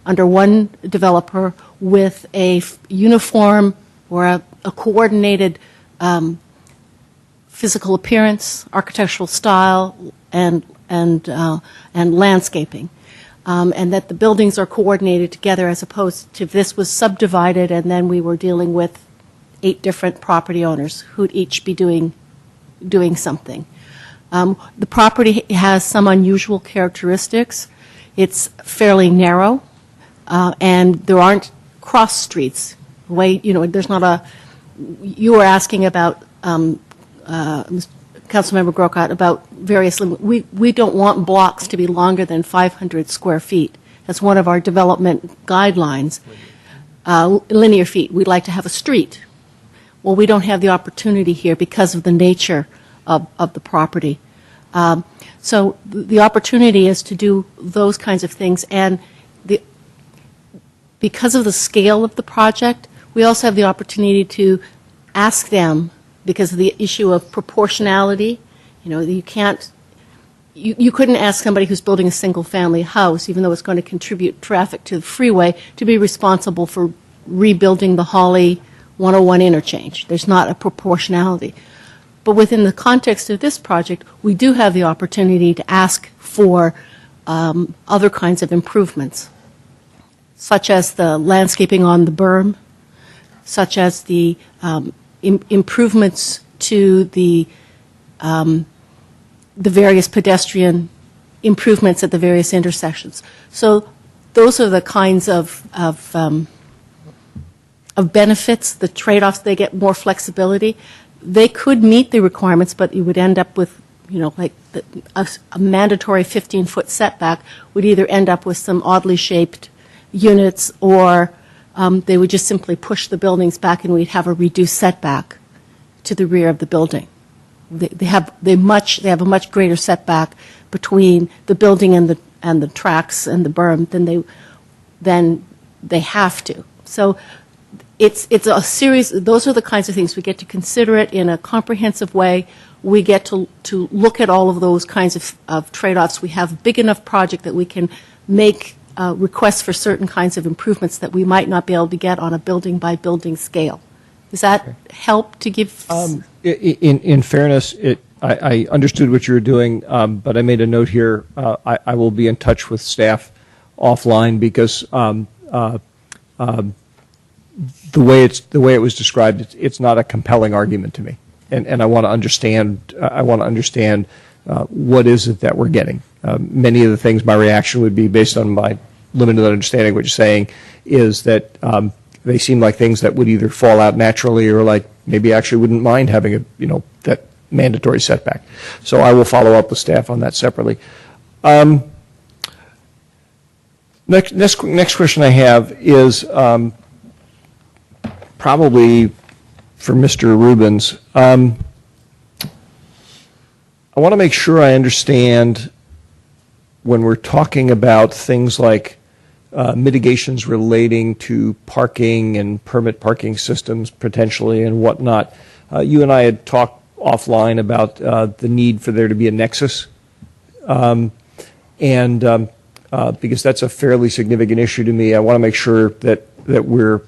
under one developer with a uniform or a coordinated physical appearance, architectural style, and landscaping. And that the buildings are coordinated together, as opposed to this was subdivided and then we were dealing with 8 different property owners who'd each be doing something. The property has some unusual characteristics. It's fairly narrow, and there aren't cross streets. There's not a. You were asking about Councilmember Grocott about various. We don't want blocks to be longer than 500 square feet. That's one of our development guidelines. Linear feet. We'd like to have a street. Well, we don't have the opportunity here because of the nature of the property. So the opportunity is to do those kinds of things, and because of the scale of the project, we also have the opportunity to ask them, because of the issue of proportionality. You can't. You couldn't ask somebody who's building a single-family house, even though it's going to contribute traffic to the freeway, to be responsible for rebuilding the Hawley 101 interchange. There's not a proportionality. But within the context of this project, we do have the opportunity to ask for other kinds of improvements, such as the landscaping on the berm, such as the improvements to the various pedestrian improvements at the various intersections. So those are the kinds of benefits, the trade-offs. They get more flexibility. They could meet the requirements, but you would end up with, a mandatory 15-foot setback would either end up with some oddly shaped units, or they would just simply push the buildings back and we'd have a reduced setback to the rear of the building. They have a much greater setback between the building and the tracks and the berm than they have to. So it's a series. Those are the kinds of things we get to consider it in a comprehensive way. We get to look at all of those kinds of trade-offs. We have a big enough project that we can make requests for certain kinds of improvements that we might not be able to get on a building-by-building scale. Does that help to give? In fairness, I understood what you were doing, but I made a note here. I will be in touch with staff offline, because the way it was described, it's not a compelling argument to me, and I want to understand. What is it that we're getting. Many of the things, my reaction would be, based on my limited understanding of what you're saying, is that they seem like things that would either fall out naturally, or like maybe actually wouldn't mind having that mandatory setback. So I will follow up with staff on that separately. Next question I have is probably for Mr. Rubens. I want to make sure I understand, when we're talking about things like mitigations relating to parking and permit parking systems potentially and whatnot. You and I had talked offline about the need for there to be a nexus, because that's a fairly significant issue to me. I want to make sure that we're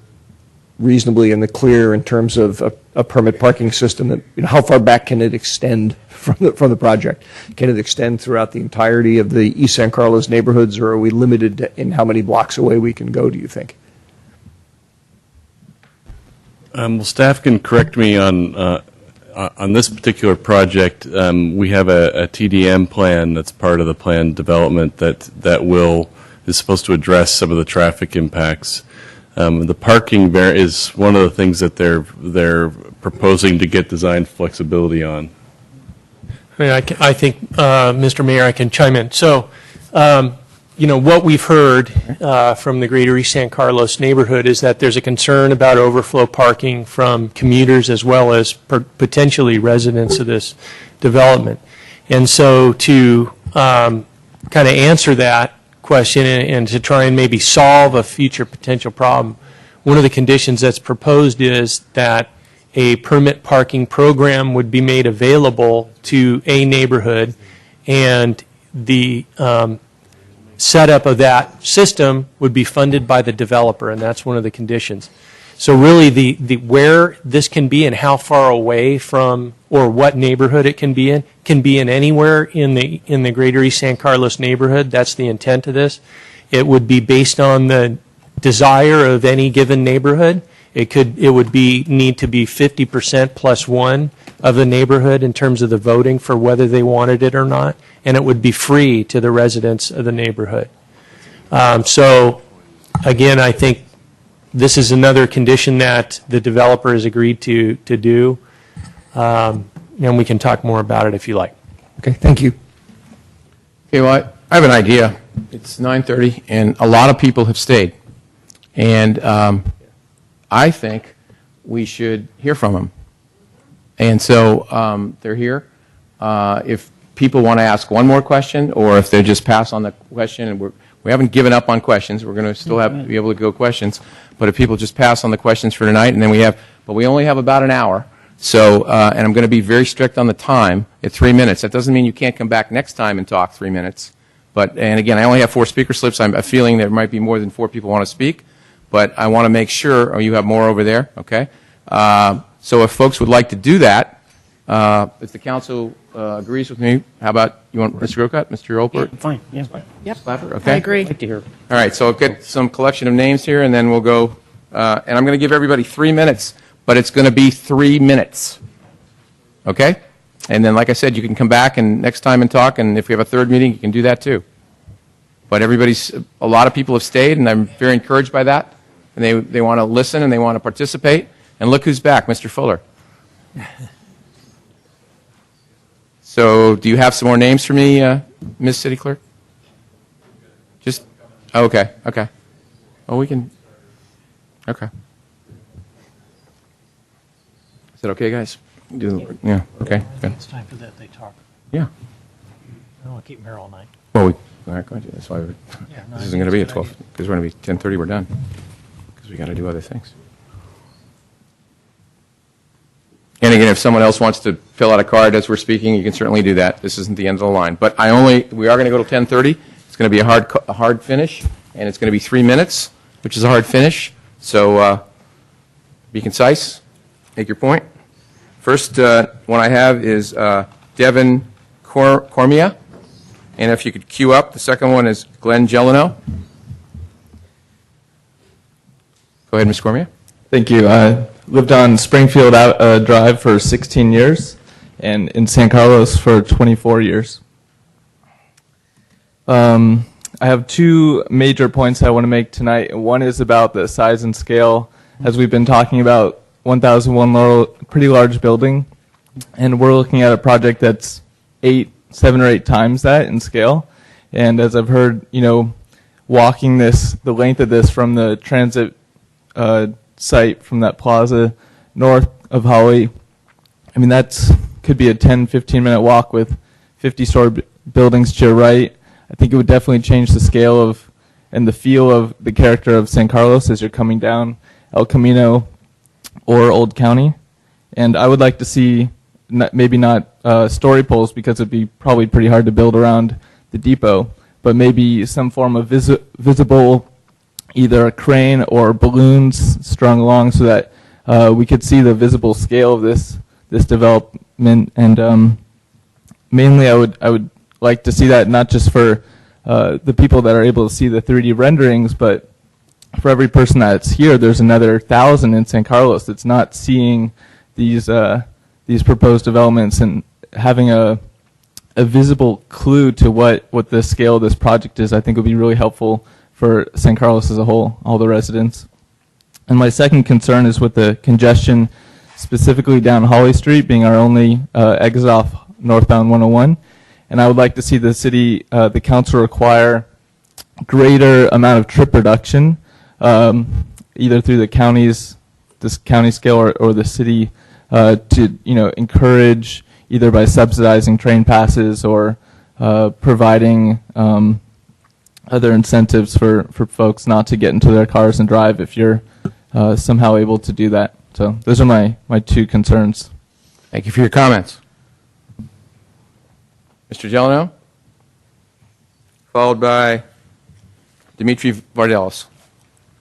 reasonably in the clear in terms of a permit parking system. That, how far back can it extend from the project? Can it extend throughout the entirety of the East San Carlos neighborhoods, or are we limited in how many blocks away we can go, do you think? Well, staff can correct me on this particular project. We have a TDM plan that's part of the plan development that is supposed to address some of the traffic impacts. The parking is one of the things that they're proposing to get design flexibility on. I think, Mr. Mayor, I can chime in. So, what we've heard from the greater East San Carlos neighborhood is that there's a concern about overflow parking from commuters as well as potentially residents of this development. And so to kind of answer that question and to try and maybe solve a future potential problem, one of the conditions that's proposed is that a permit parking program would be made available to a neighborhood, and the setup of that system would be funded by the developer, and that's one of the conditions. So really, the where this can be and how far away from or what neighborhood it can be in anywhere in the Greater East San Carlos neighborhood. That's the intent of this. It would be based on the desire of any given neighborhood. It would need to be 50% plus one of the neighborhood in terms of the voting for whether they wanted it or not, and it would be free to the residents of the neighborhood. So, again, I think this is another condition that the developer has agreed to do, and we can talk more about it if you like. Okay, thank you. Okay, well, I have an idea. It's 9:30, and a lot of people have stayed. And I think we should hear from them. And so they're here. If people want to ask one more question, or if they just pass on the question, and we haven't given up on questions. We're going to still be able to go questions. But if people just pass on the questions for tonight, and then we only have about an hour. So, and I'm going to be very strict on the time at 3 minutes. That doesn't mean you can't come back next time and talk 3 minutes. And again, I only have 4 speaker slips. I'm feeling there might be more than 4 people want to speak. But I want to make sure, you have more over there, okay? So if folks would like to do that, if the council agrees with me, how about, you want Mr. Grocott, Mr. Olpert? Yeah, fine, yeah. Yep. Clapper, okay? I agree. I'd like to hear. All right, so I'll get some collection of names here, and then we'll go, and I'm going to give everybody 3 minutes, but it's going to be 3 minutes, okay? And then, like I said, you can come back and next time and talk, and if we have a third meeting, you can do that too. But a lot of people have stayed, and I'm very encouraged by that. And they want to listen and they want to participate. And look who's back, Mr. Fuller. So do you have some more names for me, Ms. City Clerk? Just, okay. Oh, we can, okay. Is that okay, guys? Yeah, okay, good. It's time for that they talk. Yeah. I don't want to keep them here all night. Well, all right, go ahead. That's why no, this I isn't going think to be at it's a good 12, because we're going to be 10:30, we're done. Because we got to do other things. And again, if someone else wants to fill out a card as we're speaking, you can certainly do that. This isn't the end of the line. But we are going to go to 10:30. It's going to be a hard finish, and it's going to be 3 minutes, which is a hard finish. So be concise, make your point. First one I have is Devin Cormia. And if you could queue up, the second one is Glenn Gelino. Go ahead, Ms. Cormia. Thank you. I lived on Springfield Drive for 16 years and in San Carlos for 24 years. I have 2 major points I want to make tonight. One is about the size and scale. As we've been talking about, 1001 Laurel, pretty large building, and we're looking at a project that's 7 or 8 times that in scale. And as I've heard, walking the length of this from the transit site from that plaza north of Holly, I mean, could be a 10, 15-minute walk with 50-story buildings to your right. I think it would definitely change the scale and the feel of the character of San Carlos as you're coming down El Camino or Old County. And I would like to see maybe not story poles, because it'd be probably pretty hard to build around the depot, but maybe some form of visible, either a crane or balloons strung along, so that we could see the visible scale of this development. And mainly, I would like to see that not just for the people that are able to see the 3D renderings, but for every person that's here. There's another 1,000 in San Carlos that's not seeing these proposed developments, and having a visible clue to what the scale of this project is, I think would be really helpful for San Carlos as a whole, all the residents. And my second concern is with the congestion, specifically down Holly Street, being our only exit off northbound 101. And I would like to see the council require greater amount of trip reduction, either through this county scale or the city, to encourage, either by subsidizing train passes or providing other incentives for folks not to get into their cars and drive if you're somehow able to do that. So those are my 2 concerns. Thank you for your comments. Mr. Gelino, followed by Dimitri Vardelis.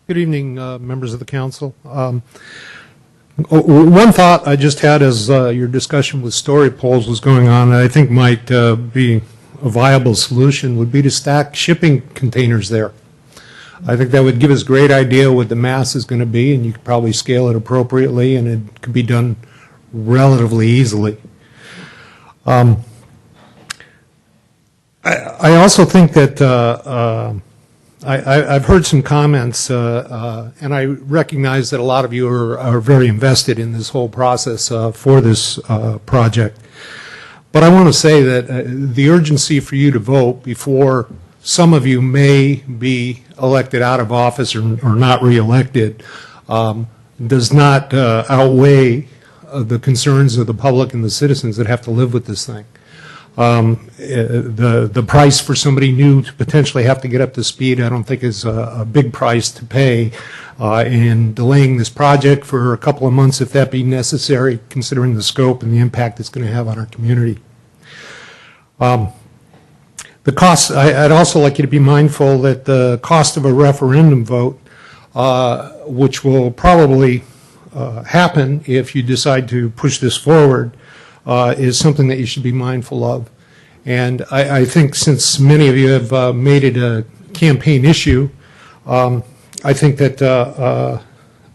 Good evening, members of the council. One thought I just had as your discussion with story poles was going on, that I think might be a viable solution, would be to stack shipping containers there. I think that would give us a great idea what the mass is going to be, and you could probably scale it appropriately, and it could be done relatively easily. I also think that I've heard some comments, and I recognize that a lot of you are very invested in this whole process for this project. But I want to say that the urgency for you to vote before some of you may be elected out of office or not reelected does not outweigh the concerns of the public and the citizens that have to live with this thing. The price for somebody new to potentially have to get up to speed, I don't think is a big price to pay in delaying this project for a couple of months if that be necessary, considering the scope and the impact it's going to have on our community. The costs, I'd also like you to be mindful that the cost of a referendum vote, which will probably happen if you decide to push this forward, is something that you should be mindful of. And I think since many of you have made it a campaign issue, I think that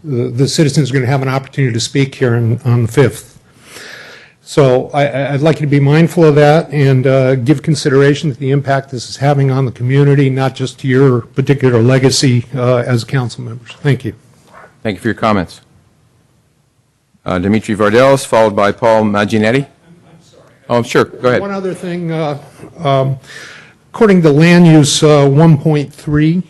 the citizens are going to have an opportunity to speak here on the 5th. So I'd like you to be mindful of that and give consideration to the impact this is having on the community, not just to your particular legacy as council members. Thank you. Thank you for your comments. Dimitri Vardelis, followed by Paul Maginetti. Oh, sure. Go ahead. One other thing. According to Land Use 1.3,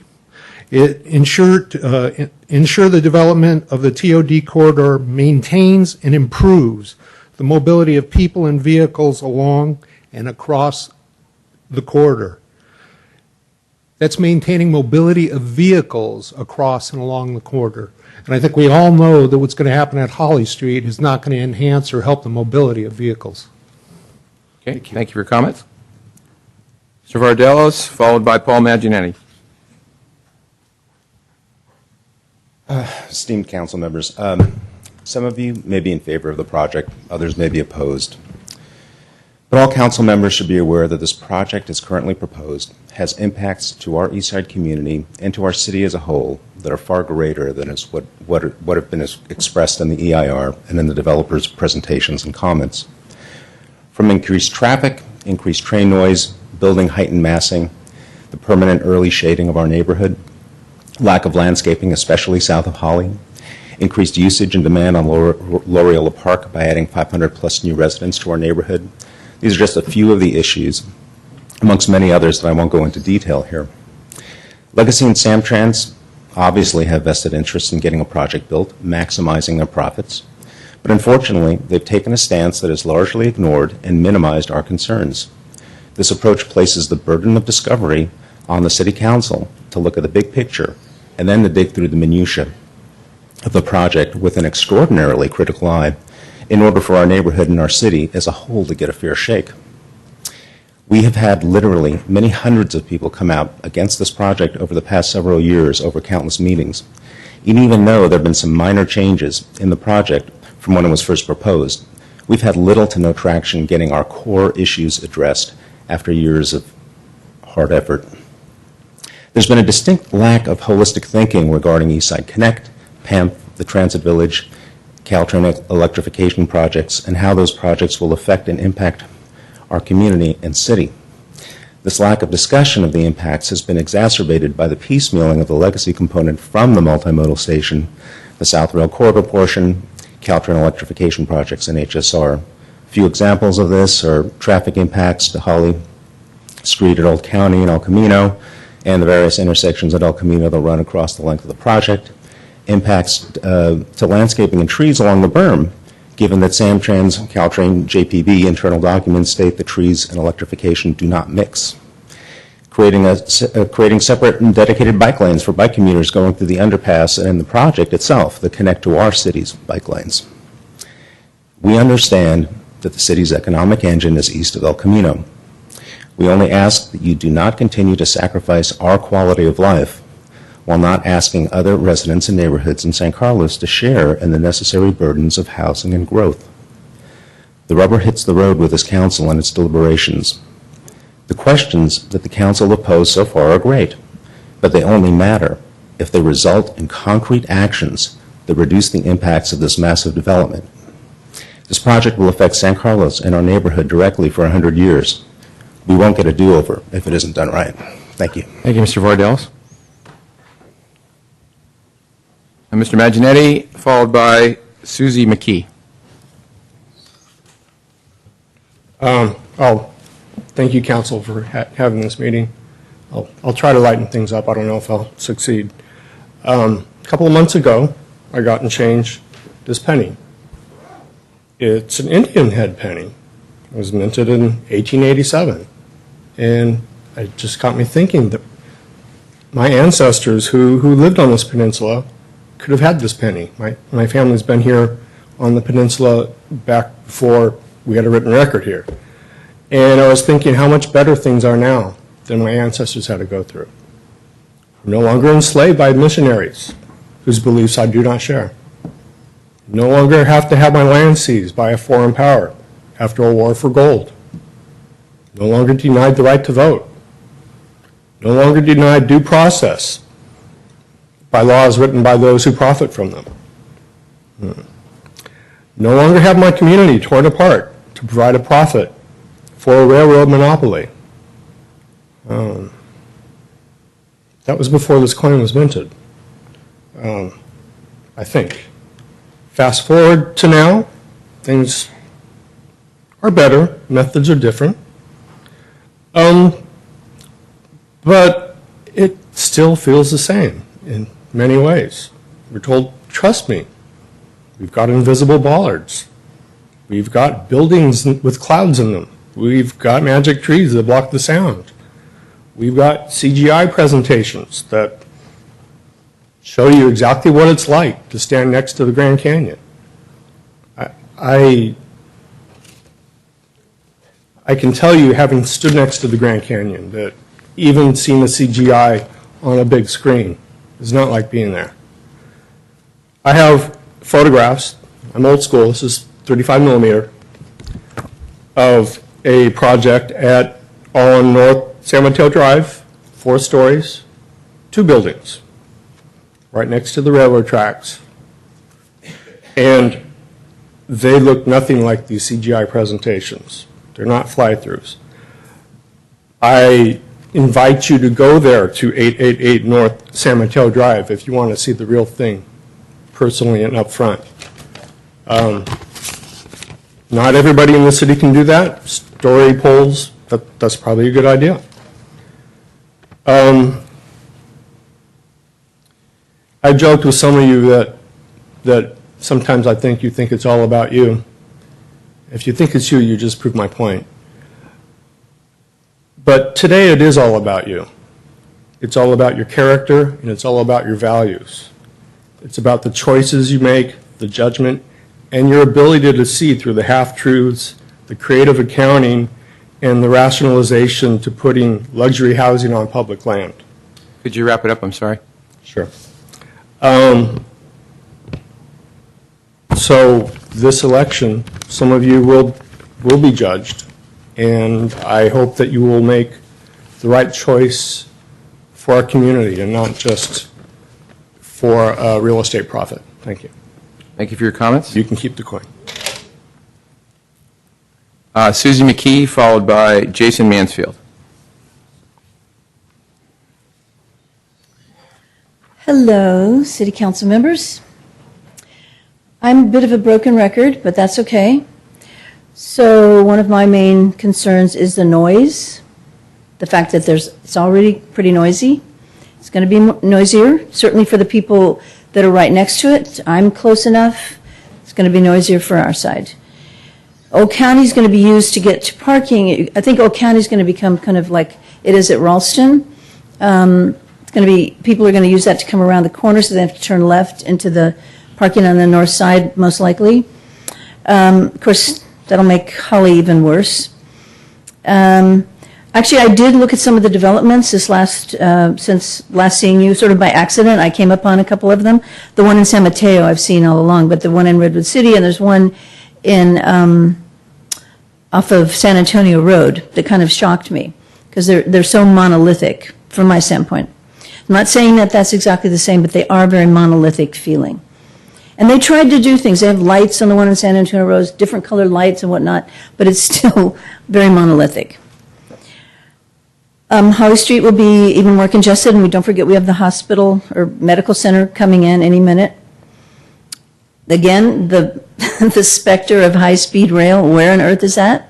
it ensure the development of the TOD corridor maintains and improves the mobility of people and vehicles along and across the corridor. That's maintaining mobility of vehicles across and along the corridor. And I think we all know that what's going to happen at Holly Street is not going to enhance or help the mobility of vehicles. Okay, thank you for your comments. Mr. Vardelis, followed by Paul Maginetti. Esteemed council members, some of you may be in favor of the project, others may be opposed. But all council members should be aware that this project as currently proposed has impacts to our Eastside community and to our city as a whole that are far greater than is what have been expressed in the EIR and in the developers' presentations and comments. From increased traffic, increased train noise, building height and massing, the permanent early shading of our neighborhood, lack of landscaping, especially south of Holly, increased usage and demand on Loreola Park by adding 500 plus new residents to our neighborhood. These are just a few of the issues, amongst many others that I won't go into detail here. Legacy and Samtrans obviously have vested interests in getting a project built, maximizing their profits. But unfortunately, they've taken a stance that has largely ignored and minimized our concerns. This approach places the burden of discovery on the City Council to look at the big picture and then to dig through the minutiae of the project with an extraordinarily critical eye in order for our neighborhood and our city as a whole to get a fair shake. We have had literally many hundreds of people come out against this project over the past several years over countless meetings. And even though there have been some minor changes in the project from when it was first proposed, we've had little to no traction getting our core issues addressed after years of hard effort. There's been a distinct lack of holistic thinking regarding Eastside Connect, PAMP, the Transit Village, Caltrain electrification projects, and how those projects will affect and impact our community and city. This lack of discussion of the impacts has been exacerbated by the piecemealing of the legacy component from the multimodal station, the South Rail Corridor portion, Caltrain electrification projects, and HSR. A few examples of this are traffic impacts to Holly Street at Old County and El Camino, and the various intersections at El Camino that run across the length of the project. Impacts to landscaping and trees along the berm, given that Samtrans, Caltrain, JPB internal documents state that trees and electrification do not mix. Creating separate and dedicated bike lanes for bike commuters going through the underpass and in the project itself that connect to our city's bike lanes. We understand that the city's economic engine is east of El Camino. We only ask that you do not continue to sacrifice our quality of life while not asking other residents and neighborhoods in San Carlos to share in the necessary burdens of housing and growth. The rubber hits the road with this council and its deliberations. The questions that the council have posed so far are great, but they only matter if they result in concrete actions that reduce the impacts of this massive development. This project will affect San Carlos and our neighborhood directly for 100 years. We won't get a do-over if it isn't done right. Thank you. Thank you, Mr. Vardelis. And Mr. Maginetti, followed by Susie McKee. Thank you, Council, for having this meeting. I'll try to lighten things up. I don't know if I'll succeed. A couple of months ago, I got and changed this penny. It's an Indian head penny. It was minted in 1887. And it just got me thinking that my ancestors who lived on this peninsula could have had this penny. My family's been here on the peninsula back before we had a written record here. And I was thinking how much better things are now than my ancestors had to go through. I'm no longer enslaved by missionaries whose beliefs I do not share. No longer have to have my land seized by a foreign power after a war for gold. No longer denied the right to vote. No longer denied due process by laws written by those who profit from them. No longer have my community torn apart to provide a profit for a railroad monopoly. That was before this coin was minted, I think. Fast forward to now, things are better, methods are different. But it still feels the same in many ways. We're told, trust me, we've got invisible bollards. We've got buildings with clouds in them. We've got magic trees that block the sound. We've got CGI presentations that show you exactly what it's like to stand next to the Grand Canyon. I can tell you, having stood next to the Grand Canyon, that even seeing the CGI on a big screen is not like being there. I have photographs, I'm old school, this is 35 millimeter, of a project on North San Mateo Drive, 4 stories, 2 buildings, right next to the railroad tracks. And they look nothing like these CGI presentations. They're not fly-throughs. I invite you to go there to 888 North San Mateo Drive if you want to see the real thing personally and up front. Not everybody in the city can do that. Story polls, that's probably a good idea. I joked with some of you that sometimes I think you think it's all about you. If you think it's you, you just prove my point. But today it is all about you. It's all about your character, and it's all about your values. It's about the choices you make, the judgment, and your ability to see through the half-truths, the creative accounting, and the rationalization to putting luxury housing on public land. Could you wrap it up? I'm sorry. Sure. So this election, some of you will be judged, and I hope that you will make the right choice for our community and not just for a real estate profit. Thank you. Thank you for your comments. You can keep the coin. Susie McKee, followed by Jason Mansfield. Hello, City Council members. I'm a bit of a broken record, but that's okay. So one of my main concerns is the noise, the fact that it's already pretty noisy. It's going to be noisier, certainly for the people that are right next to it. I'm close enough. It's going to be noisier for our side. Old County is going to be used to get to parking. I think Old County is going to become kind of like it is at Ralston. It's going to be, people are going to use that to come around the corner, so they have to turn left into the parking on the north side, most likely. Of course, that'll make Holly even worse. I Actually, I did look at some of the developments since last seeing you, sort of by accident. I came upon a couple of them. The one in San Mateo I've seen all along, but the one in Redwood City, and there's one in off of San Antonio Road that kind of shocked me because they're so monolithic from my standpoint. I'm not saying that that's exactly the same, but they are very monolithic feeling. And they tried to do things. They have lights on the one in San Antonio Road, different colored lights and whatnot, but it's still very monolithic. Holly Street will be even more congested, and don't forget we have the hospital or medical center coming in any minute. Again, the the specter of high-speed rail, where on earth is that?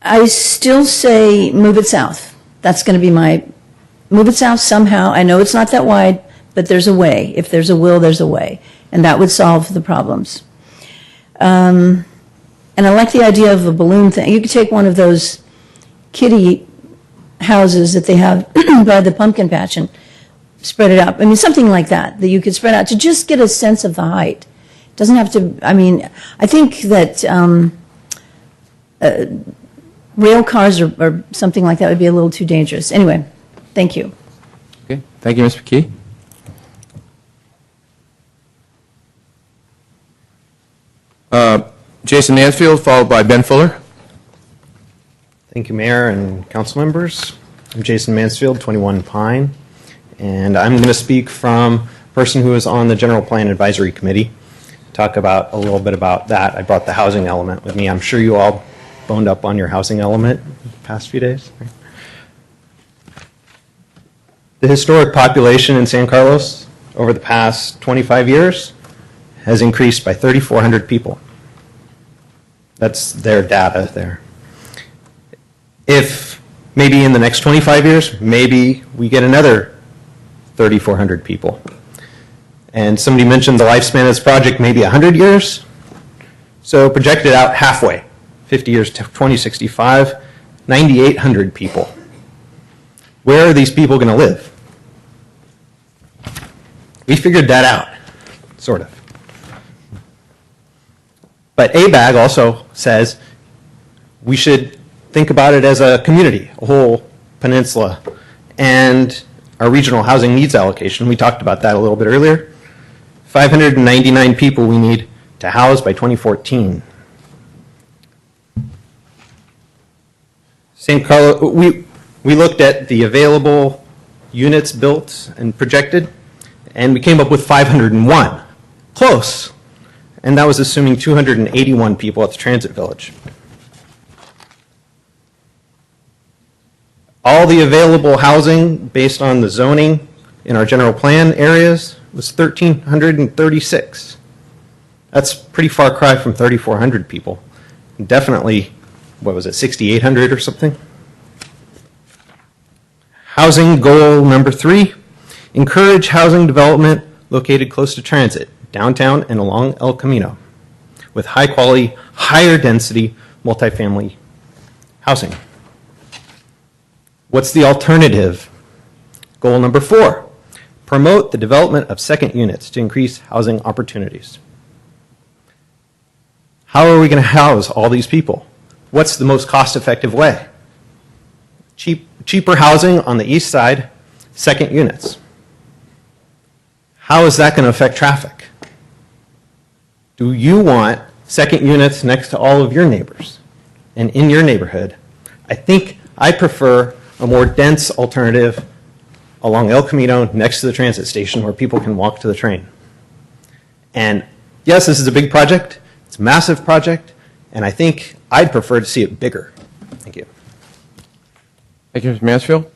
I still say move it south. That's going to be my, move it south somehow. I know it's not that wide, but there's a way. If there's a will, there's a way. And that would solve the problems. And I like the idea of a balloon thing. You could take one of those kiddie houses that they have by the pumpkin patch and spread it out. I mean, something like that you could spread out to just get a sense of the height. It doesn't have to, I mean, I think that rail cars or something like that would be a little too dangerous. Anyway, thank you. Okay, thank you, Ms. McKee. Jason Mansfield, followed by Ben Fuller. Thank you, Mayor and council members. I'm Jason Mansfield, 21 Pine, and I'm going to speak from a person who is on the General Plan Advisory Committee. Talk about a little bit about that. I brought the housing element with me. I'm sure you all boned up on your housing element the past few days. The historic population in San Carlos over the past 25 years has increased by 3,400 people. That's their data there. If maybe in the next 25 years, maybe we get another 3,400 people. And somebody mentioned the lifespan of this project, maybe 100 years. So projected out halfway, 50 years to 2065, 9,800 people. Where are these people going to live? We figured that out, sort of. But ABAG also says we should think about it as a community, a whole peninsula, and our regional housing needs allocation. We talked about that a little bit earlier. 599 people we need to house by 2014. St. Carlos, we looked at the available units built and projected, and we came up with 501. Close. And that was assuming 281 people at the Transit Village. All the available housing based on the zoning in our general plan areas was 1,336. That's a pretty far cry from 3,400 people. Definitely, what was it, 6,800 or something? Housing goal number 3, encourage housing development located close to transit, downtown and along El Camino, with high quality, higher density multifamily housing. What's the alternative? Goal number 4, promote the development of second units to increase housing opportunities. How are we going to house all these people? What's the most cost-effective way? Cheaper housing on the east side, second units. How is that going to affect traffic? Do you want second units next to all of your neighbors and in your neighborhood? I think I prefer a more dense alternative along El Camino next to the transit station where people can walk to the train. And yes, this is a big project. It's a massive project. And I think I'd prefer to see it bigger. Thank you. Thank you, Mr. Mansfield.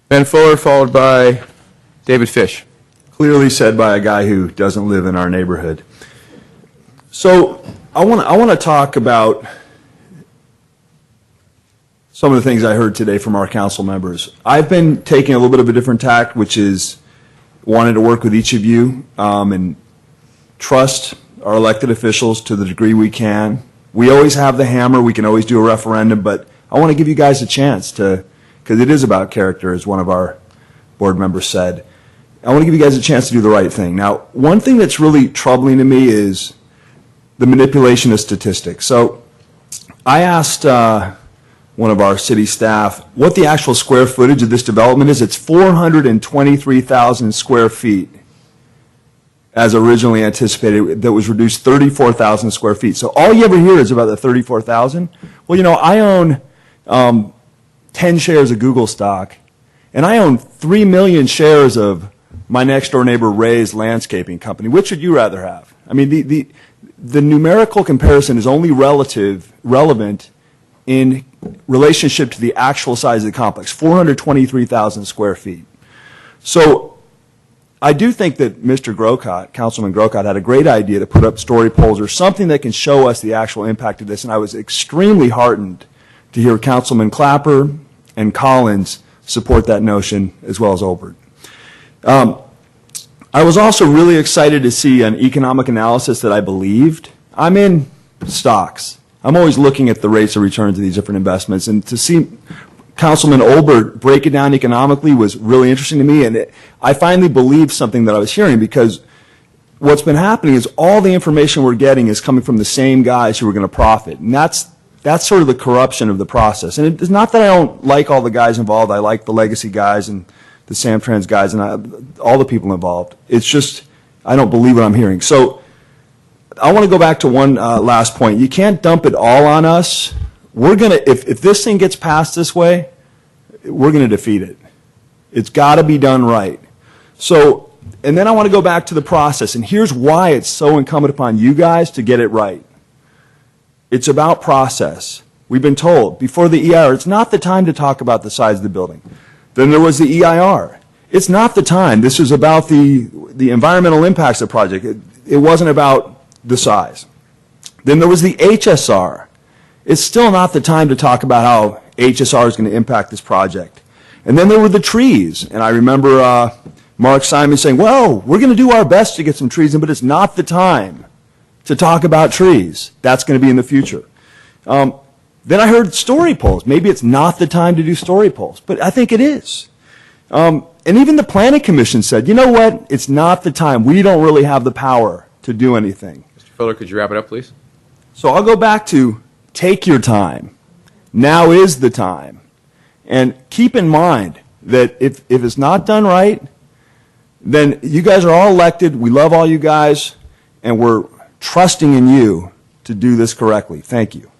Ben Fuller, followed by David Fish. Clearly said by a guy who doesn't live in our neighborhood. So I want to talk about some of the things I heard today from our council members. I've been taking a little bit of a different tack, which is wanting to work with each of you and trust our elected officials to the degree we can. We always have the hammer. We can always do a referendum, but I want to give you guys a chance to, because it is about character, as one of our board members said. I want to give you guys a chance to do the right thing. Now, one thing that's really troubling to me is the manipulation of statistics. So I asked one of our city staff what the actual square footage of this development is. It's 423,000 square feet as originally anticipated. That was reduced 34,000 square feet. So all you ever hear is about the 34,000. Well, you know, I own 10 shares of Google stock, and I own 3 million shares of my next door neighbor Ray's landscaping company. Which would you rather have? I mean, the numerical comparison is only relevant in relationship to the actual size of the complex, 423,000 square feet. So I do think that Mr. Grocott, Councilman Grocott, had a great idea to put up story poles or something that can show us the actual impact of this, and I was extremely heartened to hear Councilman Clapper and Collins support that notion, as well as Olbert. I was also really excited to see an economic analysis that I believed. I'm in stocks. I'm always looking at the rates of returns of these different investments, and to see Councilman Olbert break it down economically was really interesting to me, and I finally believed something that I was hearing, because what's been happening is all the information we're getting is coming from the same guys who are going to profit, and that's sort of the corruption of the process. And it's not that I don't like all the guys involved. I like the legacy guys and the Samtrans guys and all the people involved. It's just I don't believe what I'm hearing. So I want to go back to one last point. You can't dump it all on us. We're going to, if this thing gets passed this way, we're going to defeat it. It's got to be done right. So, and then I want to go back to the process, and here's why it's so incumbent upon you guys to get it right. It's about process. We've been told before the EIR, it's not the time to talk about the size of the building. Then there was the EIR. It's not the time. This is about the environmental impacts of the project. It wasn't about the size. Then there was the HSR. It's still not the time to talk about how HSR is going to impact this project. And then there were the trees. And I remember Mark Simon saying, well, we're going to do our best to get some trees in, but it's not the time to talk about trees. That's going to be in the future. Then I heard story polls. Maybe it's not the time to do story polls, but I think it is. And even the Planning Commission said, you know what? It's not the time. We don't really have the power to do anything. Mr. Fuller, could you wrap it up, please? So I'll go back to take your time. Now is the time. And keep in mind that if it's not done right, then you guys are all elected. We love all you guys, and we're trusting in you to do this correctly. Thank you.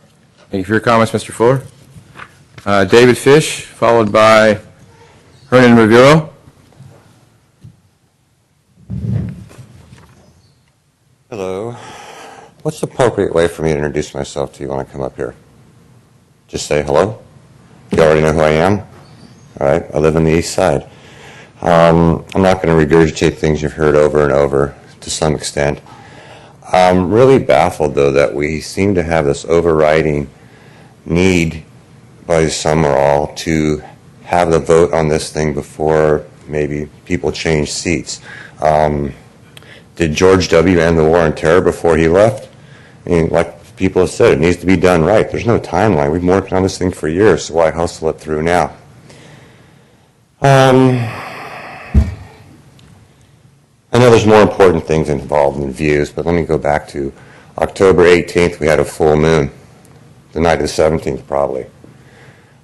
Thank you for your comments, Mr. Fuller. David Fish, followed by Hernan Rivero. Hello. What's the appropriate way for me to introduce myself to you when I come up here? Just say hello? You already know who I am? All right, I live on the east side. I'm not going to regurgitate things you've heard over and over to some extent. I'm really baffled, though, that we seem to have this overriding need by some or all to have the vote on this thing before maybe people change seats. Did George W. end the war on terror before he left? I mean, like people have said, it needs to be done right. There's no timeline. We've been working on this thing for years, so why hustle it through now? I know there's more important things involved than views, but let me go back to October 18th. We had a full moon. The night of the 17th, probably.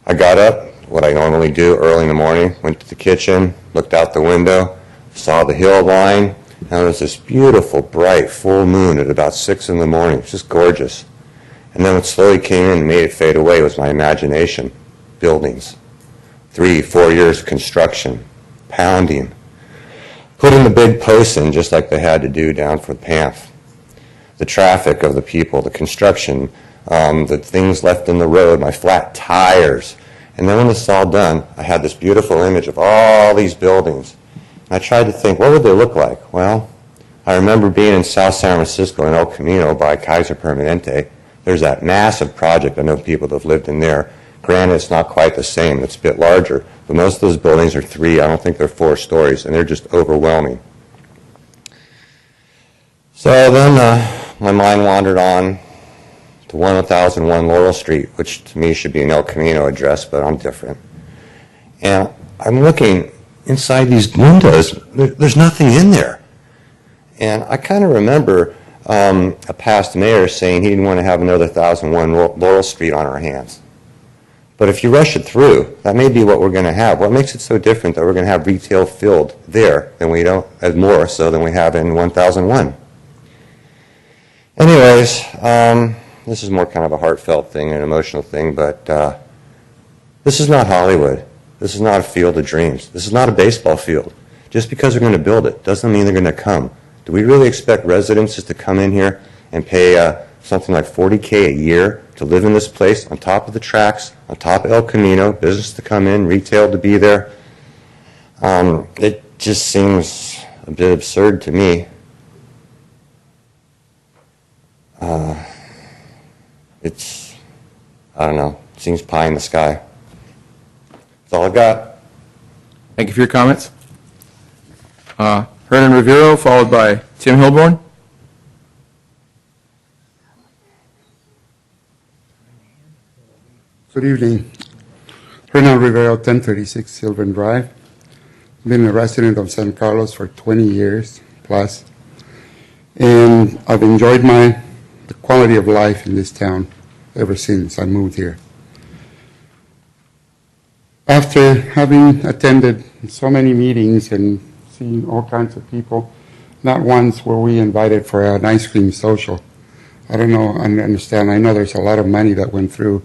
I got up, what I normally do early in the morning, went to the kitchen, looked out the window, saw the hill line, and there was this beautiful, bright, full moon at about 6 in the morning. It was just gorgeous. And then what slowly came in and made it fade away was my imagination. Buildings. 3-4 years of construction. Pounding. Putting the big posts in just like they had to do down for the PAMF. The traffic of the people, the construction, the things left in the road, my flat tires. And then when it's all done, I had this beautiful image of all these buildings. I tried to think, what would they look like? Well, I remember being in South San Francisco in El Camino by Kaiser Permanente. There's that massive project. I know people that have lived in there. Granted, it's not quite the same. It's a bit larger. But most of those buildings are 3. I don't think they're 4 stories. And they're just overwhelming. So then my mind wandered on to 1001 Laurel Street, which to me should be an El Camino address, but I'm different. And I'm looking, inside these windows, there's nothing in there. And I kind of remember a past mayor saying he didn't want to have another 1001 Laurel Street on our hands. But if you rush it through, that may be what we're going to have. What makes it so different that we're going to have retail filled there than we don't, as more so than we have in 1001? Anyways, this is more kind of a heartfelt thing, an emotional thing, but this is not Hollywood. This is not a field of dreams. This is not a baseball field. Just because they're going to build it doesn't mean they're going to come. Do we really expect residents just to come in here and pay something like $40K a year to live in this place on top of the tracks, on top of El Camino, business to come in, retail to be there? It just seems a bit absurd to me. I don't know, it seems pie in the sky. That's all I've got. Thank you for your comments. Hernan Rivero, followed by Tim Hilborn. Good evening. Hernan Rivero, 1036 Sylvan Drive. Been a resident of San Carlos for 20 years plus. And I've enjoyed the quality of life in this town ever since I moved here. After having attended so many meetings and seen all kinds of people, not once were we invited for an ice cream social. I don't know, I understand. I know there's a lot of money that went through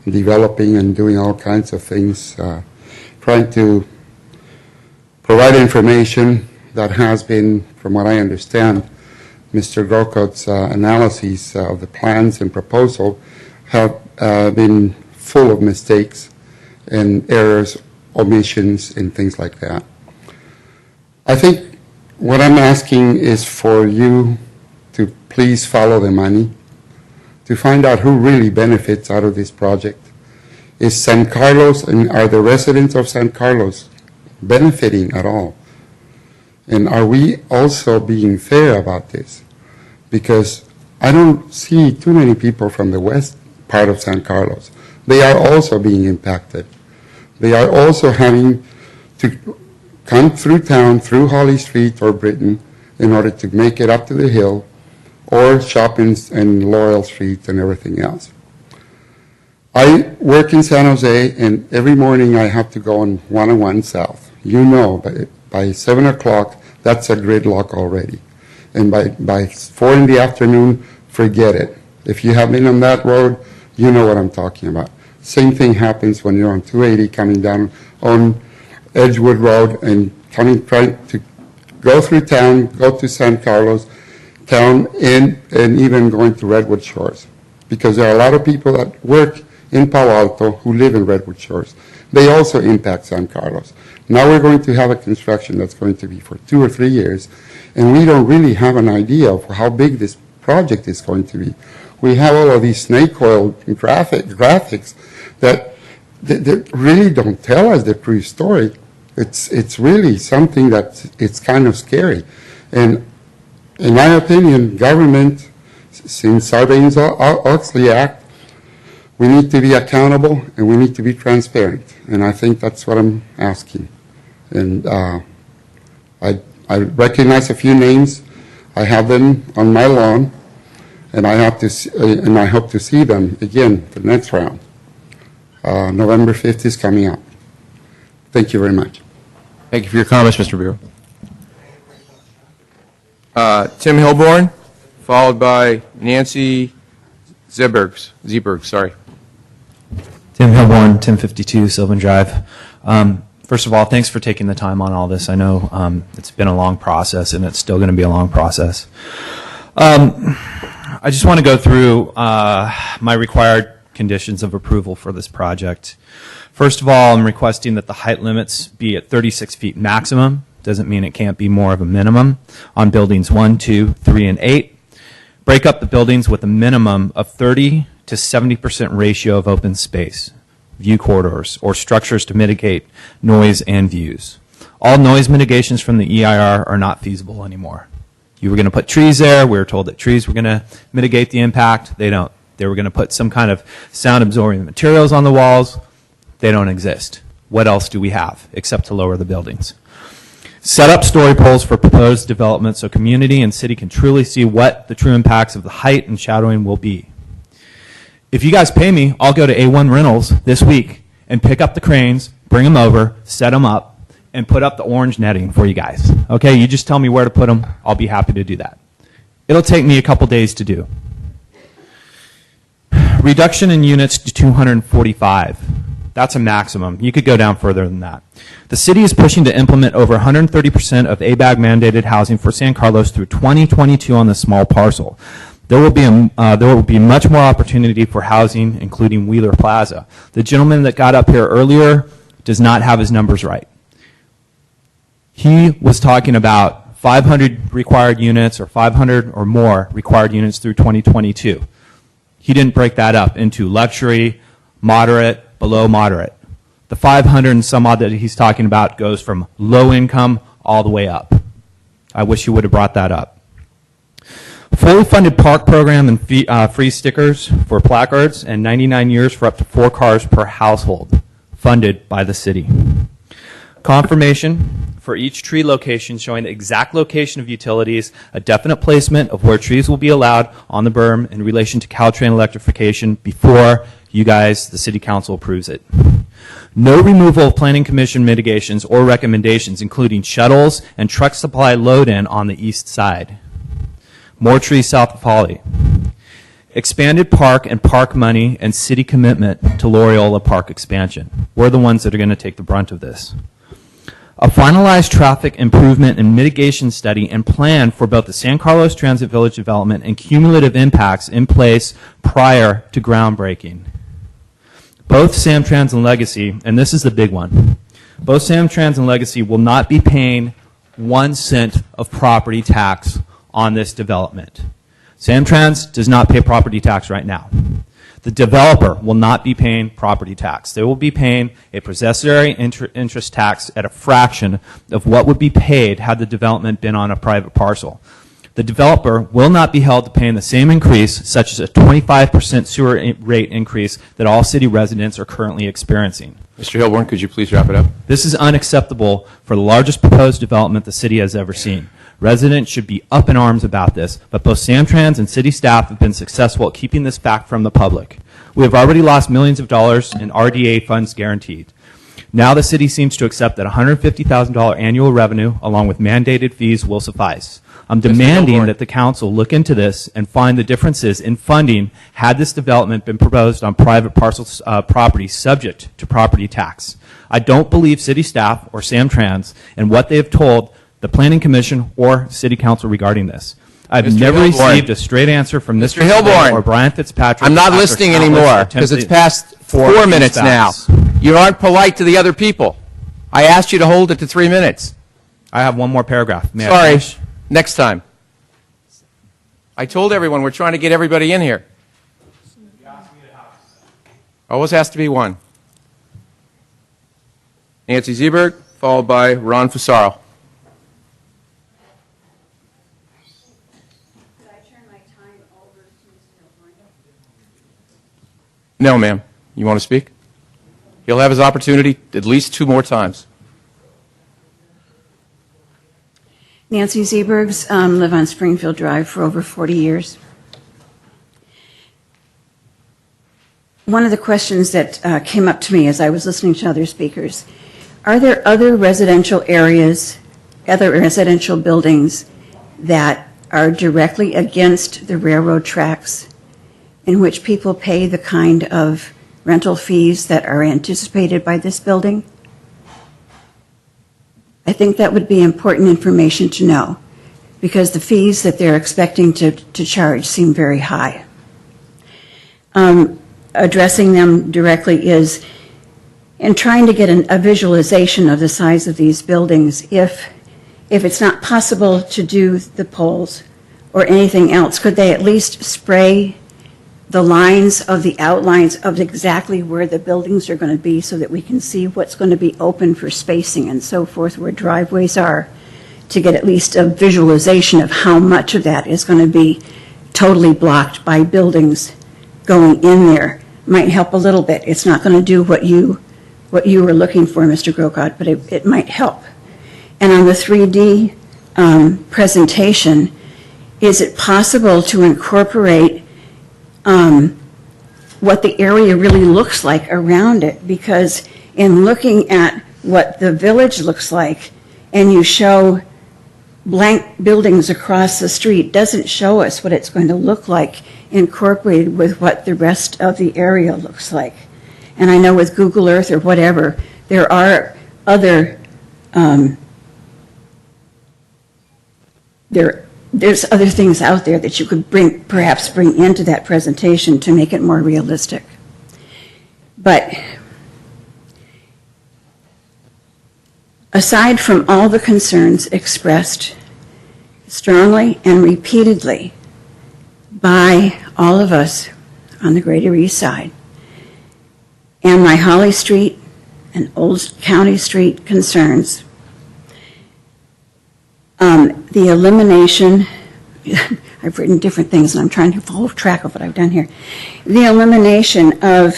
developing and doing all kinds of things, trying to provide information that has been, from what I understand, Mr. Grocot's analyses of the plans and proposal have been full of mistakes and errors, omissions, and things like that. I think what I'm asking is for you to please follow the money, to find out who really benefits out of this project. Is San Carlos, and are the residents of San Carlos benefiting at all? And are we also being fair about this? Because I don't see too many people from the west part of San Carlos. They are also being impacted. They are also having to come through town, through Holly Street or Britain, in order to make it up to the hill, or shop in Laurel Street and everything else. I work in San Jose, and every morning I have to go on 101 South. You know, by 7 o'clock, that's a gridlock already. And by 4 in the afternoon, forget it. If you have been on that road, you know what I'm talking about. Same thing happens when you're on 280 coming down on Edgewood Road and trying to go through town, go to San Carlos town, and even going to Redwood Shores. Because there are a lot of people that work in Palo Alto who live in Redwood Shores. They also impact San Carlos. Now we're going to have a construction that's going to be for 2 or 3 years, and we don't really have an idea of how big this project is going to be. We have all of these snake oil graphics that really don't tell us the true story. It's really something it's kind of scary. And in my opinion, government, since Sarbanes-Oxley Act, we need to be accountable and we need to be transparent. And I think that's what I'm asking. And I recognize a few names. I have them on my lawn, and I hope to see them again the next round. November 5th is coming up. Thank you very much. Thank you for your comments, Mr. Bureau. Tim Hilborn, followed by Nancy Zeberg, sorry. Tim Hilborn, 1052 Sylvan Drive. First of all, thanks for taking the time on all this. I know it's been a long process, and it's still going to be a long process. I just want to go through my required conditions of approval for this project. First of all, I'm requesting that the height limits be at 36 feet maximum. Doesn't mean it can't be more of a minimum on buildings 1, 2, 3, and 8. Break up the buildings with a minimum of 30 to 70% ratio of open space, view corridors, or structures to mitigate noise and views. All noise mitigations from the EIR are not feasible anymore. You were going to put trees there. We were told that trees were going to mitigate the impact. They don't. They were going to put some kind of sound absorbing materials on the walls. They don't exist. what else do we have except to lower the buildings? Set up story poles for proposed development so community and city can truly see what the true impacts of the height and shadowing will be. If you guys pay me, I'll go to A1 Rentals this week and pick up the cranes, bring them over, set them up, and put up the orange netting for you guys. Okay, you just tell me where to put them. I'll be happy to do that. It'll take me a couple days to do. Reduction in units to 245. That's a maximum. You could go down further than that. The city is pushing to implement over 130% of ABAG mandated housing for San Carlos through 2022 on this small parcel. There will be much more opportunity for housing, including Wheeler Plaza. The gentleman that got up here earlier does not have his numbers right. He was talking about 500 required units or 500 or more required units through 2022. He didn't break that up into luxury, moderate, below moderate. The 500 and some odd that he's talking about goes from low income all the way up. I wish he would have brought that up. Fully funded park program and free stickers for placards and 99 years for up to 4 cars per household, funded by the city. Confirmation for each tree location showing the exact location of utilities, a definite placement of where trees will be allowed on the berm in relation to Caltrain electrification before you guys, the city council, approves it. No removal of planning commission mitigations or recommendations, including shuttles and truck supply load-in on the east side. More trees south of Holly. Expanded park and park money and city commitment to Loyola Park expansion. We're the ones that are going to take the brunt of this. A finalized traffic improvement and mitigation study and plan for both the San Carlos Transit Village development and cumulative impacts in place prior to groundbreaking. Both Samtrans and Legacy, and this is the big one, both Samtrans and Legacy will not be paying 1 cent of property tax on this development. Samtrans does not pay property tax right now. The developer will not be paying property tax. They will be paying a possessory interest tax at a fraction of what would be paid had the development been on a private parcel. The developer will not be held to paying the same increase, such as a 25% sewer rate increase that all city residents are currently experiencing. Mr. Hilborn, could you please wrap it up? This is unacceptable for the largest proposed development the city has ever seen. Residents should be up in arms about this, but both Samtrans and city staff have been successful at keeping this fact from the public. We have already lost millions of dollars in RDA funds guaranteed. Now the city seems to accept that $150,000 annual revenue, along with mandated fees, will suffice. I'm demanding that the council look into this and find the differences in funding had this development been proposed on private parcel property subject to property tax. I don't believe city staff or Samtrans and what they have told the Planning Commission or City Council regarding this. I've Mr. never Hilborn. received a straight answer from Mr. Mr. Hilborn. or Brian Fitzpatrick. I'm not after listening countless anymore because it's attempted past 4 minutes now. feedbacks. You aren't polite to the other people. I asked you to hold it to 3 minutes. I have one more paragraph. May I Sorry. finish? Next time. I told everyone we're trying to get everybody in here. Always has to be one. Nancy Zeberg, followed by Ron Fasaro. No, ma'am. You want to speak? He'll have his opportunity at least 2 more times. Nancy Zebergs, live on Springfield Drive for over 40 years. One of the questions that came up to me as I was listening to other speakers, are there other residential areas, other residential buildings that are directly against the railroad tracks in which people pay the kind of rental fees that are anticipated by this building? I think that would be important information to know because the fees that they're expecting to charge seem very high. Addressing them directly is in trying to get a visualization of the size of these buildings. If it's not possible to do the poles or anything else, could they at least spray the lines of the outlines of exactly where the buildings are going to be so that we can see what's going to be open for spacing and so forth, where driveways are, to get at least a visualization of how much of that is going to be totally blocked by buildings going in there. Might help a little bit. It's not going to do what you what you were looking for, Mr. Grocott, but it might help. And on the 3D presentation, is it possible to incorporate what the area really looks like around it? Because in looking at what the village looks like, and you show blank buildings across the street, doesn't show us what it's going to look like incorporated with what the rest of the area looks like. And I know with Google Earth or whatever, there are other there's other things out there that you could perhaps bring into that presentation to make it more realistic. But aside from all the concerns expressed strongly and repeatedly by all of us on the Greater East Side, and my Holly Street and Old County Street concerns, the elimination, I've written different things and I'm trying to follow track of what I've done here. The elimination of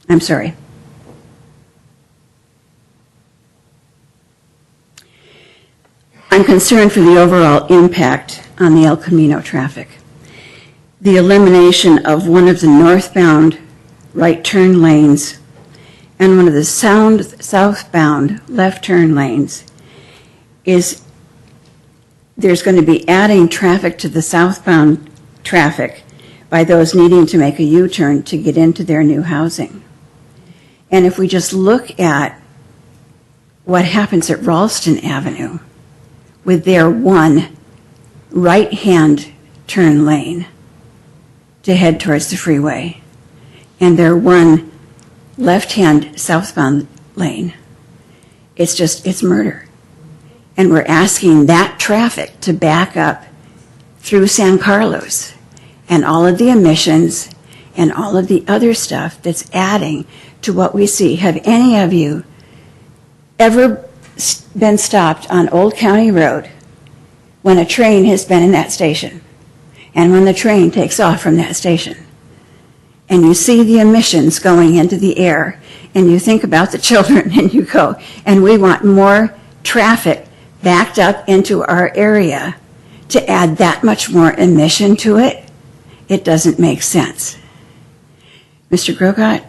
I'm sorry. I'm concerned for the overall impact on the El Camino traffic. The elimination of one of the northbound right turn lanes and one of the southbound left turn lanes is there's going to be adding traffic to the southbound traffic by those needing to make a U-turn to get into their new housing. And if we just look at what happens at Ralston Avenue with their one right-hand turn lane to head towards the freeway and their one left-hand southbound lane, it's murder. And we're asking that traffic to back up through San Carlos and all of the emissions and all of the other stuff that's adding to what we see. Have any of you ever been stopped on Old County Road when a train has been in that station and when the train takes off from that station and you see the emissions going into the air and you think about the children and you go, and we want more traffic backed up into our area to add that much more emission to it? It doesn't make sense. Mr. Grocott,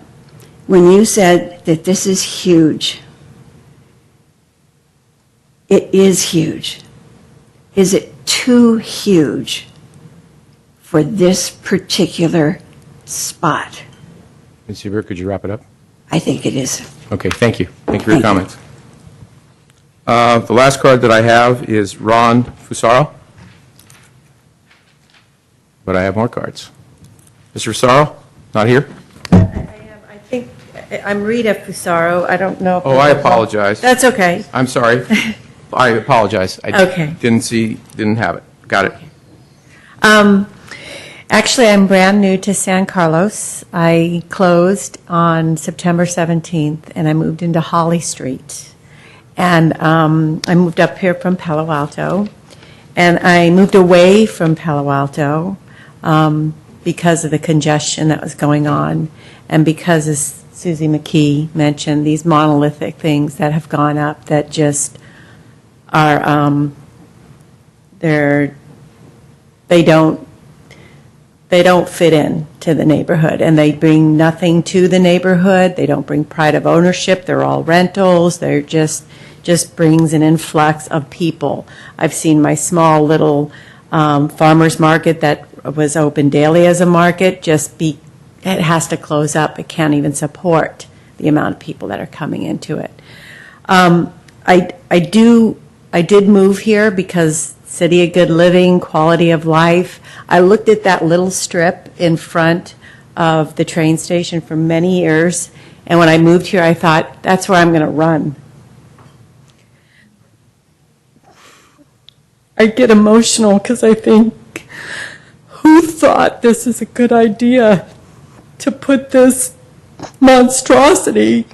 when you said that this is huge, it is huge. Is it too huge for this particular spot? Ms. Seaver, could you wrap it up? I think it is. Okay, thank you. Thank you for your comments. The last card that I have is Ron Fusaro. But I have more cards. Mr. Fusaro, not here? I think I'm Rita Fusaro. I don't know. Oh, I apologize. That's okay. I'm sorry. I apologize. I Okay. didn't have it. Got it. Actually, I'm brand new to San Carlos. I closed on September 17th, and I moved into Holly Street. And I moved up here from Palo Alto, and I moved away from Palo Alto because of the congestion that was going on, and because, as Susie McKee mentioned, these monolithic things that have gone up that just are they don't fit in to the neighborhood, and they bring nothing to the neighborhood. They don't bring pride of ownership. They're all rentals. They're just brings an influx of people. I've seen my small little farmers market that was open daily as a market it has to close up. It can't even support the amount of people that are coming into it. I did move here because city of good living, quality of life. I looked at that little strip in front of the train station for many years, and when I moved here, I thought, that's where I'm going to run. I get emotional because I think, who thought this is a good idea to put this monstrosity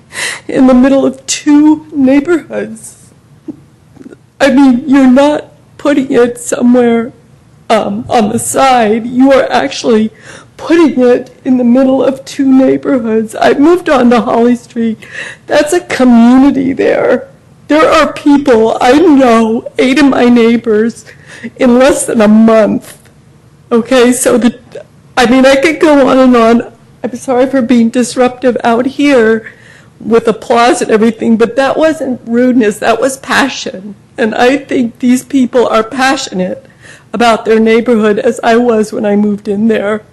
in the middle of two neighborhoods? I mean, you're not putting it somewhere on the side, you are actually putting it in the middle of two neighborhoods. I moved on to Holly Street. That's a community there. There are people, I know 8 of my neighbors in less than a month. Okay, so I could go on and on. I'm sorry for being disruptive out here with applause and everything, but that wasn't rudeness, that was passion. And I think these people are passionate about their neighborhood as I was when I moved in there.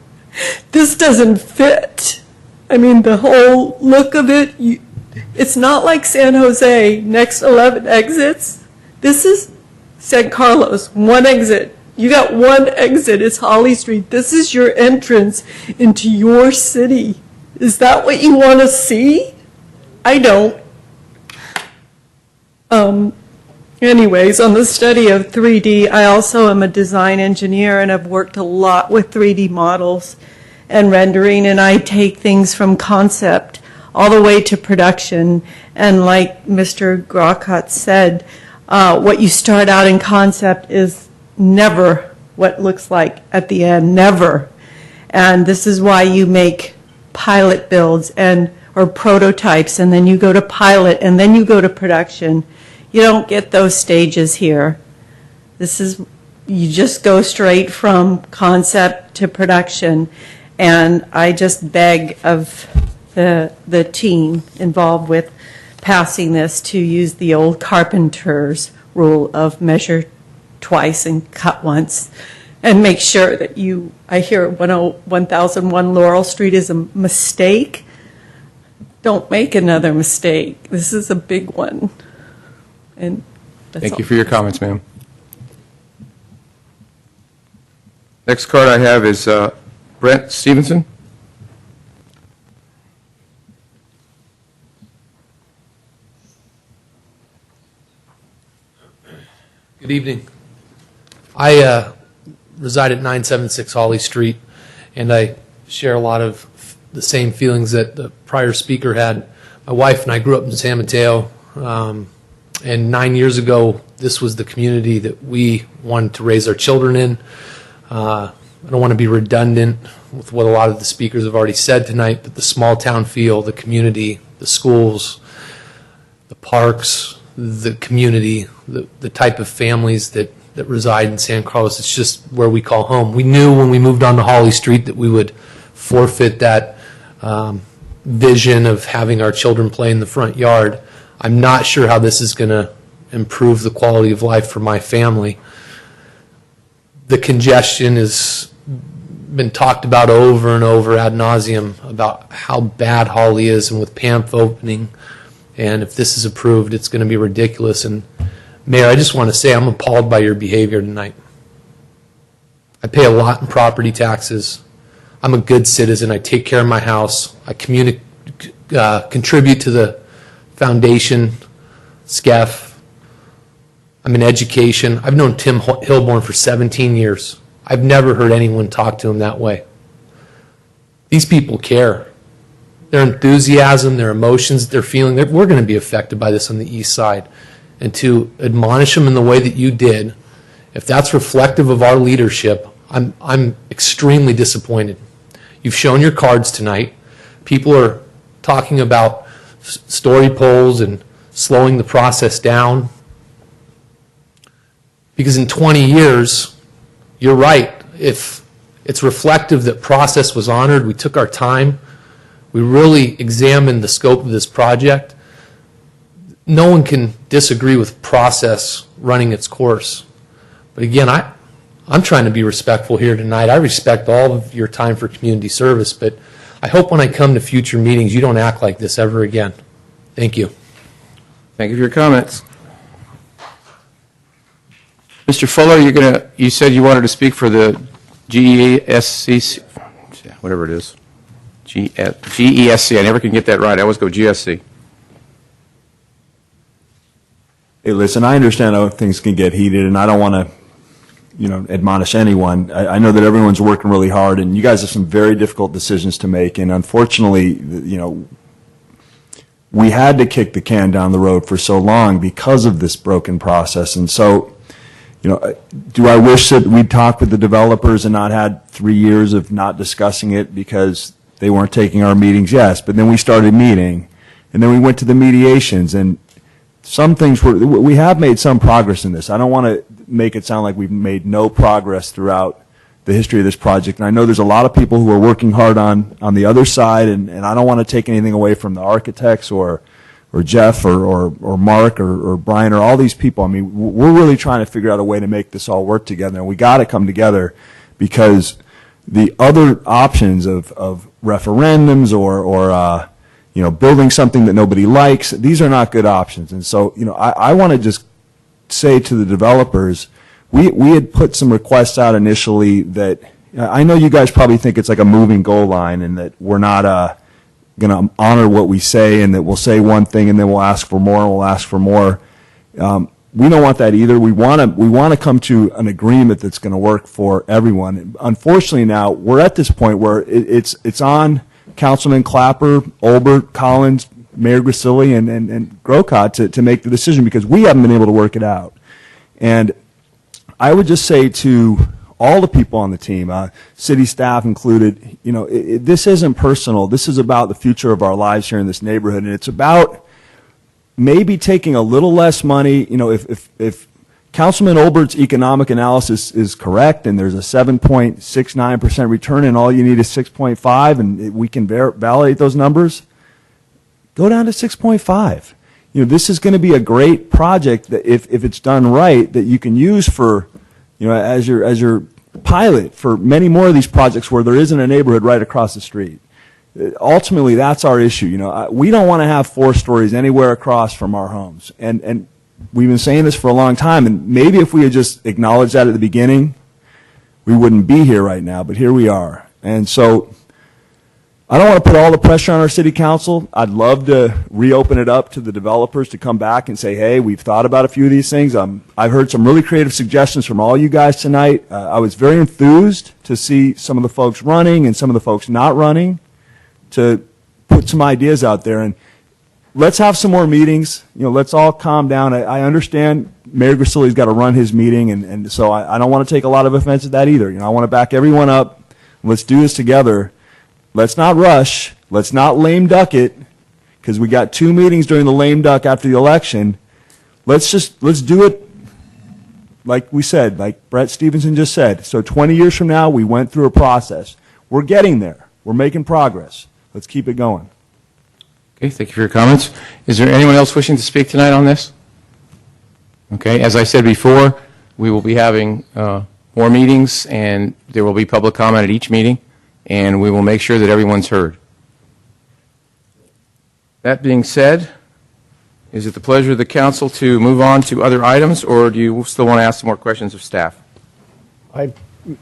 This doesn't fit. The whole look of it, it's not like San Jose, next 11 exits. This is San Carlos, one exit. You got one exit, it's Holly Street. This is your entrance into your city. Is that what you want to see? I don't. Anyways, on the study of 3D, I also am a design engineer and I've worked a lot with 3D models and rendering, and I take things from concept all the way to production. And like Mr. Grocott said, what you start out in concept is never what it looks like at the end, never. And this is why you make pilot builds or prototypes, and then you go to pilot, and then you go to production. You don't get those stages here. You just go straight from concept to production. And I just beg of the team involved with passing this to use the old carpenter's rule of measure twice and cut once, and make sure that I hear 1001 Laurel Street is a mistake. Don't make another mistake. This is a big one. And Thank you for your comments, ma'am. Next card I have is Brent Stevenson. Good evening. I reside at 976 Holly Street, and I share a lot of the same feelings that the prior speaker had. My wife and I grew up in San Mateo, and 9 years ago, this was the community that we wanted to raise our children in. I don't want to be redundant with what a lot of the speakers have already said tonight, but the small town feel, the community, the schools, the parks, the community, the type of families that reside in San Carlos, it's just where we call home. We knew when we moved on to Holly Street that we would forfeit that vision of having our children play in the front yard. I'm not sure how this is going to improve the quality of life for my family. The congestion has been talked about over and over ad nauseum about how bad Holly is, and with PAMP opening, and if this is approved, it's going to be ridiculous. And Mayor, I just want to say I'm appalled by your behavior tonight. I pay a lot in property taxes. I'm a good citizen. I take care of my house. I contribute to the foundation, SCEF. I'm in education. I've known Tim Hilborn for 17 years. I've never heard anyone talk to him that way. These people care. Their enthusiasm, their emotions, their feeling, we're going to be affected by this on the east side. And to admonish them in the way that you did, if that's reflective of our leadership, I'm extremely disappointed. You've shown your cards tonight. People are talking about story polls and slowing the process down. Because in 20 years, you're right. If it's reflective that process was honored, we took our time, we really examined the scope of this project, no one can disagree with process running its course. But again, I'm trying to be respectful here tonight. I respect all of your time for community service, but I hope when I come to future meetings, you don't act like this ever again. Thank you. Thank you for your comments. Mr. Fuller, you said you wanted to speak for the GESC, whatever it is. GESC. I never can get that right. I always go GSC. Hey, listen, I understand how things can get heated, and I don't want to, admonish anyone. I know that everyone's working really hard, and you guys have some very difficult decisions to make, and unfortunately, we had to kick the can down the road for so long because of this broken process, and so, do I wish that we'd talked with the developers and not had 3 years of not discussing it because they weren't taking our meetings? Yes, but then we started meeting, and then we went to the mediations, and some things we have made some progress in this. I don't want to make it sound like we've made no progress throughout the history of this project, and I know there's a lot of people who are working hard on the other side, and I don't want to take anything away from the architects or Jeff or Mark or Brian or all these people. I mean, we're really trying to figure out a way to make this all work together, and we got to come together, because the other options of referendums or building something that nobody likes, these are not good options. And so, I want to just say to the developers, we had put some requests out initially that, I know you guys probably think it's like a moving goal line and that we're not going to honor what we say, and that we'll say one thing and then we'll ask for more and we'll ask for more. We don't want that either. We want to come to an agreement that's going to work for everyone. Unfortunately, now we're at this point where it's on Councilman Clapper, Olbert, Collins, Mayor Grisilli, and Grocott to make the decision, because we haven't been able to work it out. And I would just say to all the people on the team, city staff included, this isn't personal. This is about the future of our lives here in this neighborhood, and it's about maybe taking a little less money. If Councilman Olbert's economic analysis is correct, and there's a 7.69% return, and all you need is 6.5, and we can validate those numbers, go down to 6.5. This is going to be a great project that, if it's done right, that you can use for, as your pilot for many more of these projects where there isn't a neighborhood right across the street. Ultimately, that's our issue. We don't want to have 4 stories anywhere across from our homes, and we've been saying this for a long time. And maybe if we had just acknowledged that at the beginning, we wouldn't be here right now. But here we are, and so I don't want to put all the pressure on our city council. I'd love to reopen it up to the developers to come back and say, hey, we've thought about a few of these things. I've heard some really creative suggestions from all you guys tonight. I was very enthused to see some of the folks running and some of the folks not running, to put some ideas out there. And let's have some more meetings. Let's all calm down. I understand Mayor Grisilli's got to run his meeting, and so I don't want to take a lot of offense at that either. I want to back everyone up. Let's do this together. Let's not rush. Let's not lame duck it, because we got 2 meetings during the lame duck after the election. Let's do it like we said, like Brett Stevenson just said. So 20 years from now, we went through a process. We're getting there. We're making progress. Let's keep it going. Okay, thank you for your comments. Is there anyone else wishing to speak tonight on this? Okay, as I said before, we will be having more meetings, and there will be public comment at each meeting, and we will make sure that everyone's heard. That being said, is it the pleasure of the council to move on to other items, or do you still want to ask some more questions of staff?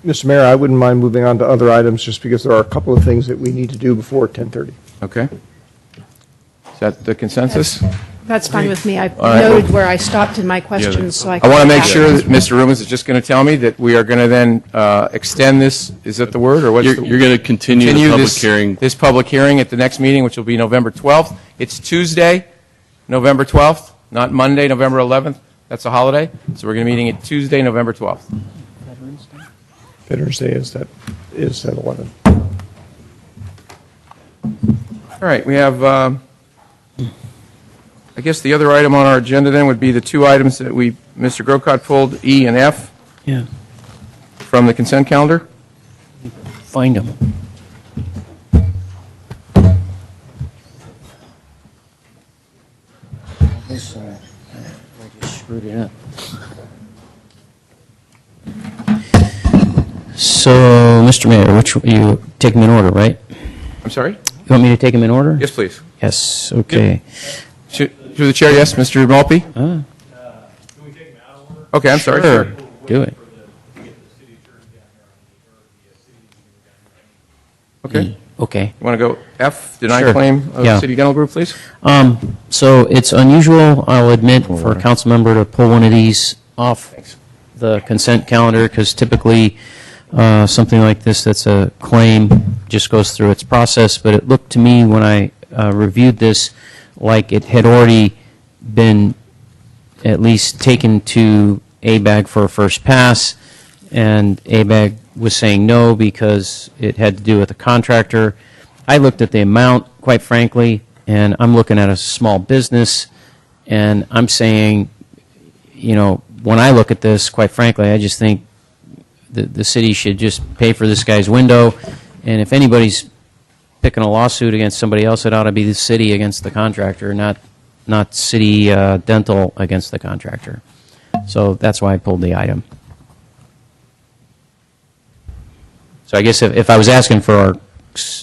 Mr. Mayor, I wouldn't mind moving on to other items, just because there are a couple of things that we need to do before 10:30. Okay. Is that the consensus? That's fine with me. I right. noted where I stopped in my questions, so I I can... want to make sure that Mr. Rubens is just going to tell me that we are going to then extend this, is that the word, or what's You're going to continue the public this, hearing. This public hearing at the next meeting, which will be November 12th. It's Tuesday, November 12th, not Monday, November 11th. That's a holiday. So we're going to be meeting at Tuesday, November 12th. Veterans Day is at 11. All right, we have, I guess the other item on our agenda then would be the 2 items that Mr. Grocott pulled, E and F, from the consent calendar. Find them. I just screwed it up. So, Mr. Mayor, you take them in order, right? I'm sorry? You want me to take them in order? Yes, please. Yes, okay. Through the chair, yes, Mr. Malpe? Okay, I'm sorry. Sure. Do it. Okay. Okay. You want to go F, deny Sure. claim of Yeah. City Dental Group, please? So it's unusual, I'll admit, for a council member to pull one of these off the consent calendar, because typically something like this that's a claim just goes through its process. But it looked to me when I reviewed this like it had already been at least taken to ABAG for a first pass, and ABAG was saying no because it had to do with the contractor. I looked at the amount, quite frankly, and I'm looking at a small business, and I'm saying, you know, when I look at this, quite frankly, I just think the city should just pay for this guy's window, and if anybody's picking a lawsuit against somebody else, it ought to be the city against the contractor, not city dental against the contractor. So that's why I pulled the item. So I guess if I was asking for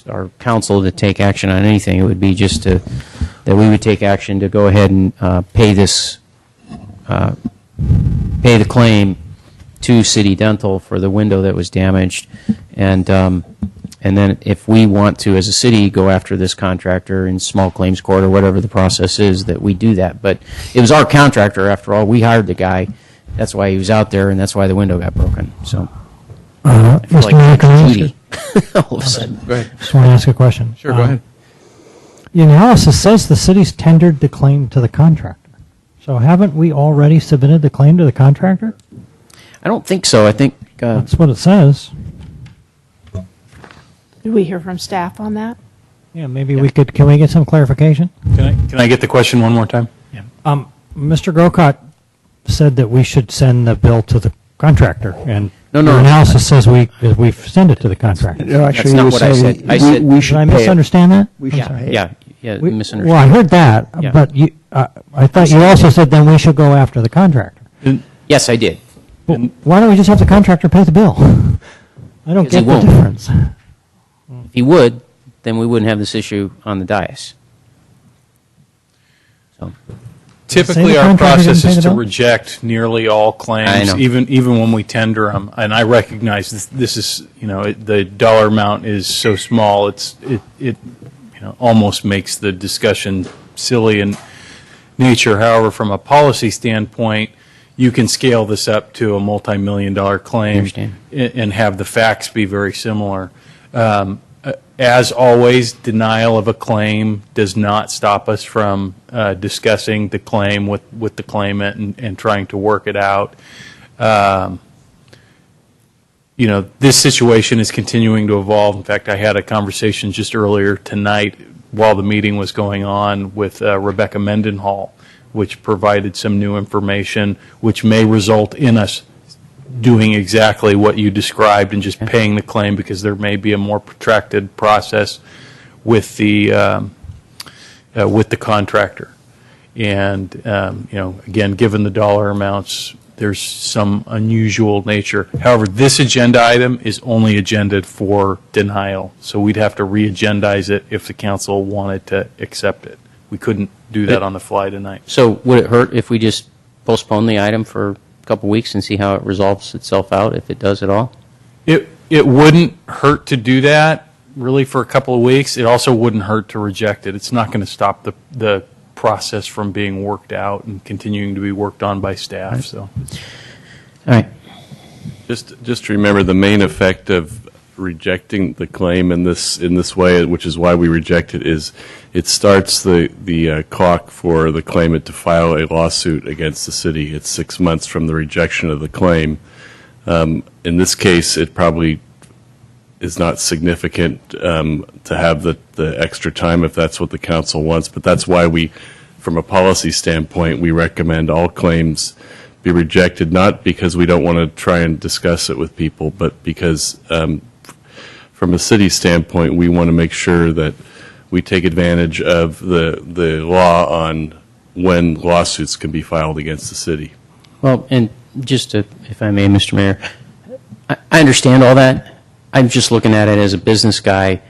our council to take action on anything, it would be just that we would take action to go ahead and pay the claim to City Dental for the window that was damaged, and then if we want to, as a city, go after this contractor in small claims court or whatever the process is, that we do that. But it was our contractor, after all. We hired the guy. That's why he was out there, and that's why the window got broken. So I feel Mr. Mayor, can I ask duty all of a sudden. Go ahead. Just want to ask a question. Sure, go ahead. The analysis says the city's tendered the claim to the contractor. So haven't we already submitted the claim to the contractor? I don't think so. I think That's what it says. Did we hear from staff on that? Yeah, maybe can we get some clarification? Can I get the question one more time? Mr. Grocott said that we should send the bill to the contractor, and No. your analysis says we've sent it to the contractor. No, actually, That's not you were what I saying said. I said we should Did I pay it. misunderstand that? We I'm should sorry. pay it. Yeah, We- misunderstood. Well, I heard that, Yeah. but I thought you also said then we should go after the contractor. Yes, I did. Well, why don't we just have the contractor pay the bill? I don't Because he get the won't. difference. If he would, then we wouldn't have this issue on the dais. So, Typically, the our contractor process didn't pay is the to bill? reject nearly all I claims, know. even when we tender them. And I recognize this is, the dollar amount is so small, it almost makes the discussion silly in nature. However, from a policy standpoint, you can scale this up to a multi-million-dollar claim understand. and have the facts be very similar. As always, denial of a claim does not stop us from discussing the claim with the claimant and trying to work it out. This situation is continuing to evolve. In fact, I had a conversation just earlier tonight while the meeting was going on with Rebecca Mendenhall, which provided some new information, which may result in us doing exactly what you described and just paying the claim, because there may be a more protracted process with the contractor. And again, given the dollar amounts, there's some unusual nature. However, this agenda item is only agended for denial, so we'd have to re-agendize it if the council wanted to accept it. We couldn't do that on the fly tonight. so would it hurt if we just postpone the item for a couple weeks and see how it resolves itself out, if it does at all? It wouldn't hurt to do that, really, for a couple of weeks. It also wouldn't hurt to reject it. It's not going to stop the process from being worked out and continuing to be worked on by staff. Right. So, All right. Just remember the main effect of rejecting the claim in this way, which is why we reject it, is it starts the clock for the claimant to file a lawsuit against the city. It's 6 months from the rejection of the claim. In this case, it probably is not significant to have the extra time if that's what the council wants, but that's why we, from a policy standpoint, we recommend all claims be rejected, not because we don't want to try and discuss it with people, but because from a city standpoint, we want to make sure that we take advantage of the law on when lawsuits can be filed against the city. Well, and just to, if I may, Mr. Mayor, I understand all that. I'm just looking at it as a business guy.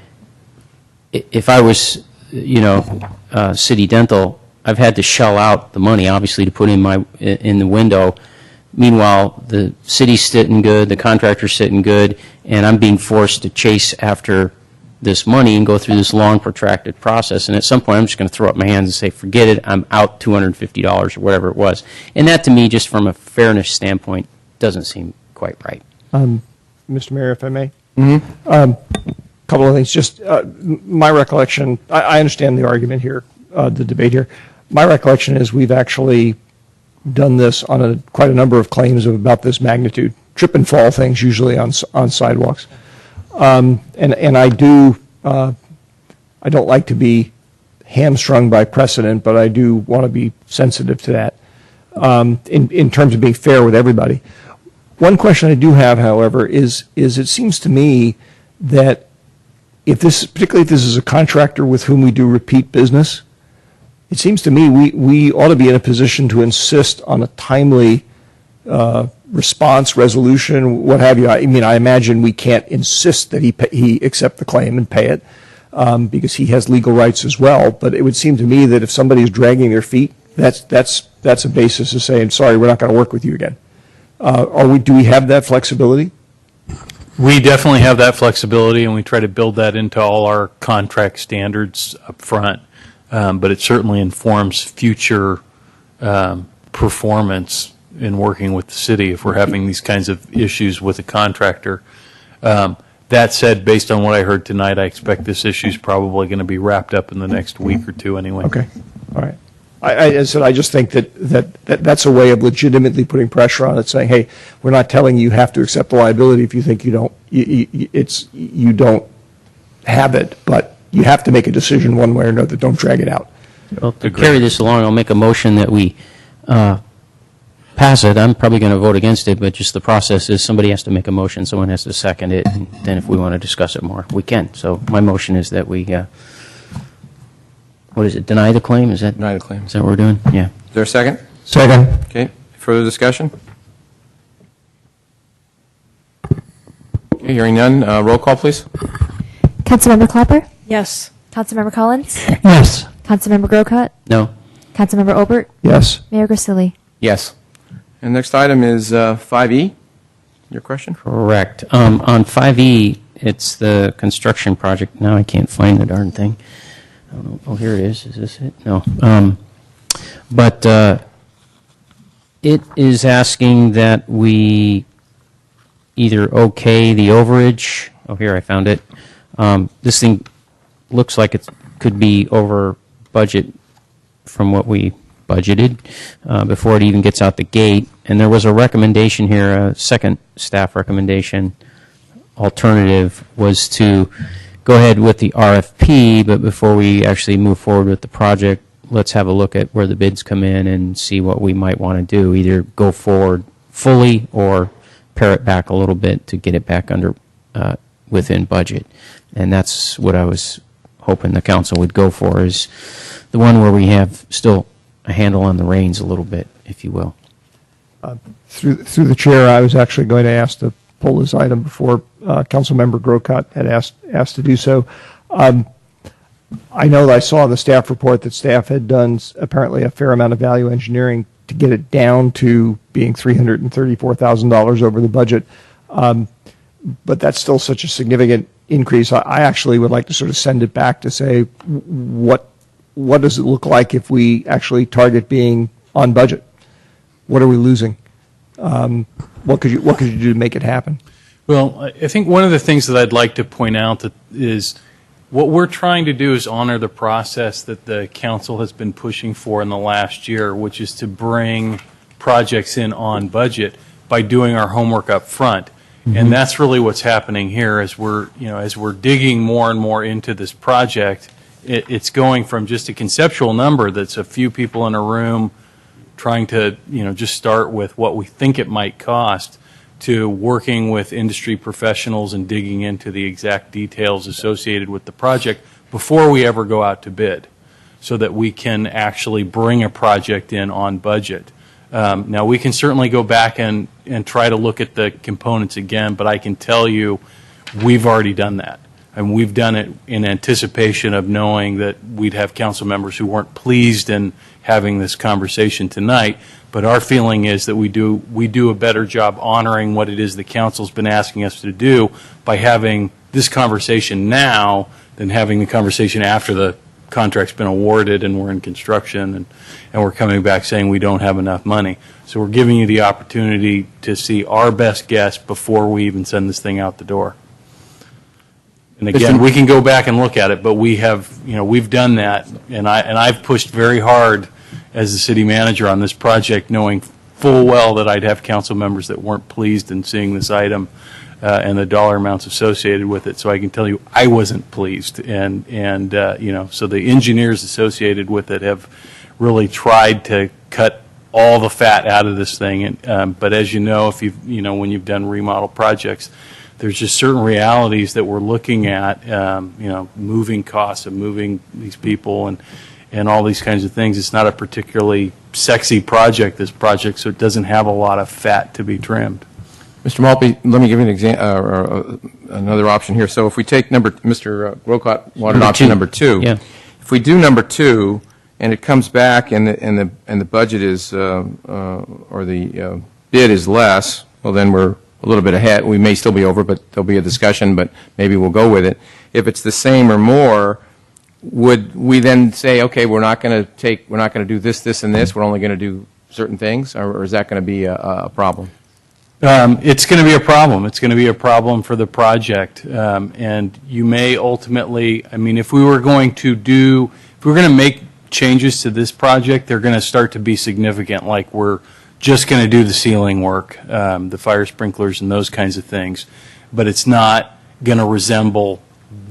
If I was, City Dental, I've had to shell out the money, obviously, to put in the window. Meanwhile, the city's sitting good, the contractor's sitting good, and I'm being forced to chase after this money and go through this long, protracted process. And at some point, I'm just going to throw up my hands and say, forget it, I'm out $250 or whatever it was. And that, to me, just from a fairness standpoint, doesn't seem quite right. Mr. Mayor, if I may? Couple of things. Just my recollection, I understand the argument here, the debate here. My recollection is we've actually done this on quite a number of claims of about this magnitude, trip and fall things usually on sidewalks. And I don't like to be hamstrung by precedent, but I do want to be sensitive to that in terms of being fair with everybody. One question I do have, however, is it seems to me that particularly if this is a contractor with whom we do repeat business, it seems to me we ought to be in a position to insist on a timely response, resolution, what have you. I mean, I imagine we can't insist that he accept the claim and pay it because he has legal rights as well. But it would seem to me that if somebody is dragging their feet, that's a basis of saying, sorry, we're not going to work with you again. Do we have that flexibility? We definitely have that flexibility, and we try to build that into all our contract standards up front. But it certainly informs future performance in working with the city if we're having these kinds of issues with a contractor. That said, based on what I heard tonight, I expect this issue is probably going to be wrapped up in the next week or two anyway. Okay, all right. I just think that's a way of legitimately putting pressure on it, saying, hey, we're not telling you have to accept the liability if you think you don't have it, but you have to make a decision one way or another. Don't drag it out. Well, to carry this along, I'll make a motion that we pass it. I'm probably going to vote against it, but just the process is somebody has to make a motion, someone has to second it, and then if we want to discuss it more, we can. So my motion is that we, deny the claim? Is that Deny the claim. Is that what we're doing? Yeah. Is there a second? Second. Okay. Further discussion? Okay, hearing none. Roll call, please. Councilmember Clapper? Yes. Councilmember Collins? Yes. Councilmember Grocott? No. Councilmember Obert? Yes. Mayor Grisilli? Yes. And next item is 5E. Your question? Correct. On 5E, it's the construction project. Now I can't find the darn thing. I don't know. Oh, here it is. Is this it? No. But it is asking that we either okay the overage. Oh, here, I found it. This thing looks like it could be over budget from what we budgeted before it even gets out the gate. And there was a recommendation here, a second staff recommendation alternative was to go ahead with the RFP, but before we actually move forward with the project, let's have a look at where the bids come in and see what we might want to do, either go forward fully or pare it back a little bit to get it back under within budget. And that's what I was hoping the council would go for, is the one where we have still a handle on the reins a little bit, if you will. Through the chair, I was actually going to ask to pull this item before Councilmember Grocott had asked to do so. I know that I saw in the staff report that staff had done apparently a fair amount of value engineering to get it down to being $334,000 over the budget. But that's still such a significant increase. I actually would like to sort of send it back to say, what does it look like if we actually target being on budget? What are we losing? What could you do to make it happen? Well, I think one of the things that I'd like to point out is what we're trying to do is honor the process that the council has been pushing for in the last year, which is to bring projects in on budget by doing our homework up front. Mm-hmm. And that's really what's happening here as we're digging more and more into this project. It's going from just a conceptual number that's a few people in a room trying to just start with what we think it might cost, to working with industry professionals and digging into the exact details associated with the project before we ever go out to bid, so that we can actually bring a project in on budget. Now, we can certainly go back and try to look at the components again, but I can tell you we've already done that. And we've done it in anticipation of knowing that we'd have council members who weren't pleased in having this conversation tonight. But our feeling is that we do a better job honoring what it is the council's been asking us to do by having this conversation now than having the conversation after the contract's been awarded and we're in construction and we're coming back saying we don't have enough money. So we're giving you the opportunity to see our best guess before we even send this thing out the door. And again, we can go back and look at it, but we've done that, and I've pushed very hard as the city manager on this project, knowing full well that I'd have council members that weren't pleased in seeing this item and the dollar amounts associated with it. So I can tell you I wasn't pleased. And so the engineers associated with it have really tried to cut all the fat out of this thing. But as you know, when you've done remodel projects, there's just certain realities that we're looking at, moving costs of moving these people and all these kinds of things. It's not a particularly sexy project, this project, so it doesn't have a lot of fat to be trimmed. Mr. Maltby, let me give you another option here. So if we take Mr. Grocott wanted option number 2. Yeah. If we do number 2 and it comes back and the budget is or the bid is less, well then we're a little bit ahead. We may still be over, but there'll be a discussion, but maybe we'll go with it. If it's the same or more, would we then say, okay, we're not going to do this, this, and this, we're only going to do certain things, or is that going to be a problem? It's going to be a problem. It's going to be a problem for the project. And you may ultimately, if we were going to make changes to this project, they're going to start to be significant, like we're just going to do the ceiling work, the fire sprinklers and those kinds of things. But it's not going to resemble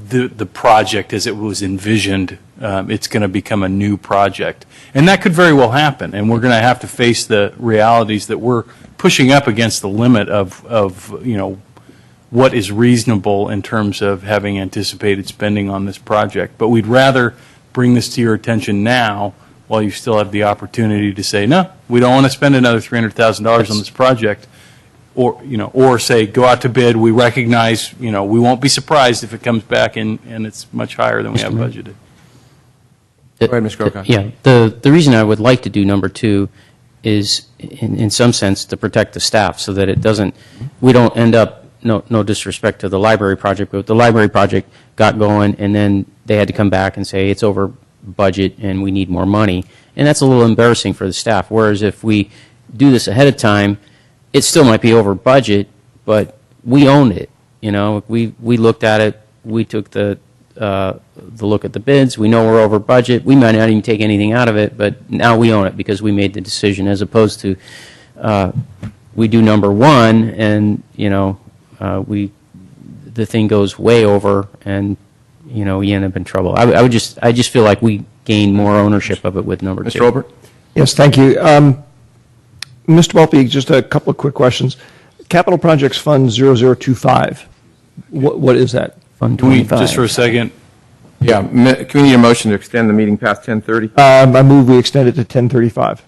the project as it was envisioned. It's going to become a new project. And that could very well happen. And we're going to have to face the realities that we're pushing up against the limit of what is reasonable in terms of having anticipated spending on this project. But we'd rather bring this to your attention now while you still have the opportunity to say, no, we don't want to spend another $300,000 on this project, or say, go out to bid. We recognize, we won't be surprised if it comes back and it's much higher than we have budgeted. Go ahead, Ms. Grocott. Yeah, the reason I would like to do number 2 is, in some sense, to protect the staff so that we don't end up, no disrespect to the library project, but the library project got going and then they had to come back and say it's over budget and we need more money. And that's a little embarrassing for the staff. Whereas if we do this ahead of time, it still might be over budget, but we owned it. We looked at it, we took the look at the bids, we know we're over budget, we might not even take anything out of it, but now we own it because we made the decision, as opposed to we do number 1 and the thing goes way over and you end up in trouble. I just feel like we gain more ownership of it with number 2. Mr. Olbert? Yes, thank you. Mr. Maltby, just a couple of quick questions. Capital Projects Fund 0025, what is that? Fund Can we, 25. just for a second, Yeah, can we need a motion to extend the meeting past 10:30? I move we extend it to 10:35.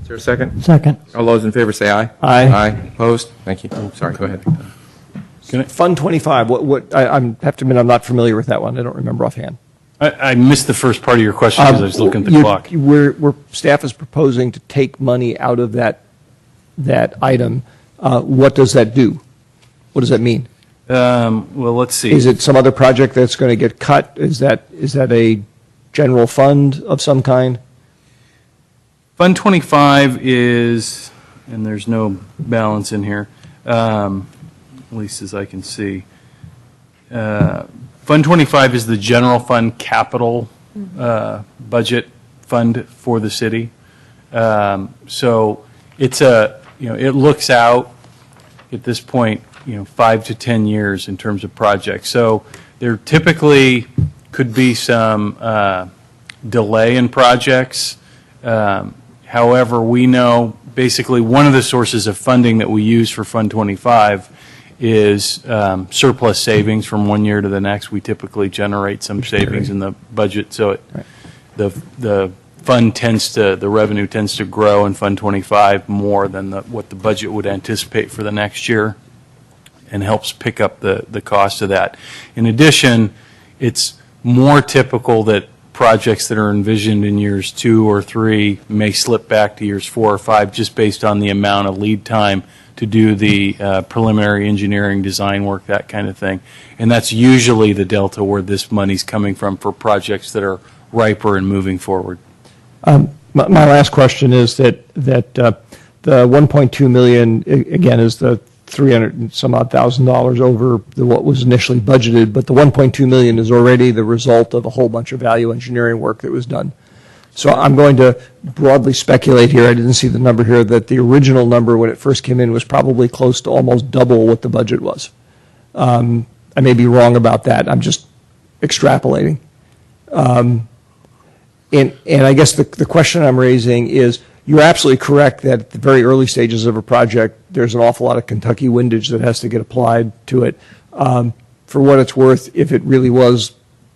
Is there a second? Second. All those in favor say aye. Aye. Aye. Opposed? Thank you. Sorry, go ahead. Fund 25, I have to admit I'm not familiar with that one. I don't remember offhand. I missed the first part of your question because I was looking at the clock. Staff is proposing to take money out of that item. What does that do? What does that mean? Well, let's see. Is it some other project that's going to get cut? Is that a general fund of some kind? Fund 25 is, and there's no balance in here, at least as I can see. Fund 25 is the general fund capital budget fund for the city. So it's it looks out at this point, 5 to 10 years in terms of projects. So there typically could be some delay in projects. However, we know basically one of the sources of funding that we use for Fund 25 is surplus savings from one year to the next. We typically generate some savings in the budget, so the fund the revenue tends to grow in Fund 25 more than what the budget would anticipate for the next year, and helps pick up the cost of that. In addition, it's more typical that projects that are envisioned in years 2 or 3 may slip back to years 4 or 5 just based on the amount of lead time to do the preliminary engineering design work, that kind of thing. And that's usually the delta where this money's coming from for projects that are riper and moving forward. My last question is that the $1.2 million, again, is the $300 and some odd thousand over what was initially budgeted, but the $1.2 million is already the result of a whole bunch of value engineering work that was done. So I'm going to broadly speculate here, I didn't see the number here, that the original number when it first came in was probably close to almost double what the budget was. I may be wrong about that, I'm just extrapolating. And I guess the question I'm raising is, you're absolutely correct that at the very early stages of a project, there's an awful lot of Kentucky windage that has to get applied to it. For what it's worth, if it really was,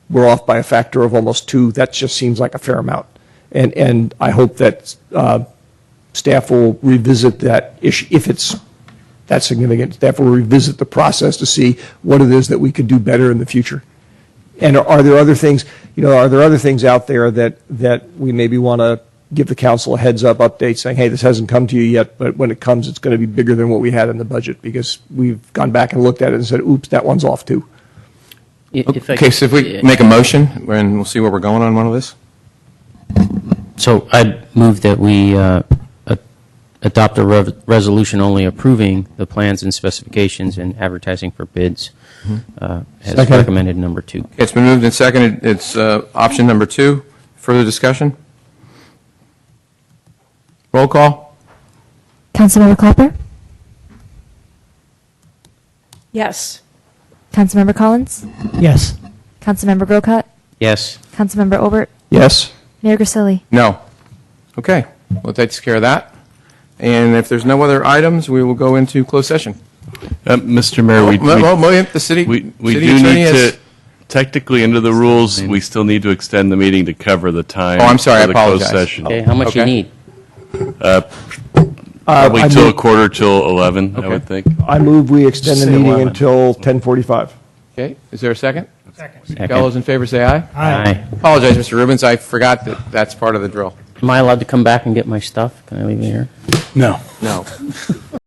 we're off by a factor of almost 2, that just seems like a fair amount. And I hope that staff will revisit that issue, if it's that significant. Staff will revisit the process to see what it is that we could do better in the future. And are there other things, are there other things out there that we maybe want to give the council a heads up update saying, hey, this hasn't come to you yet, but when it comes, it's going to be bigger than what we had in the budget, because we've gone back and looked at it and said, oops, that one's off too. Okay, so if we make a motion, and we'll see where we're going on one of this. So I'd move that we adopt a resolution only approving the plans and specifications and advertising for bids as Second. recommended number 2. It's been moved and seconded. It's option number 2. Further discussion? Roll call? Councilmember Clapper? Yes. Councilmember Collins? Yes. Councilmember Grocott? Yes. Councilmember Obert? Yes. Mayor Grisilli? No. Okay, well, that takes care of that. And if there's no other items, we will go into closed session. Mr. Mayor, The city we city do attorney need has- to, technically under the rules, we still need to extend the meeting to cover the time. Oh, I'm sorry, I for the closed apologize. session. Okay, how much you Okay. need? Probably I till a move- quarter till 11, I Okay. would think. I move we extend the Say meeting 11. until 10:45. Okay, is there a second? Second. All those in favor say aye. Aye. Apologize, Mr. Rubens, I forgot that that's part of the drill. Am I allowed to come back and get my stuff? Can I leave it here? No. No.